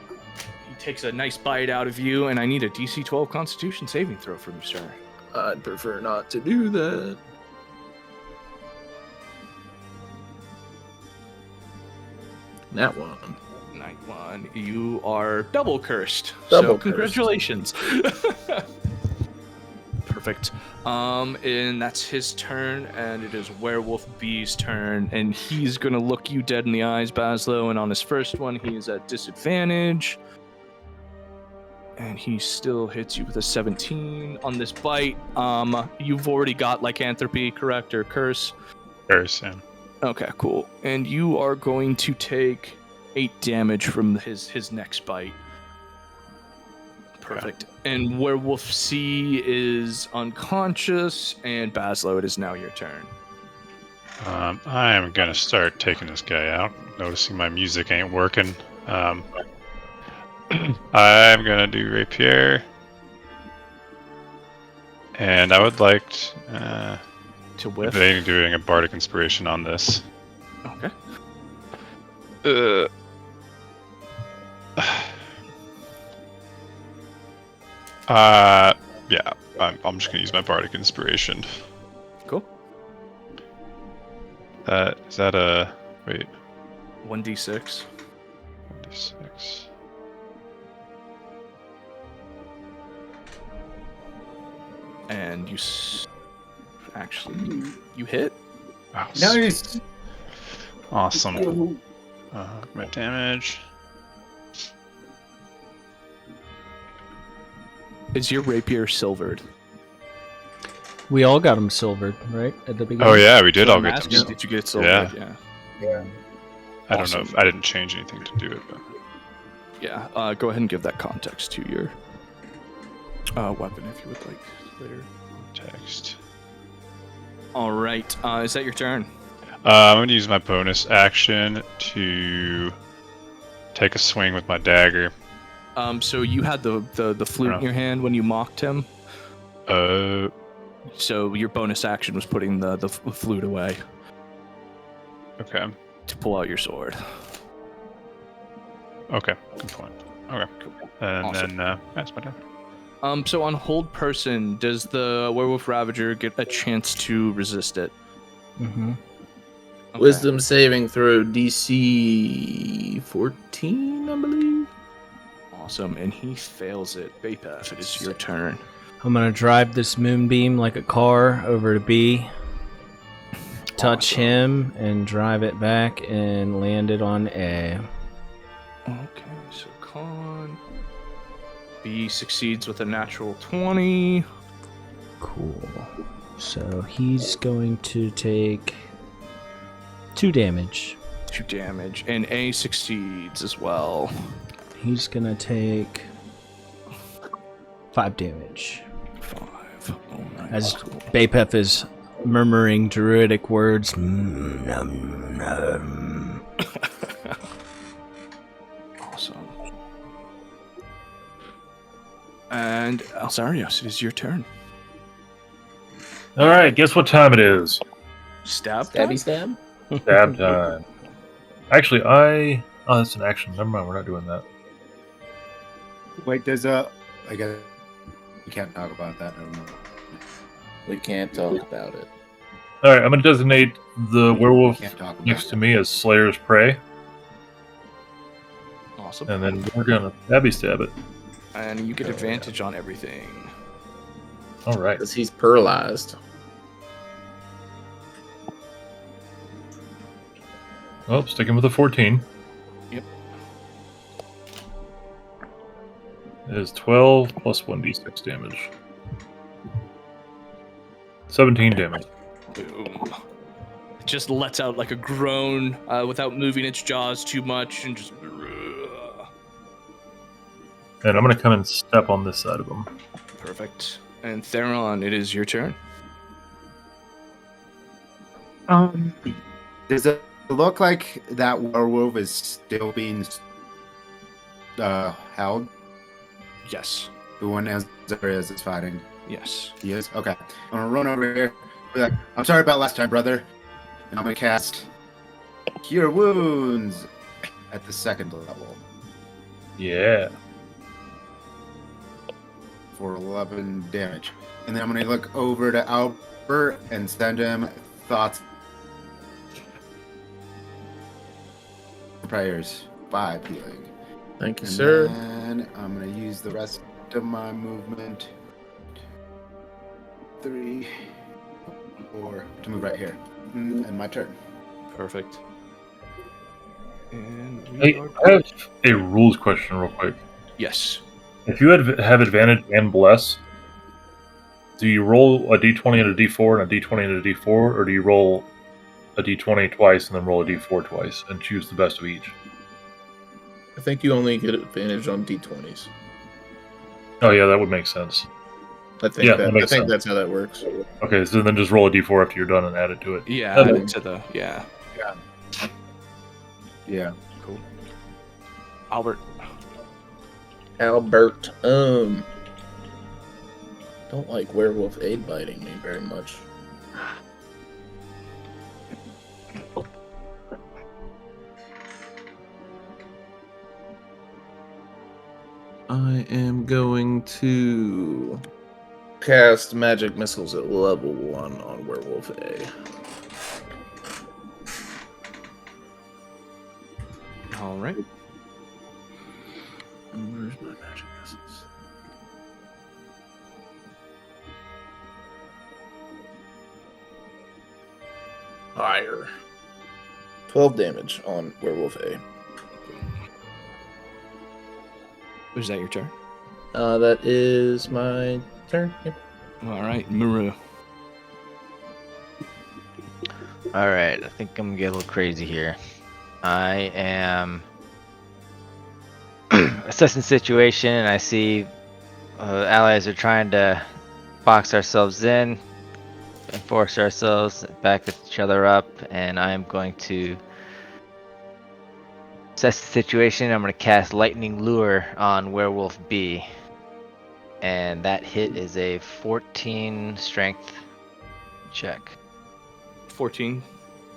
He takes a nice bite out of you, and I need a DC 12 Constitution saving throw from you, sir. I'd prefer not to do that. That one. Night one. You are double cursed. Double so congratulations. Perfect. And that's his turn, and it is Werewolf B's turn, and he's gonna look you dead in the eyes, Bazzlo, and on his first one, he is at disadvantage. And he still hits you with a 17 on this bite. You've already got lycanthropy, correct, or curse? Curse, yeah. Okay, cool. And you are going to take 8 damage from his next bite. Perfect. And Werewolf C is unconscious, and Bazzlo, it is now your turn. I am gonna start taking this guy out. Noticing my music ain't working. I'm gonna do rapier, and I would like To whiff. debating doing a bardic inspiration on this. Okay. Yeah, I'm just gonna use my bardic inspiration. Cool. Is that a wait? 1d6. 1d6. And you you hit. Wow, nice. awesome. My damage. Is your rapier silvered? We all got him silvered, right? At the beginning? Oh yeah, we did So all I'm get asking, them. did you get it silvered? Yeah. Yeah. I don't know Awesome. if I didn't change anything to do it, but Yeah. Go ahead and give that context to your weapon if you would like later. text. All right. Is that your turn? I'm gonna use my bonus action to take a swing with my dagger. So you had the flute in your hand when you mocked him. So your bonus action was putting the flute away. Okay. To pull out your sword. Okay. Good point. Okay. Cool. And Awesome. then that's my turn. So on hold person, does the werewolf ravager get a chance to resist it? Mm-hmm. Okay. Wisdom saving throw DC 14, I believe. Awesome, and he fails it. Bapef, it is your turn. I'm gonna drive this moonbeam like a car over to B. Touch him and drive it back and land it on A. Okay, so con. B succeeds with a natural 20. Cool. So he's going to take 2 damage. 2 damage, and A succeeds as well. He's gonna take 5 damage. 5. Oh, nice. As Bapef is murmuring druidic words. Awesome. And Elzeiros, it is your turn. All right, guess what time it is? Stab. Stabby stab. Stab time. Actually, oh, that's an action. Never mind, we're not doing that. Wait, I guess we can't talk about that. I don't know. We can't talk about it. All right, I'm going to designate the werewolf Can't talk about next to that. me as Slayer's Prey, Awesome. and then we're going to stabby stab it. And you get advantage on everything. All right. Because he's paralyzed. Well, sticking with the 14. Yep. It is 12 plus 1d6 damage. 17 damage. Boom. It just lets out like a groan without moving its jaws too much and just. And I'm going to come and step on this side of him. Perfect. And Theron, it is your turn. Does it look like that werewolf is still being held? Yes. The one Elzeiros is fighting. Yes. He is? Okay. I'm gonna run over here. Be like, I'm sorry about last time, brother. And I'm gonna cast Cure Wounds at the 2nd level Yeah. for 11 damage. And then I'm gonna look over to Albert and send him thoughts, prayers, 5 healing. Thank you, And sir. then I'm gonna use the rest of my movement. 3, 4 to move right here. And my turn. Perfect. And Hey, I have a rules question real quick. Yes. If you have advantage and bless, do you roll a d20 and a d4 and a d20 and a d4, or do you roll a d20 twice and then roll a d4 twice and choose the best of each? I think you only get advantage on d20s. Oh yeah, that would make sense. I think, Yeah, that makes sense. that's how that works. Okay, so then just roll a d4 after you're done and add it to it. Yeah, Okay. add it to the. Yeah. Yeah. Cool. Albert. Albert, don't like werewolf aid biting me very much. I am going to cast magic missiles at level 1 on werewolf A. All right. Where's my magic missiles? Fire. 12 damage on werewolf A. Was that your turn? That is my turn. Yep. All right, Muurujin. Alright, I think I'm gonna get a little crazy here. I am assessing the situation, and I see allies are trying to box ourselves in and force ourselves back each other up, and I am going to assess the situation. I'm going to cast Lightning Lure on Werewolf B. And that hit is a 14 strength check. 14.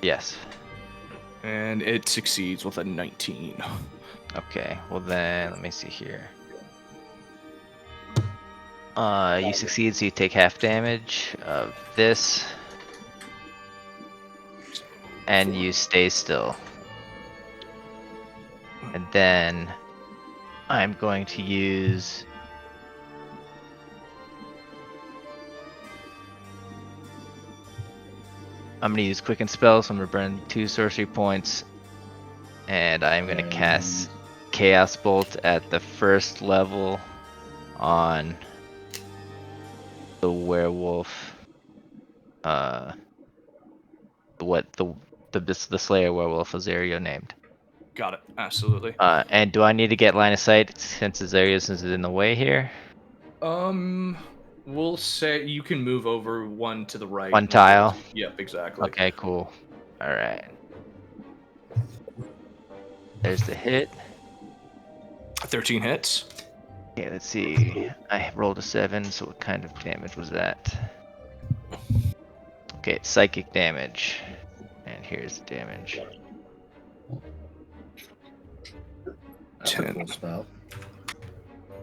Yes. And it succeeds with a 19. Okay, well then, let me see here. You succeed, so you take half damage of this. And you stay still. And then I'm going to use Quicken Spell, so I'm going to burn 2 sorcery points. And I'm going to cast Chaos Bolt at the first level on the werewolf. The Slayer werewolf Elzeiros named. Got it. Absolutely. And do I need to get line of sight since Elzeiros is in the way here? We'll say you can move over one to the right. One tile? Yep, exactly. Okay, cool. Alright. There's the hit. 13 hits. Okay, let's see. I rolled a 7, so what kind of damage was that? Okay, psychic damage. And here's the damage. 10. Spell.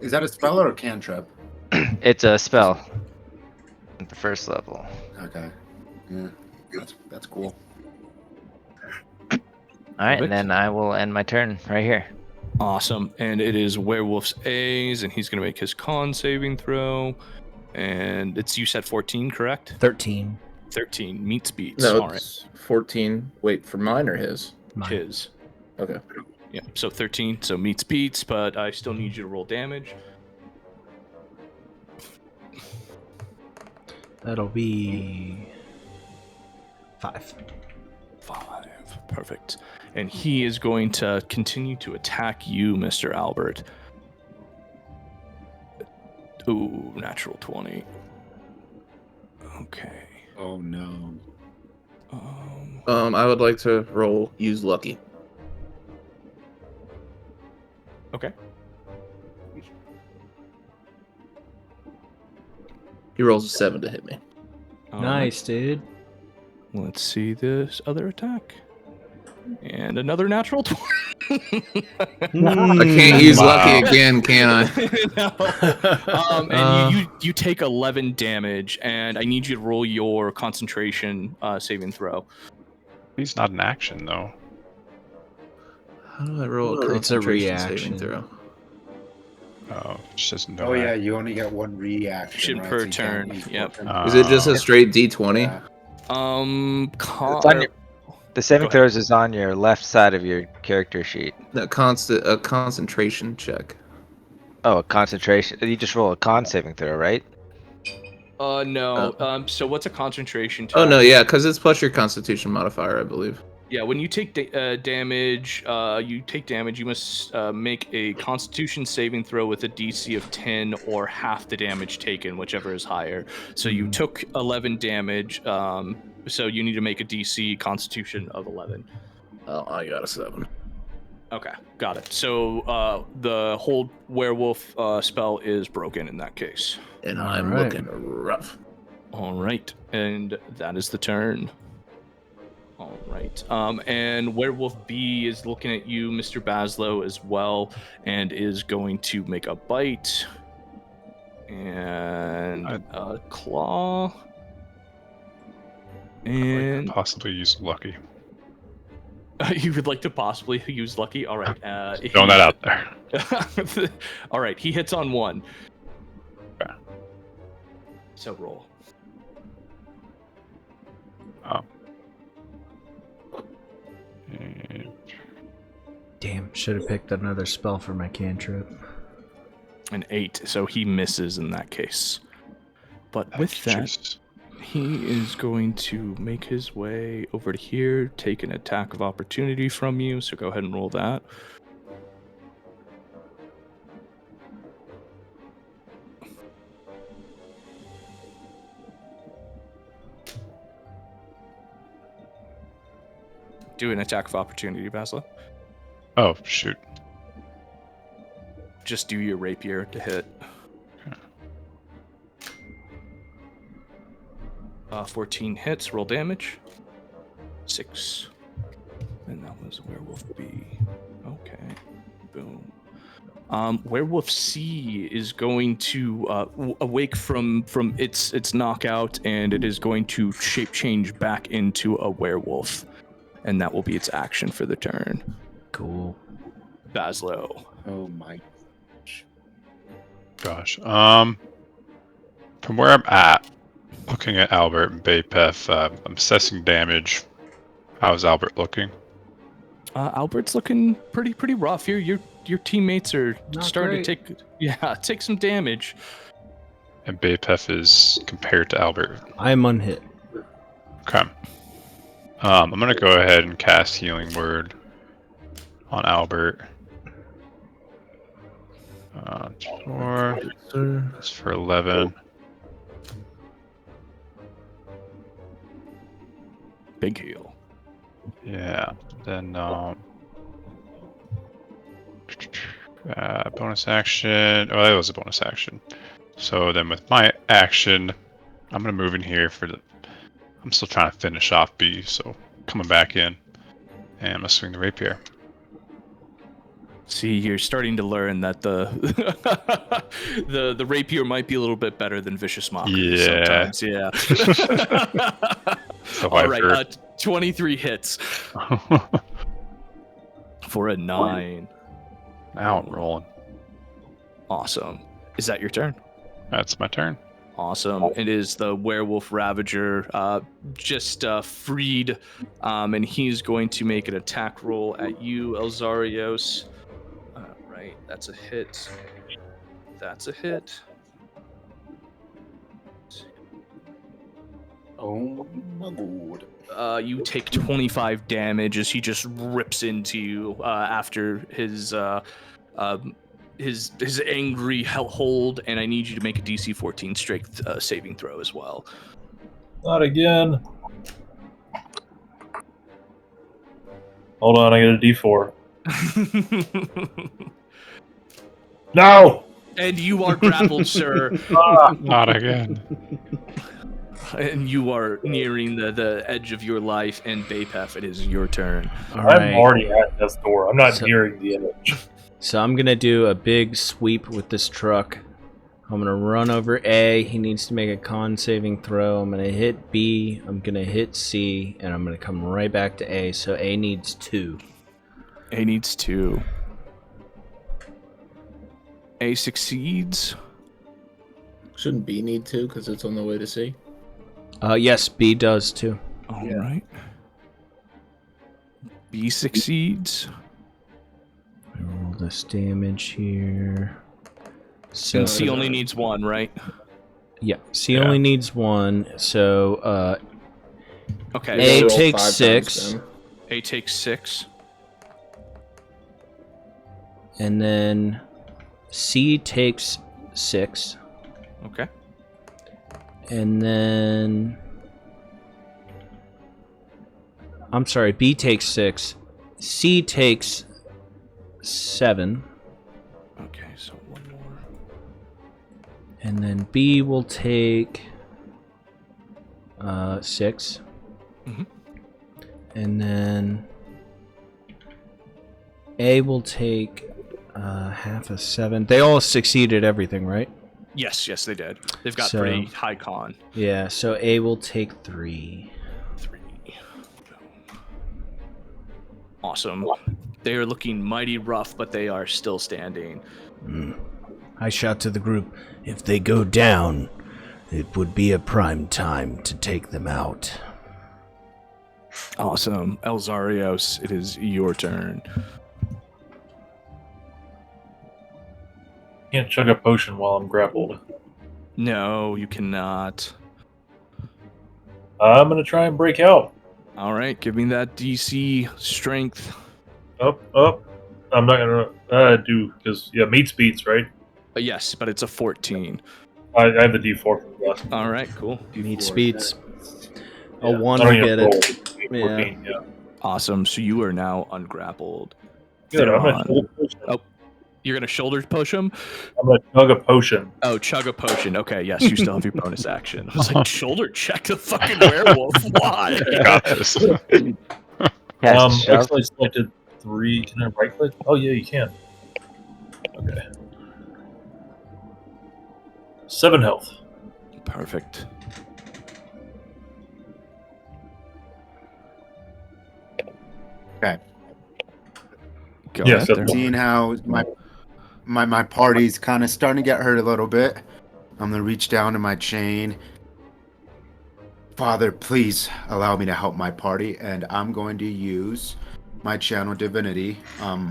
Is that a spell or a cantrip? It's a spell. At the first level. Okay. Yeah, that's cool. Alright, and then I will end my turn right here. Awesome. And it is Werewolf's A's, and he's going to make his con saving throw. And it's, you said 14, correct? 13. 13. Meets beats. No, All right. it's 14. Wait, for mine or his? His. Okay. Yeah, so 13. So meets beats, but I still need you to roll damage. That'll be 5. 5. Perfect. And he is going to continue to attack you, Mr. Albert. Ooh, natural 20. Okay. Oh no. I would like to use lucky. Okay. He rolls a 7 to hit me. Nice, dude. Let's see this other attack. And another natural 20. I can't use lucky again, can I? And you take 11 damage, and I need you to roll your concentration saving throw. He's not an action, though. How do I roll a It's a concentration reaction. saving throw? Oh, it just doesn't know. Oh yeah, you only get one reaction right? Per So you can't turn, use yep. weapon. Is it just a straight D20? Yeah. It's on the saving Go ahead. throws is on your left side of your character sheet. A concentration check. Oh, a concentration. You just roll a con saving throw, right? No. So what's a concentration Oh test? no, yeah, because it's plus your Constitution modifier, I believe. Yeah, when you take damage, you must make a Constitution saving throw with a DC of 10 or half the damage taken, whichever is higher. So you took 11 damage, so you need to make a DC Constitution of 11. Oh, I got a 7. Okay, got it. So the whole werewolf spell is broken in that case. And I'm Alright. looking rough. All right, and that is the turn. All right. And Werewolf B is looking at you, Mr. Bazzlo, as well, and is going to make a bite. And a claw. And Possibly use lucky. you would like to possibly use lucky? All right. Throwing that out there. All right. He hits on 1. Okay. So roll. Damn, should have picked another spell for my cantrip. An 8. So he misses in that case. But with that, he is going to make his way over to here, take an attack of opportunity from you. So go ahead and roll that. Do an attack of opportunity, Bazzlo. Oh, shoot. Just do your rapier to hit. 14 hits, roll damage. 6. And that was Werewolf B. Okay. Boom. Werewolf C is going to awake from its knockout, and it is going to shape change back into a werewolf. And that will be its action for the turn. Cool. Bazzlo. Oh my. Gosh. From where I'm at, looking at Albert and Bapef, I'm assessing damage. How's Albert looking? Albert's looking pretty rough. Your teammates are Not starting great. to take some damage. And Bapef is compared to Albert. I'm unhit. Okay. I'm gonna go ahead and cast Healing Word on Albert. 4. That's for 11. Big heal. Yeah. Then bonus action. Oh, that was a bonus action. So then with my action, I'm gonna move in here for the. I'm still trying to finish off B, so coming back in, and I'm gonna swing the rapier. See, you're starting to learn that the the rapier might be a little bit better than vicious mockery sometimes. Yeah. So All right, 23 hits for a 9. Now I'm rolling. Awesome. Is that your turn? That's my turn. Awesome. It is the werewolf ravager just freed, and he's going to make an attack roll at you, Elzeiros. Right, that's a hit. That's a hit. Oh my god. You take 25 damage as he just rips into you after his angry hold, and I need you to make a DC 14 strength saving throw as well. Not again. Hold on, I get a D4. No! And you are grappled, sir. Not again. And you are nearing the edge of your life, and Bapef, it is your turn. All right. I'm already at death's door. I'm not nearing the edge. So I'm going to do a big sweep with this truck. I'm going to run over A. He needs to make a con saving throw. I'm going to hit B. I'm going to hit C. And I'm going to come right back to A. So A needs 2. A needs 2. A succeeds. Shouldn't B need to because it's on the way to C? Yes, B does too. All right. B succeeds. I roll this damage here. So And C only needs 1, right? Yeah, C only needs 1. So Okay. A Roll takes 5 6. times then. A takes 6. And then C takes 6. Okay. And then I'm sorry, B takes 6. C takes 7. Okay, so 1 more. And then B will take 6. Mhm. And then A will take half a 7. They all succeeded everything, right? Yes, they did. They've got So- pretty high con. Yeah, so A will take 3. 3. Awesome. They are looking mighty rough, but they are still standing. I shout to the group, if they go down, it would be a prime time to take them out. Awesome. Elzeiros, it is your turn. Can't chug a potion while I'm grappled. No, you cannot. I'm gonna try and break out. All right, give me that DC strength. Up. I'm not gonna do because meets beats, right? Yes, but it's a 14. I have the D4 for the last. All right, cool. Meat speeds. A Yeah, 1 I don't will even get roll. it. 14, yeah. Awesome. So you are now ungrappled. Good. I'm gonna Theron. chug a potion. Oh, you're gonna shoulder push him? I'm gonna chug a potion. Oh, chug a potion. Okay, yes, you still have your bonus action. I was like, shoulder check the fucking werewolf. Why? You got this. Cast shove. Actually, I selected 3. Can I right click? Oh yeah, you can. Okay. 7 health. Perfect. Okay. Go Yes, ahead. that's Theron. Seeing how my party's kind of starting to get hurt a little bit, I'm gonna reach down to my chain. Father, please allow me to help my party, and I'm going to use my channel divinity,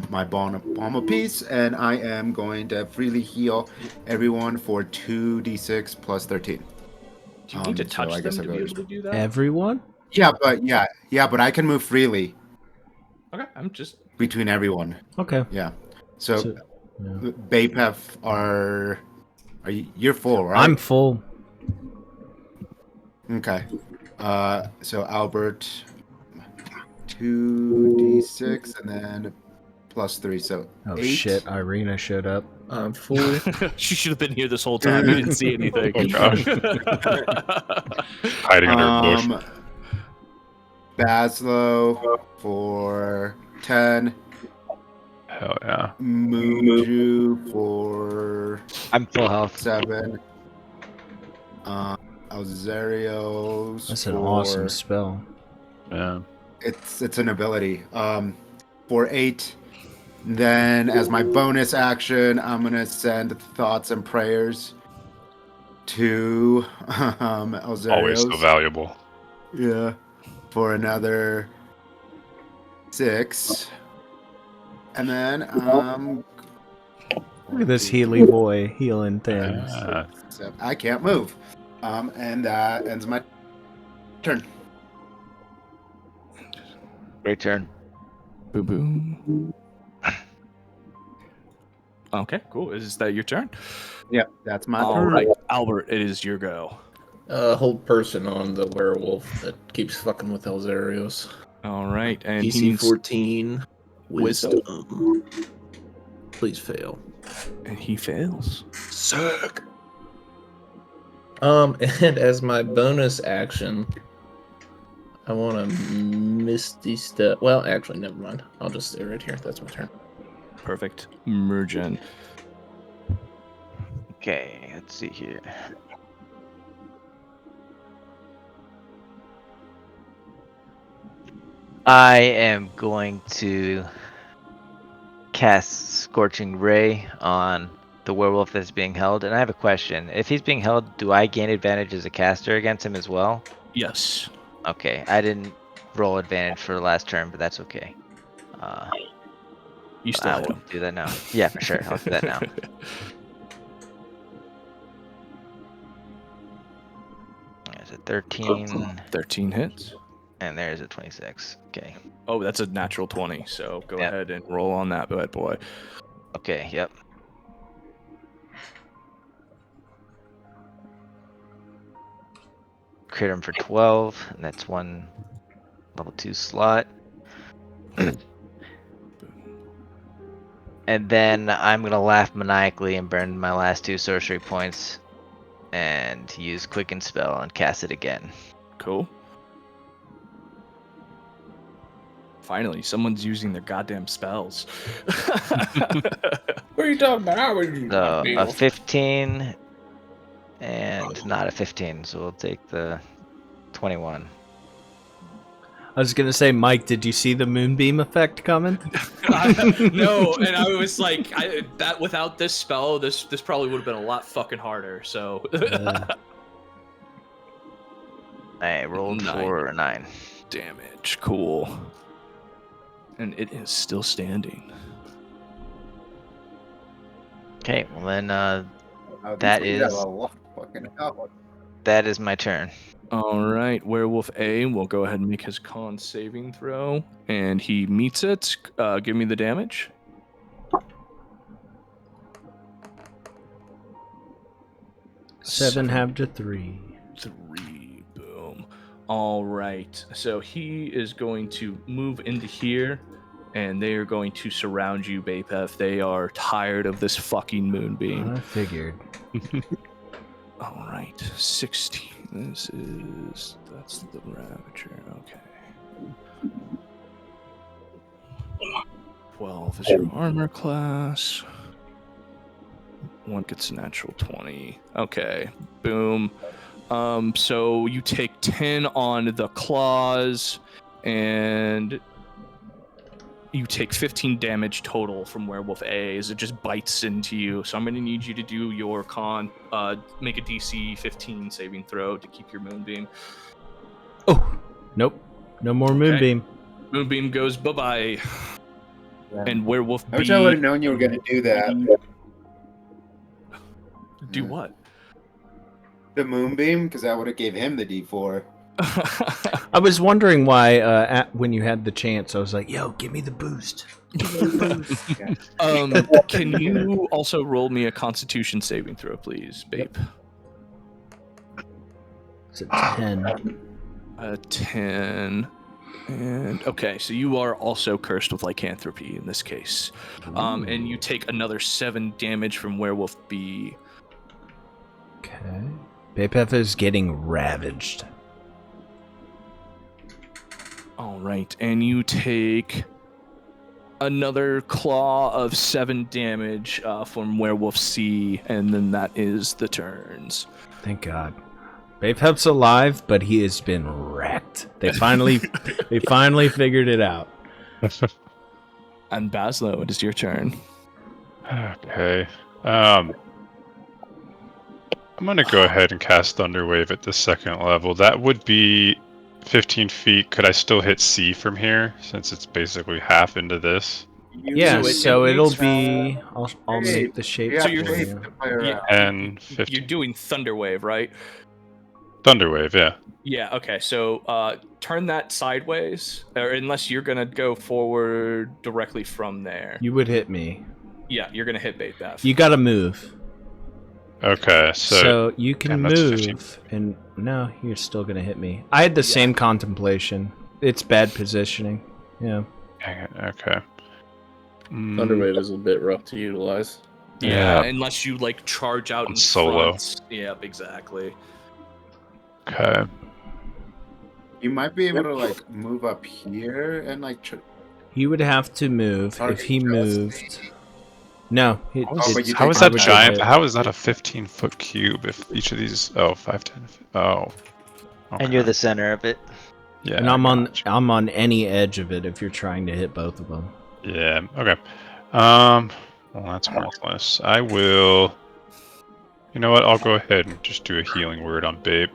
my balm of peace, and I am going to freely heal everyone for 2d6 plus 13. Do you need to so touch I them guess to I'll be go able to do that? Everyone? Yeah, but I can move freely Okay, I'm just. between everyone. Okay. Yeah. So, Yeah. Bapef you're full, right? I'm full. Okay. So Albert, 2d6 and then plus 3, so Oh 8. shit, Irina showed up. I'm full. She should have been here this whole time. You didn't see anything. Oh, gosh. Hiding under a bush. Bazzlo for 10. Hell yeah. Muurujin for I'm full health. 7. Elzeiros That's an for awesome spell. Yeah. it's an ability. For 8. Then as my bonus action, I'm gonna send thoughts and prayers to Elzeiros. Always so valuable. Yeah. For another 6. And then Look at this Healy boy healing things. I can't move. And that ends my turn. Great turn. Boo boo. Okay, cool. Is that your turn? Yeah, that's my All turn. right, Albert, it is your go. Hold person on the werewolf that keeps fucking with Elzeiros. All right, and he DC needs, 14. Wisdom. Please fail. and he fails. Suck. And as my bonus action, I want to Misty Step. Well, actually, never mind. I'll just stay right here. That's my turn. Perfect. Muurujin. Okay, let's see here. I am going to cast Scorching Ray on the werewolf that's being held. And I have a question. If he's being held, do I gain advantage as a caster against him as well? Yes. Okay, I didn't roll advantage for the last turn, but that's okay. You still I hit will him. do that now. Yeah, for sure. I'll do that now. There's a 13, 13 hits. and there's a 26. Okay. Oh, that's a natural 20. So go Yep. ahead and roll on that, bad boy. Okay, yep. Crit him for 12, and that's one level 2 slot. And then I'm gonna laugh maniacally and burn my last 2 sorcery points and use Quicken Spell and cast it again. Cool. Finally, someone's using their goddamn spells. What are you talking about? I was So a 15 and not a 15, so we'll take the 21. I was gonna say, Mike, did you see the moonbeam effect coming? No, and I was like, that without this spell, this probably would have been a lot fucking harder. So I rolled for a 9. damage, cool. And it is still standing. Okay, well then That is my turn. All right, Werewolf A will go ahead and make his con saving throw, and he meets it. Give me the damage. Seven half to 3. 3, boom. All right, so he is going to move into here and they are going to surround you, E Bapef. They are tired of this fucking moonbeam. I figured. All right, 16. That's the Ravager. Okay. 12 is your armor class. One gets a natural 20. Okay, boom. So you take 10 on the claws, and you take 15 damage total from Werewolf A as it just bites into you. So I'm going to need you to do your make a DC 15 saving throw to keep your moonbeam. Oh, nope. No more moonbeam. Moonbeam goes bye-bye. Yeah. And Werewolf B... I wish I would have known you were going to do that. Do what? The moonbeam, because that would have gave him the D4. I was wondering why, when you had the chance, I was like, "Yo, give me the boost." Can you also roll me a Constitution saving throw, please, Babe? It's a 10. A 10. And okay, so you are also cursed with lycanthropy in this case. And you take another 7 damage from Werewolf B. Okay. Bapef is getting ravaged. All right, and you take another claw of 7 damage from Werewolf C, and then that is the turns. Thank God. Bapef's alive, but he has been wrecked. They finally figured it out. And Bazzlo, it is your turn. Okay. I'm gonna go ahead and cast Thunderwave at the 2nd level. That would be 15 feet. Could I still hit C from here, since it's basically half into this? Yeah, so it'll be... I'll make the shape Yeah, for you're you. And 15. You're doing Thunderwave, right? Thunderwave, yeah. Yeah, okay, so turn that sideways, or unless you're going to go forward directly from there. You would hit me. Yeah, you're going to hit Bapef. You gotta move. Okay, so you can damn, that's 15. move, and no, you're still gonna hit me. I had the same contemplation. It's bad positioning. Yeah. Okay. Thunderwave is a bit rough to utilize. Yeah, unless you like charge out in solo. front. Yep, exactly. Okay. You might be able to like move up here and like. He would have to move if he moved. No. How is that giant? How is that a 15-foot cube? If each of these, 5, 10. Oh. Okay. And you're the center of it. Yeah. And I'm on any edge of it if you're trying to hit both of them. Yeah. Okay. Well, that's worthless. I will. You know what? I'll go ahead and just do a healing word on Babe.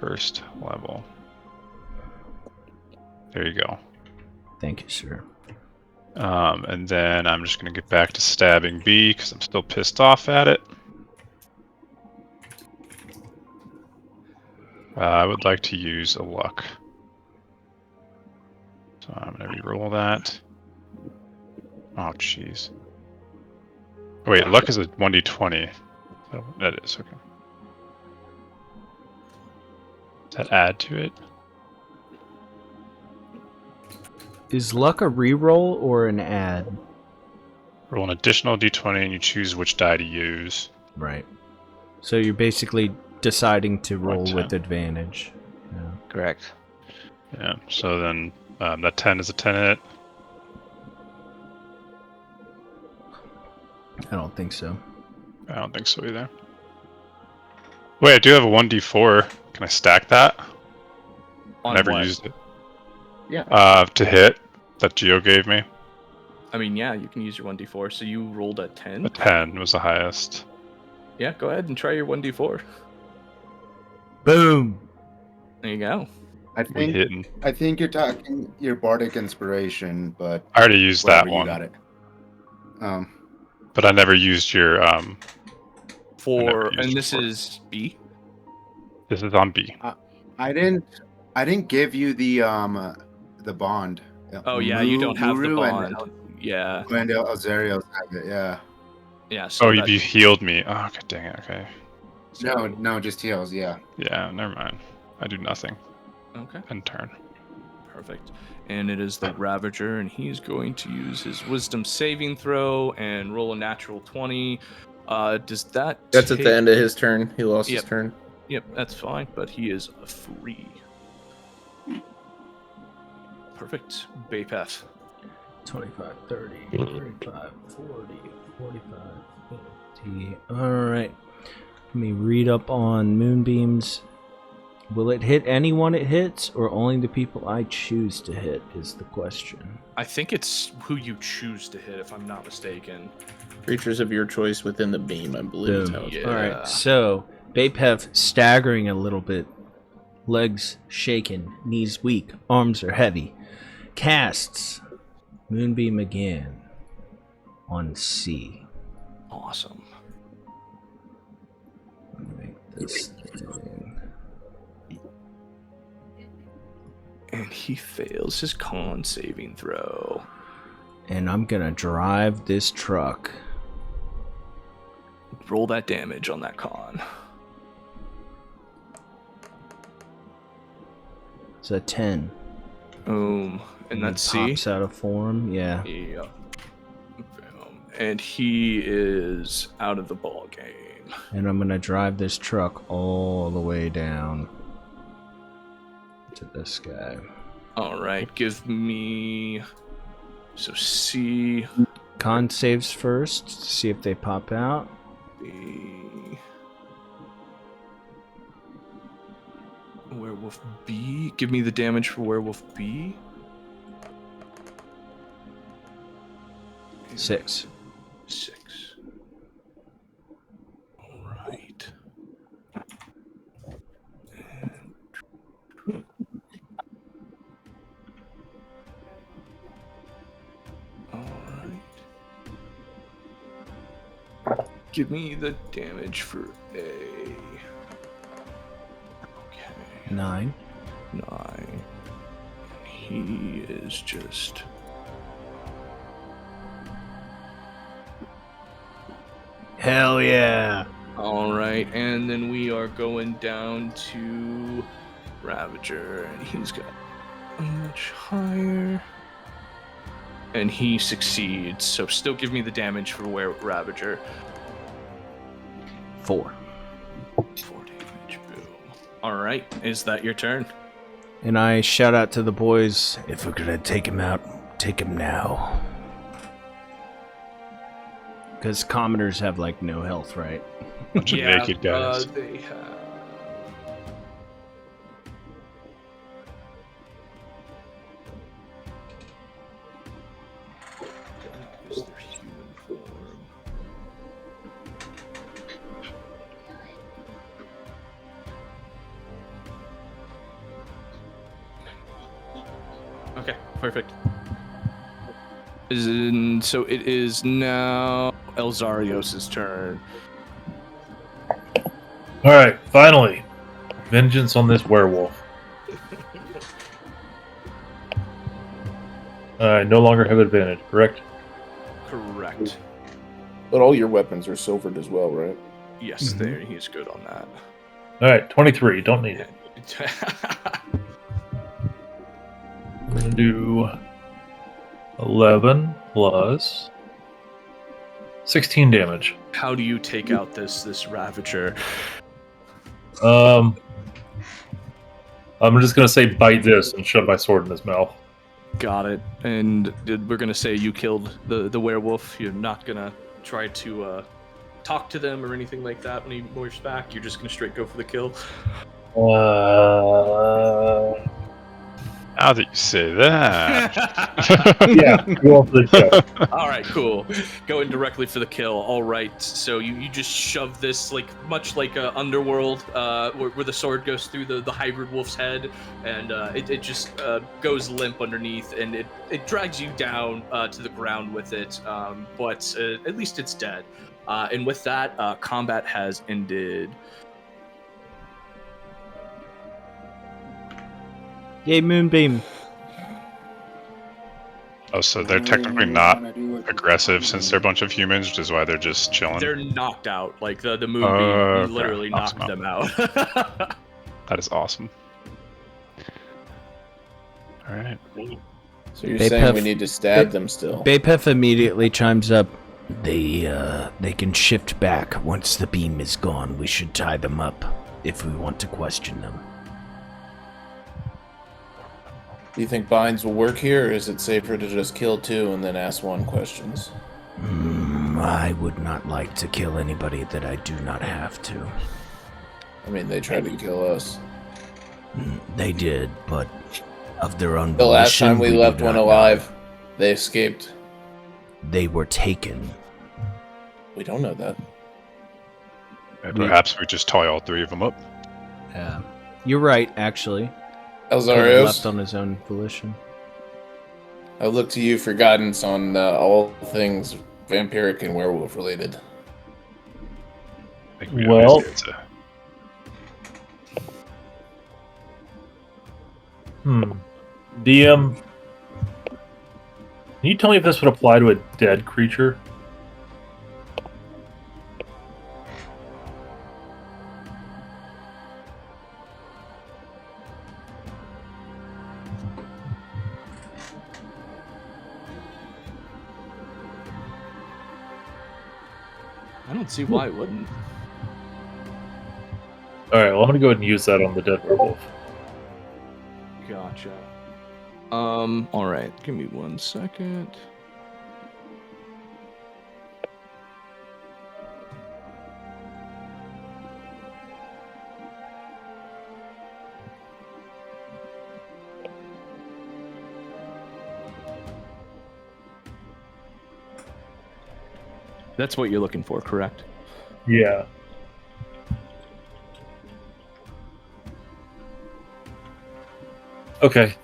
1st level. There you go. Thank you, sir. And then I'm just going to get back to stabbing B because I'm still pissed off at it. I would like to use a luck. So I'm going to reroll that. Oh, jeez. Wait, luck is a 1d20. Oh, that is, okay. Does that add to it? Is luck a reroll or an add? Roll an additional d20 and you choose which die to use. Right. So you're basically deciding to roll 10. with advantage. Yeah. Correct. Yeah, so then that 10 is a 10 hit. I don't think so. I don't think so either. Wait, I do have a 1d4. Can I stack that? On Never what? used it. Yeah. To hit that Geo gave me. I mean, yeah, you can use your 1d4. So you rolled a 10? A 10 was the highest. Yeah, go ahead and try your 1d4. Boom. There you go. I think you're talking your bardic inspiration, but I already used that you one. got it. But I never used your and this is B. This is on B. I didn't give you the bond. Oh yeah, you don't have the Muurujin bond. Yeah. And Elzeiros have it. Yeah. Yeah. So You healed me. Oh, god dang it. Okay. No, just heals. Yeah. Yeah, never mind. I do nothing. Okay. End turn. Perfect. and it is the Ravager, and he's going to use his Wisdom saving throw and roll a natural 20. Does that? That's at the end of his turn. He lost his Yep. turn. Yep, that's fine, but he is free. Perfect. Bapef. 25, 30, 35, 40, 45, 50. Alright. Let me read up on moonbeams. Will it hit anyone it hits, or only the people I choose to hit is the question. I think it's who you choose to hit, if I'm not mistaken. Creatures of your choice within the beam, I believe is how it's Yeah. Alright, so Bapef staggering a little bit. Legs shaken, knees weak, arms are heavy. Casts Moonbeam again on C. Awesome. Make this thing. And he fails his con saving throw. And I'm gonna drive this truck. Roll that damage on that con. It's a 10. And that's C. Pops out of form, yeah. Yep. And he is out of the ball game. And I'm gonna drive this truck all the way down to this guy. All right, give me. So C. Con saves first to see if they pop out. B. Werewolf B. Give me the damage for Werewolf B. 6. 6. All right. All right. Give me the damage for A. Okay. 9. 9. He is just. Hell yeah! All right, and then we are going down to Ravager, and he's got much higher. And he succeeds, so still give me the damage for Ravager. 4. 4 damage, boom. All right, is that your turn? And I shout out to the boys, if we're gonna take him out, take him now. Because commoners have, like, no health, right? Bunch of naked guys. They have. Is their human form? Okay, perfect. So it is now Elzeiros' turn. All right, finally, vengeance on this werewolf. I no longer have advantage, correct? Correct. But all your weapons are silvered as well, right? Yes, there he's good on that. All right, 23. Don't need it. I'm gonna do 11 plus 16 damage. How do you take out this Ravager? I'm just gonna say bite this and shove my sword in his mouth. Got it. And we're gonna say you killed the werewolf. You're not gonna try to talk to them or anything like that when he morphs back. You're just gonna straight go for the kill. Now that you say that. Yeah, go for the kill. All right, cool. Going directly for the kill. All right. So you just shove this much like Underworld, where the sword goes through the hybrid wolf's head, and it just goes limp underneath, and it drags you down to the ground with it. But at least it's dead. And with that, combat has ended. Yay, Moonbeam. Oh, so they're technically not aggressive since they're a bunch of humans, which is why they're just chilling. They're knocked out. Like the Moonbeam literally knocks knocked them out. That is awesome. All right. So you're saying we need to stab them still? Bapef immediately chimes up. They can shift back once the beam is gone. We should tie them up if we want to question them. Do you think binds will work here, or is it safer to just kill 2 and then ask 1 questions? I would not like to kill anybody that I do not have to. I mean, they tried to kill us. They did, but of their own The last volition, time we left do one not alive, know. they escaped. They were taken. We don't know that. And perhaps we just tie all 3 of them up. You're right, actually. Elzeiros, Left on his own volition. I look to you for guidance on all things vampiric and werewolf related. I think we Well- know his answer. DM, can you tell me if this would apply to a dead creature? I don't see why it wouldn't. Alright, well, I'm gonna go ahead and use that on the dead werewolf. Gotcha. All right. Give me 1 second. That's what you're looking for, correct? Yeah. Okay.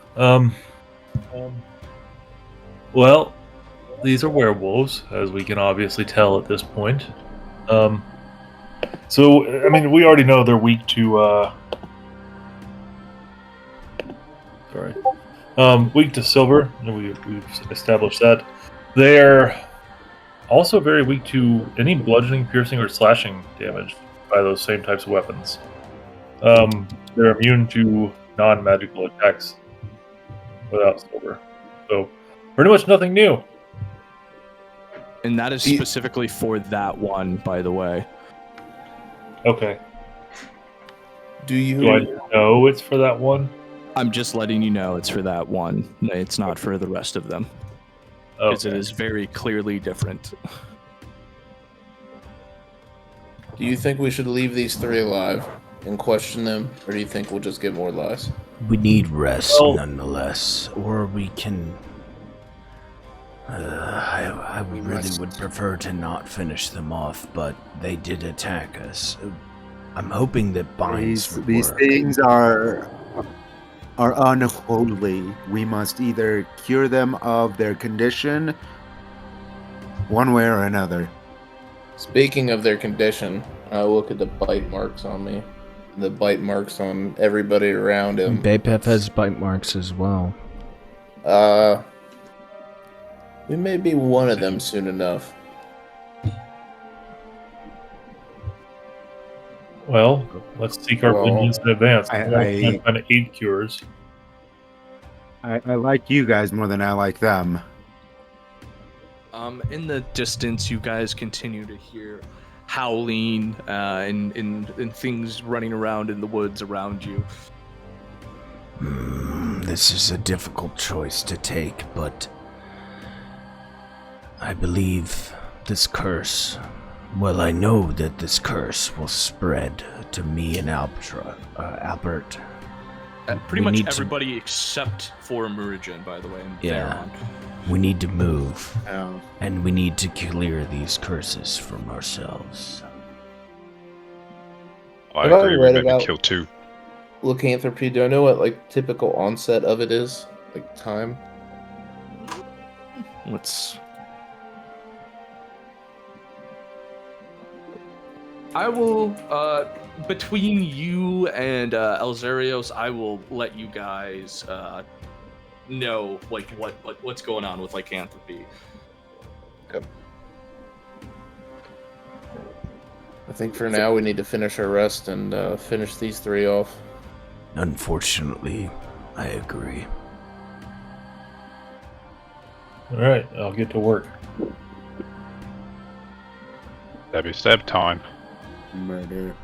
Well, these are werewolves, as we can obviously tell at this point. So, I mean, we already know they're weak to, weak to silver. We've established that. They're also very weak to any bludgeoning, piercing, or slashing damage by those same types of weapons. They're immune to non-magical attacks without silver. So, pretty much nothing new. And that is specifically for that one, by the way. Okay. Do you Do I know it's for that one? I'm just letting you know it's for that one. It's not for the rest of them. Because it Okay. is very clearly different. Do you think we should leave these 3 alive and question them, or do you think we'll just get more lies? We need rest, Well- nonetheless, or we can. I really would prefer to not finish them off, but they did attack us. I'm hoping that binds would These work. things are unholy. We must either cure them of their condition, one way or another. Speaking of their condition, I look at the bite marks on me. The bite marks on everybody around him. Bapef has bite marks as well. We may be one of them soon enough. Well, let's seek our vengeance in advance. I- I'm trying to 8 cures. I like you guys more than I like them. In the distance, you guys continue to hear howling and things running around in the woods around you. This is a difficult choice to take, but I believe this curse. Well, I know that this curse will spread to me and Albert. Pretty We much need to- everybody except for Muurujin, by the way. And Yeah. Theron. We need to move, Oh. and we need to clear these curses from ourselves. I Have I agree, we read maybe about- kill 2. Lycanthropy, do I know what like typical onset of it is? Like time? I will, between you and Elzeiros, I will let you guys know like what's going on with lycanthropy. I think for now we need to finish our rest and finish these 3 off. Unfortunately, I agree. All right, I'll get to work. Stabby stab time. Murder.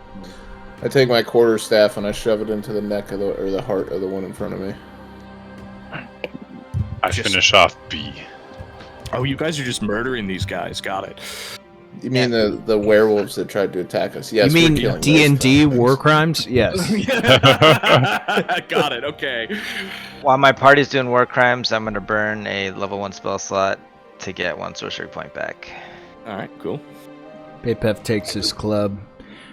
I take my quarterstaff and I shove it into the neck of the heart of the one in front of me. I finish off B. Oh, you guys are just murdering these guys. Got it. You mean the werewolves that tried to attack us? Yes. You we're mean killing those D&D kind of war things. crimes? Yes. Got it. Okay. While my party's doing war crimes, I'm gonna burn a level 1 spell slot to get 1 sorcery point back. All right. Cool. Bapef takes his club,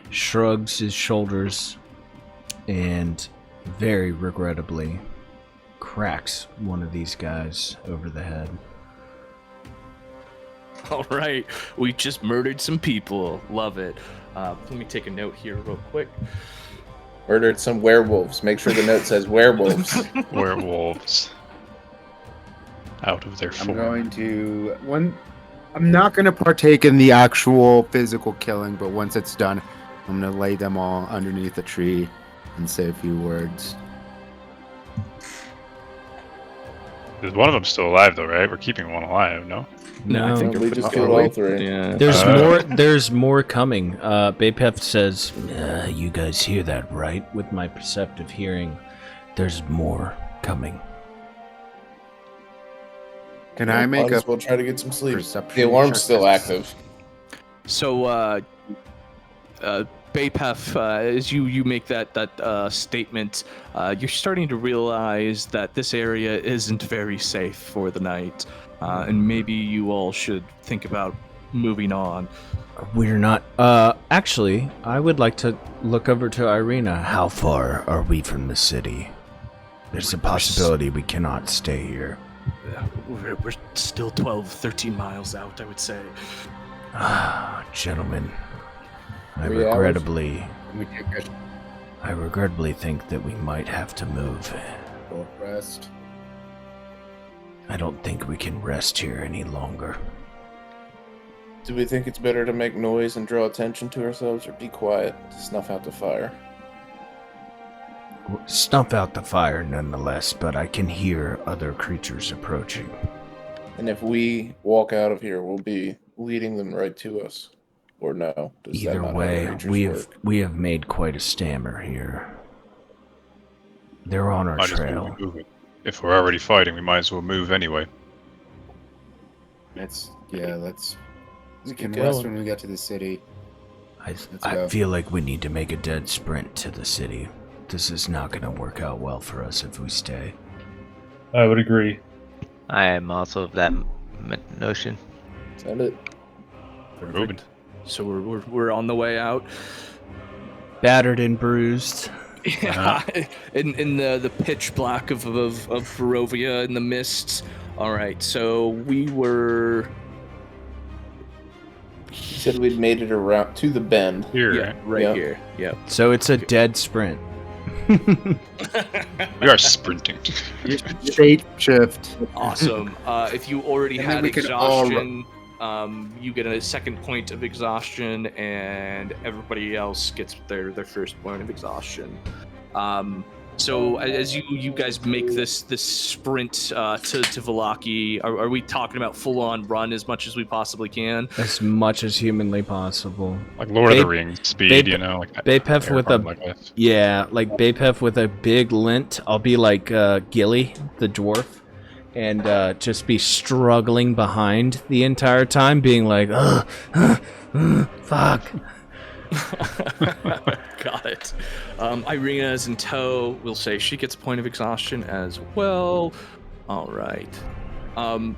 shrugs his shoulders, and very regrettably cracks one of these guys over the head. All right. We just murdered some people. Love it. Let me take a note here real quick. Murdered some werewolves. Make sure the note says werewolves. Werewolves. Out of their I'm form. going to I'm not going to partake in the actual physical killing, but once it's done, I'm going to lay them all underneath a tree and say a few words. Is one of them still alive, though, right? We're keeping one alive, no? No, I think we you're just fine. killed all three. Yeah. There's more coming. Bapef says, you guys hear that, right? With my perceptive hearing, there's more coming. Can I make Might a as well try to get some sleep. perception The alarm's check? still active. So, Bapef, as you make that statement, you're starting to realize that this area isn't very safe for the night, and maybe you all should think about moving on. We're not. Actually, I would like to look over to Irina. How far are we from the city? There's a possibility we cannot stay here. We're still 12, 13 miles out, I would say. Gentlemen, I 3 hours? regrettably We take a think that we might have to move. short rest. I don't think we can rest here any longer. Do we think it's better to make noise and draw attention to ourselves, or be quiet to snuff out the fire? Snuff out the fire nonetheless, but I can hear other creatures approaching. And if we walk out of here, we'll be leading them right to us. Or no? Does that Either not how way, the creatures work? we have made quite a stammer here. They're on our Might as well trail. be moving. If we're already fighting, we might as well move anyway. We can Keep rest going. when we get to the city. I go. feel like we need to make a dead sprint to the city. This is not going to work out well for us if we stay. I would agree. I am also of that notion. Send it. We're moving. So we're on the way out. Battered and bruised. Yeah, in the pitch black of Barovia in the mists. All right, so we were. He said we'd made it around to the bend. Here, Yeah, right Yeah. here. Yep. So it's a dead sprint. we are sprinting. Shape shift. Awesome. If you already And then had we can all exhaustion, you get a second point of exhaustion, and everybody else gets their first point of exhaustion. So as you guys make this sprint to Vallaki, are we talking about full on run as much as we possibly can? As much as humanly possible. Like Lord of the Ba- Rings speed, Ba- you know? Like Bapef with a like that. Yeah, like Bapef with a big lint. I'll be like Gilly, the dwarf, and just be struggling behind the entire time, being like, fuck. Got it. Irina is in tow. We'll say she gets a point of exhaustion as well. All right.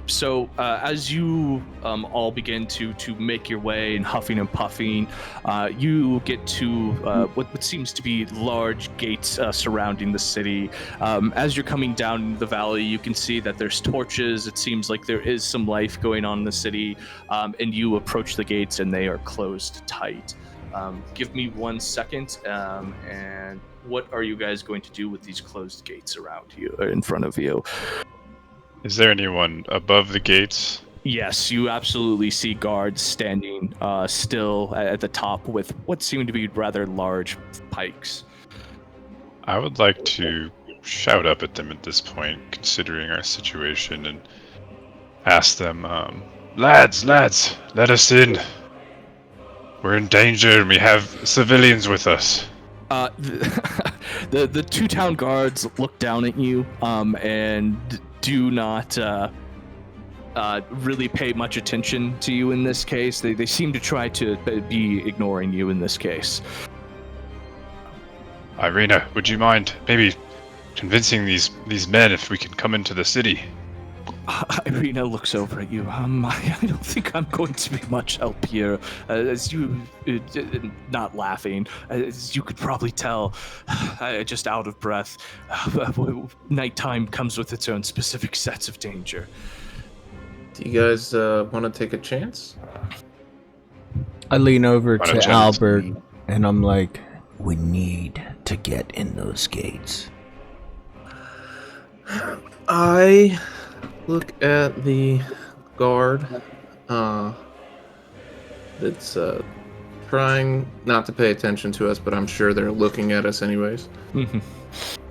So as you all begin to make your way and huffing and puffing, you get to what seems to be large gates surrounding the city. As you're coming down the valley, you can see that there's torches. It seems like there is some life going on in the city, and you approach the gates and they are closed tight. Give me 1 second, and what are you guys going to do with these closed gates around you, or in front of you? Is there anyone above the gates? Yes, you absolutely see guards standing still at the top with what seem to be rather large pikes. I would like to shout up at them at this point, considering our situation, and ask them, lads, let us in. We're in danger and we have civilians with us. The two town guards look down at you and do not really pay much attention to you in this case. They seem to try to be ignoring you in this case. Irina, would you mind maybe convincing these men if we can come into the city? Irina looks over at you. I don't think I'm going to be much help here. As you, not laughing, as you could probably tell, just out of breath. Nighttime comes with its own specific sets of danger. Do you guys want to take a chance? I lean over Why to don't you- Albert and I'm like, we need to get in those gates. I look at the guard that's trying not to pay attention to us, but I'm sure they're looking at us anyways.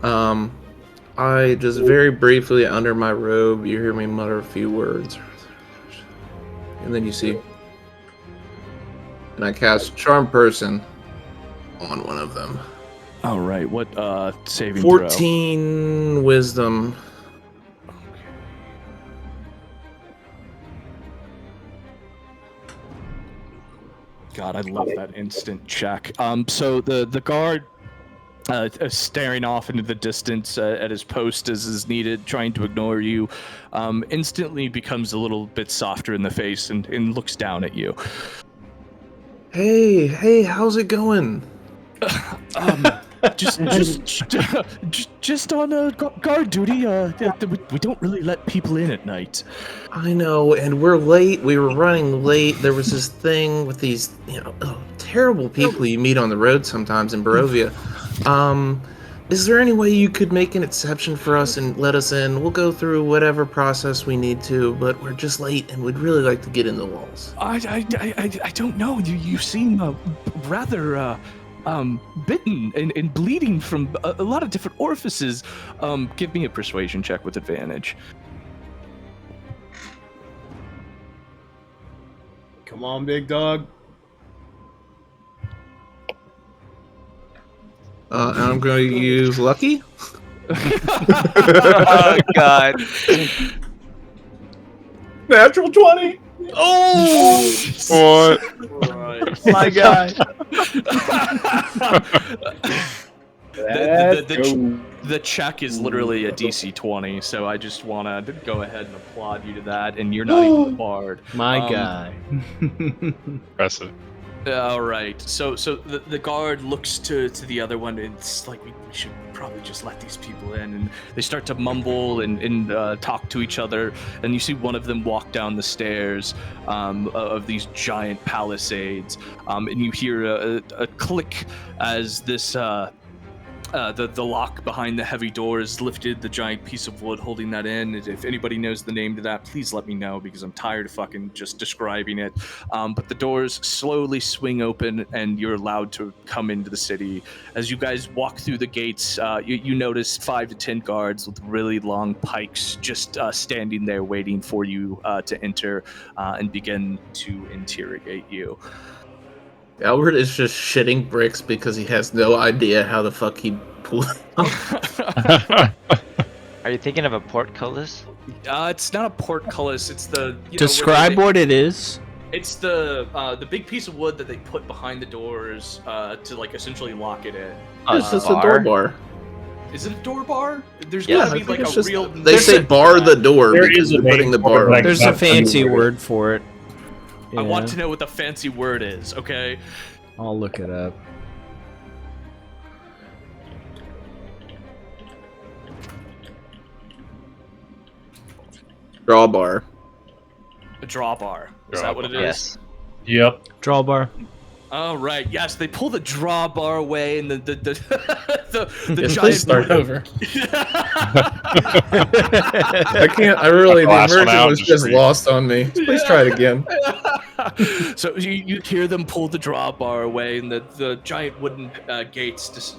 I just very briefly, under my robe, you hear me mutter a few words. And then you see. And I cast Charm Person on one of them. All right, what saving throw? 14 wisdom. God, I love that instant check. So the guard staring off into the distance at his post as is needed, trying to ignore you, instantly becomes a little bit softer in the face and looks down at you. Hey, how's it going? Just on guard duty. We don't really let people in at night. I know, and we're late. We were running late. There was this thing with these, terrible people you meet on the road sometimes in Barovia. Is there any way you could make an exception for us and let us in? We'll go through whatever process we need to, but we're just late and we'd really like to get in the walls. I don't know. You seem rather bitten and bleeding from a lot of different orifices. Give me a persuasion check with advantage. Come on, big dog. I'm going to use Lucky. Oh God! Natural 20. Oh! What? My guy. The check is literally a DC 20, so I just want to go ahead and applaud you to that, and you're not even a bard. My guy. Impressive. All right, so the guard looks to the other one, and it's like we should probably just let these people in, and they start to mumble and talk to each other, and you see one of them walk down the stairs of these giant palisades, and you hear a click as this the lock behind the heavy door is lifted, the giant piece of wood holding that in. If anybody knows the name to that, please let me know, because I'm tired of fucking just describing it. But the doors slowly swing open and you're allowed to come into the city. As you guys walk through the gates, you notice 5 to 10 guards with really long pikes just standing there waiting for you to enter and begin to interrogate you. Albert is just shitting bricks because he has no idea how the fuck he pulled. Are you thinking of a portcullis? It's not a portcullis. It's the Describe what it is. It's the big piece of wood that they put behind the doors to like essentially lock it in. It's just a door bar. Is it a door bar? There's Yeah, gotta be like a real. They say bar the door There because is a they're putting the name bar. for it, like- There's a fancy word for it. I want Yeah. to know what the fancy word is. Okay. I'll look it up. Drawbar. A drawbar. Is that what it is? Yes. Yep. Drawbar. Oh right. Yes, they pull the drawbar away, and the Yes, giant. please start over. I can't. I really. The Last one immersion out, was just just read. lost on me. Please try it again. So you hear them pull the drawbar away, and the giant wooden gates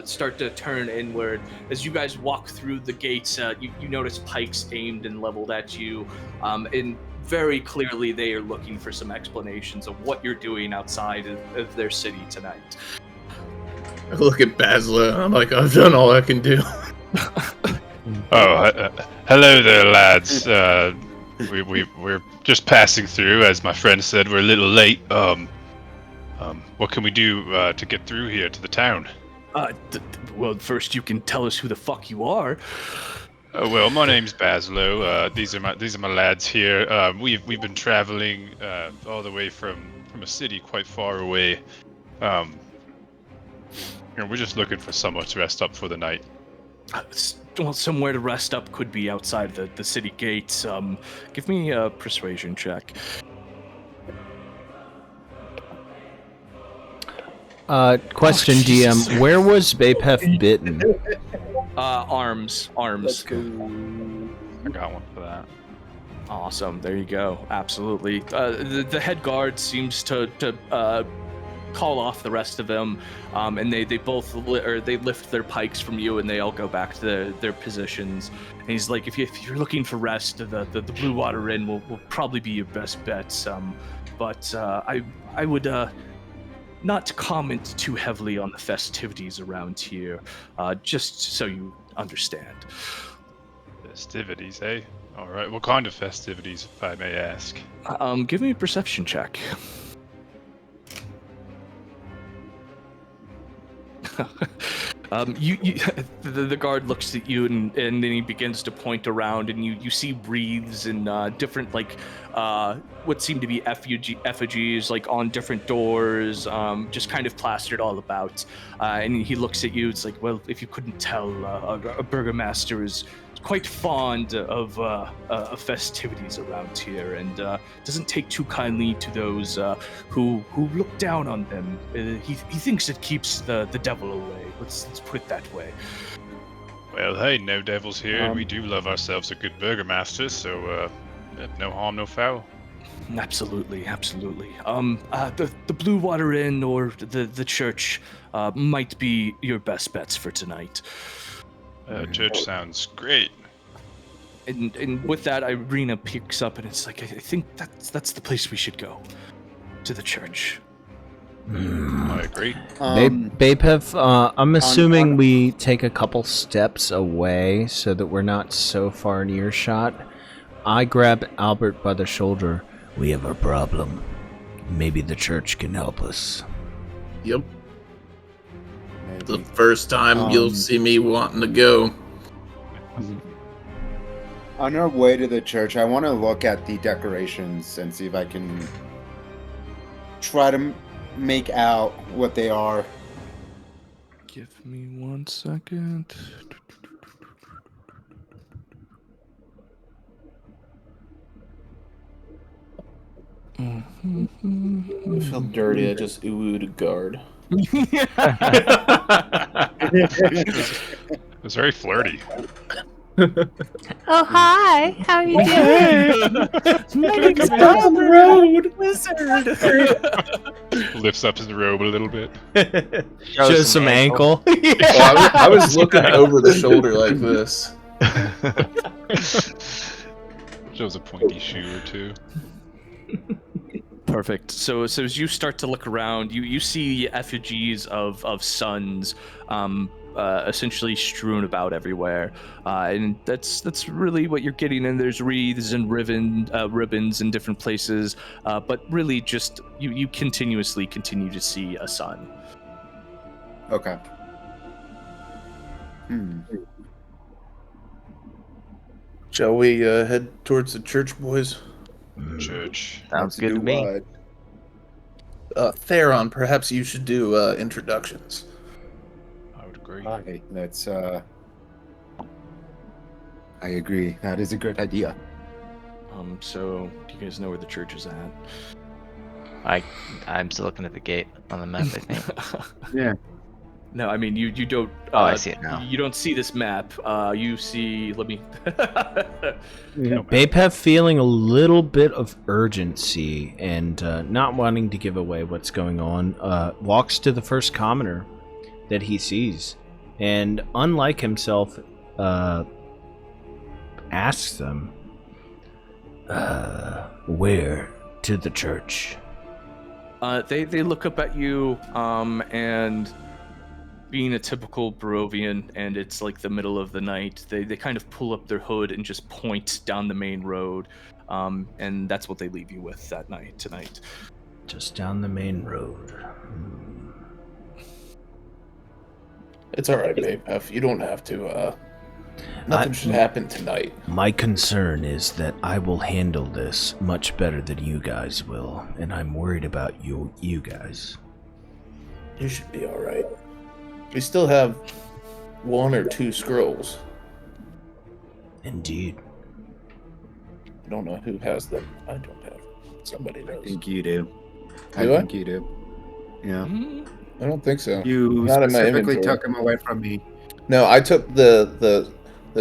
start to turn inward. As you guys walk through the gates, you notice pikes aimed and leveled at you, and very clearly they are looking for some explanations of what you're doing outside of their city tonight. I look at Bazzlo, and I'm like, I've done all I can do. Hello there, lads. We're just passing through, as my friend said. We're a little late. What can we do to get through here to the town? Well, first you can tell us who the fuck you are. Well, my name's Bazzlo. These are my lads here. We've been traveling all the way from a city quite far away. We're just looking for somewhere to rest up for the night. Well, somewhere to rest up could be outside the city gates. Give me a persuasion check. Question, DM. Where was Bapef bitten? Arms. I got one for that. Awesome. There you go. Absolutely. The head guard seems to call off the rest of them, and they both they lift their pikes from you, and they all go back to their positions. And he's like, if you're looking for rest, the Blue Water Inn will probably be your best bet. But I would not comment too heavily on the festivities around here, just so you understand. Festivities, eh? All right. What kind of festivities, if I may ask? Give me a perception check. The guard looks at you, and then he begins to point around, and you see wreaths and different, like, what seem to be effigies, like, on different doors, just kind of plastered all about. And he looks at you. It's like, well, if you couldn't tell, a burgomaster is quite fond of festivities around here, and doesn't take too kindly to those who look down on them. He thinks it keeps the devil away. Let's put it that way. Well, hey, no devils here, and we do love ourselves a good burgomaster, so no harm, no foul. Absolutely. The Blue Water Inn or the church might be your best bets for tonight. Church sounds great. And with that, Irina picks up, and it's like, I think that's the place we should go. To the church. I agree. Bapef, I'm assuming we take a couple steps away so that we're not so far in earshot. I grab Albert by the shoulder. We have a problem. Maybe the church can help us. Yep. The first time you'll see me wanting to go. On our way to the church, I want to look at the decorations and see if I can try to make out what they are. Give me 1 second. I feel dirty. I just oohed guard. It was very flirty. Oh, hi. How are you doing? My name's on the road. Wizard. Lifts up his robe a little bit. Shows some ankle. Well, I was looking over the shoulder like this. Shows a pointy shoe or two. Perfect. So as you start to look around, you see effigies of sons, essentially strewn about everywhere, and that's really what you're getting. And there's wreaths and ribbons in different places, but really just you continuously continue to see a sun. Okay. Shall we head towards the church, boys? Church. Sounds good to me. Theron, perhaps you should do introductions. I would agree. Okay, that's I agree. That is a good idea. So do you guys know where the church is at? I'm still looking at the gate on the map, I think. Yeah. No, I mean you don't. Oh, I see it now. You don't see this map. You see. Let me. Bapef, feeling a little bit of urgency and not wanting to give away what's going on, walks to the first commoner that he sees, and unlike himself, asks them, "Where to the church?" They look up at you, and being a typical Barovian, and it's like the middle of the night, they kind of pull up their hood and just point down the main road, and that's what they leave you with that night tonight. Just down the main road. It's all right, Bapef. You don't have to. Nothing should happen tonight. My concern is that I will handle this much better than you guys will, and I'm worried about you guys. You should be all right. We still have 1 or 2 scrolls. Indeed. I don't know who has them. I don't have them. Somebody does. I think you do. Do I I? think you do. Yeah. I don't think so. You Not in my specifically inventory. took them away from me. No, I took the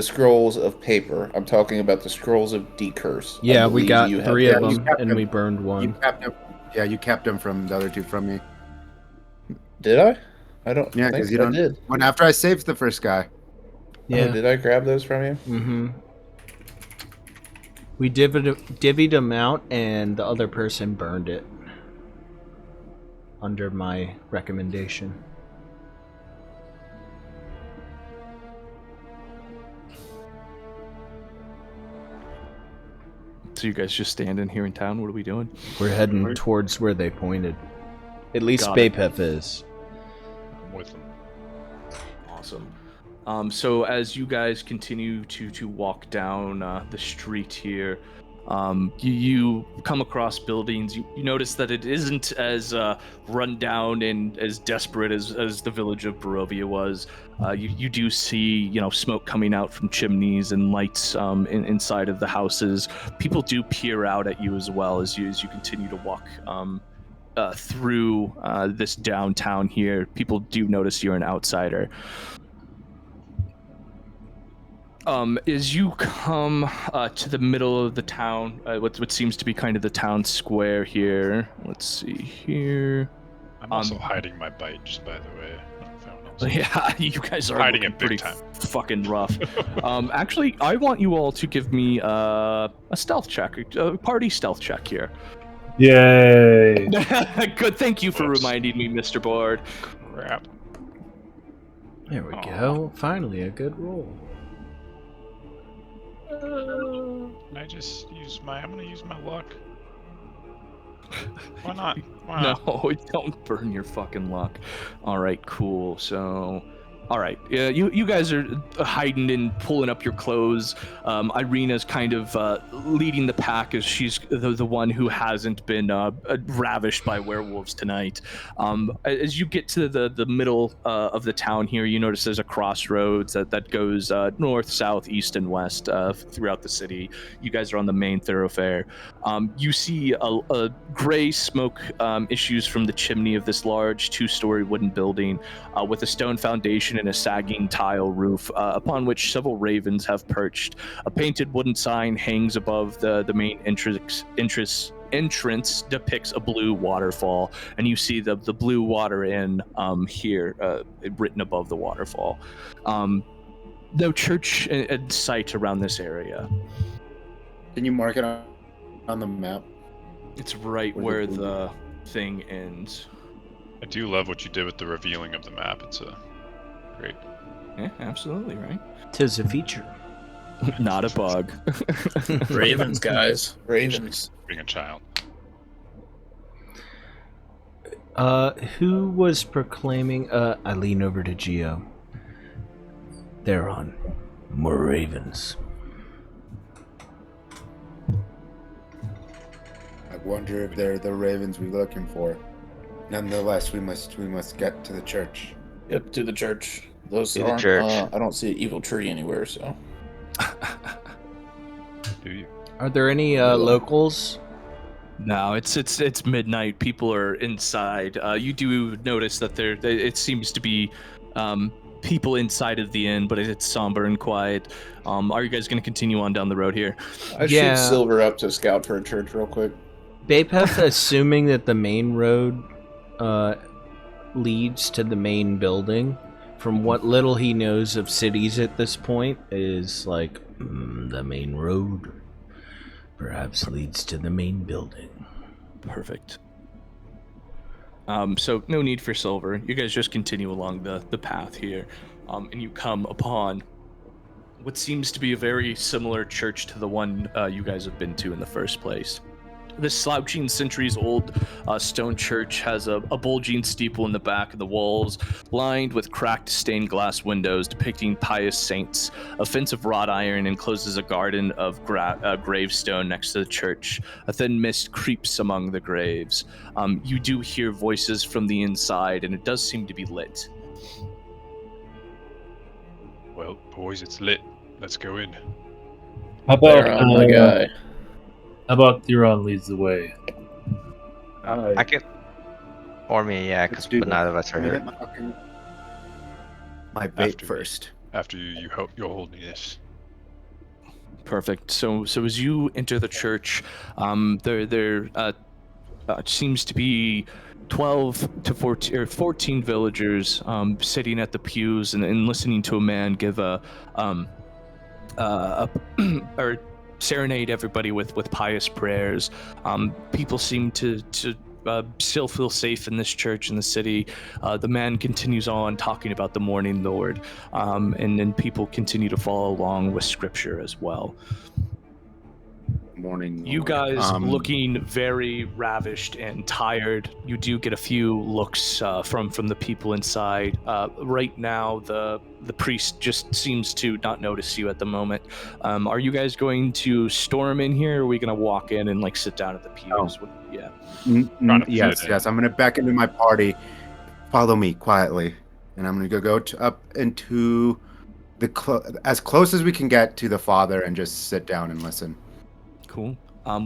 scrolls of paper. I'm talking about the scrolls of decurse. I Yeah, we believe got you have 3 of those. them, kept and them. we burned You one. kept them. Yeah, you kept them from the other 2 from me. Did I? I don't Yeah, think because you I don't. did. When after I saved the first guy. Yeah. Oh, did I grab those from you? Mm-hmm. We divvied them out, and the other person burned it. Under my recommendation. So you guys just standing here in town? What are we doing? We're heading towards where they pointed. At least Got it. Bapef is. I'm with them. Awesome. So as you guys continue to walk down the street here, you come across buildings. You notice that it isn't as run down and as desperate as the village of Barovia was. You do see, smoke coming out from chimneys and lights inside of the houses. People do peer out at you as well as you continue to walk through this downtown here. People do notice you're an outsider. As you come to the middle of the town, what seems to be kind of the town square here. Let's see here. I'm also hiding my bite, just by the way. I don't know if anyone else is. Yeah, you guys are Hiding looking it big pretty time. fucking rough. Actually, I want you all to give me a stealth check, a party stealth check here. Yay! Good, thank you for Whoops. reminding me, Mr. Board. Crap. There we Aw. go. Finally, a good roll. Can I just use I'm gonna use my luck. Why not? Why not? No, don't burn your fucking luck. All right, cool. So, all right, you guys are hiding and pulling up your clothes. Irina's kind of leading the pack as she's the one who hasn't been ravished by werewolves tonight. As you get to the middle of the town here, you notice there's a crossroads that goes north, south, east, and west throughout the city. You guys are on the main thoroughfare. You see a gray smoke issues from the chimney of this large 2-story wooden building with a stone foundation and a sagging tile roof upon which several ravens have perched. A painted wooden sign hangs above the main entrance depicts a blue waterfall, and you see the blue water inn here written above the waterfall. No church in sight around this area. Can you mark it on the map? It's right where the thing ends. I do love what you did with the revealing of the map. It's great. Yeah, absolutely right. Tis a feature. Not a bug. Ravens, guys. Ravens. Being a child. Who was proclaiming? I lean over to Geo. They're on. More ravens. I wonder if they're the ravens we're looking for. Nonetheless, we must get to the church. Yep, to the church. Those To the aren't, church. I don't see an evil tree anywhere, so. Do you? Are there any locals? No, it's midnight. People are inside. You do notice that it seems to be people inside of the inn, but it's somber and quiet. Are you guys going to continue on down the road here? I shoot Silver up to scout for a church real quick. Bapef, assuming that the main road leads to the main building, from what little he knows of cities at this point, is like, the main road perhaps leads to the main building. Perfect. So no need for Silver. You guys just continue along the path here, and you come upon what seems to be a very similar church to the one you guys have been to in the first place. This slouching centuries-old stone church has a bulging steeple in the back of the walls, lined with cracked stained glass windows depicting pious saints. A fence of wrought iron encloses a garden of gravestone next to the church. A thin mist creeps among the graves. You do hear voices from the inside, and it does seem to be lit. Well, boys, it's lit. Let's go in. How about my guy? How about Theron leads the way? I can. Or me, yeah, because neither of us are here. My bait first. After you you'll hold me this. Perfect. So as you enter the church, there seems to be 12 to 14 or 14 villagers sitting at the pews and listening to a man give or serenade everybody with pious prayers. People seem to still feel safe in this church in the city. The man continues on talking about the morning Lord, and then people continue to follow along with scripture as well. Morning Lord. You guys looking very ravished and tired. You do get a few looks from the people inside. Right now, the priest just seems to not notice you at the moment. Are you guys going to storm in here, or are we going to walk in and sit down at the pews? Oh. Yeah. Yes. I'm going to beckon to my party. Follow me quietly, and I'm going to go up into as close as we can get to the father and just sit down and listen. Cool.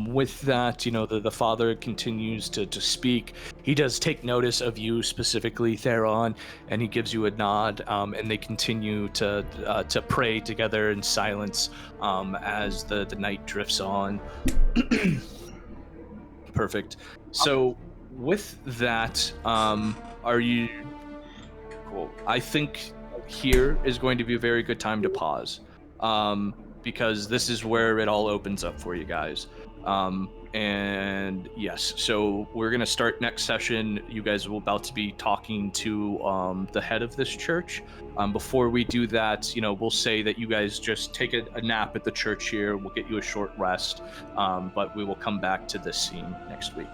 With that, the father continues to speak. He does take notice of you specifically, Theron, and he gives you a nod, and they continue to pray together in silence as the night drifts on. Perfect. So with that, are you... Cool. I think here is going to be a very good time to pause. Because this is where it all opens up for you guys. And yes, so we're gonna start next session. You guys will about to be talking to the head of this church. Before we do that, we'll say that you guys just take a nap at the church here. We'll get you a short rest, but we will come back to this scene next week.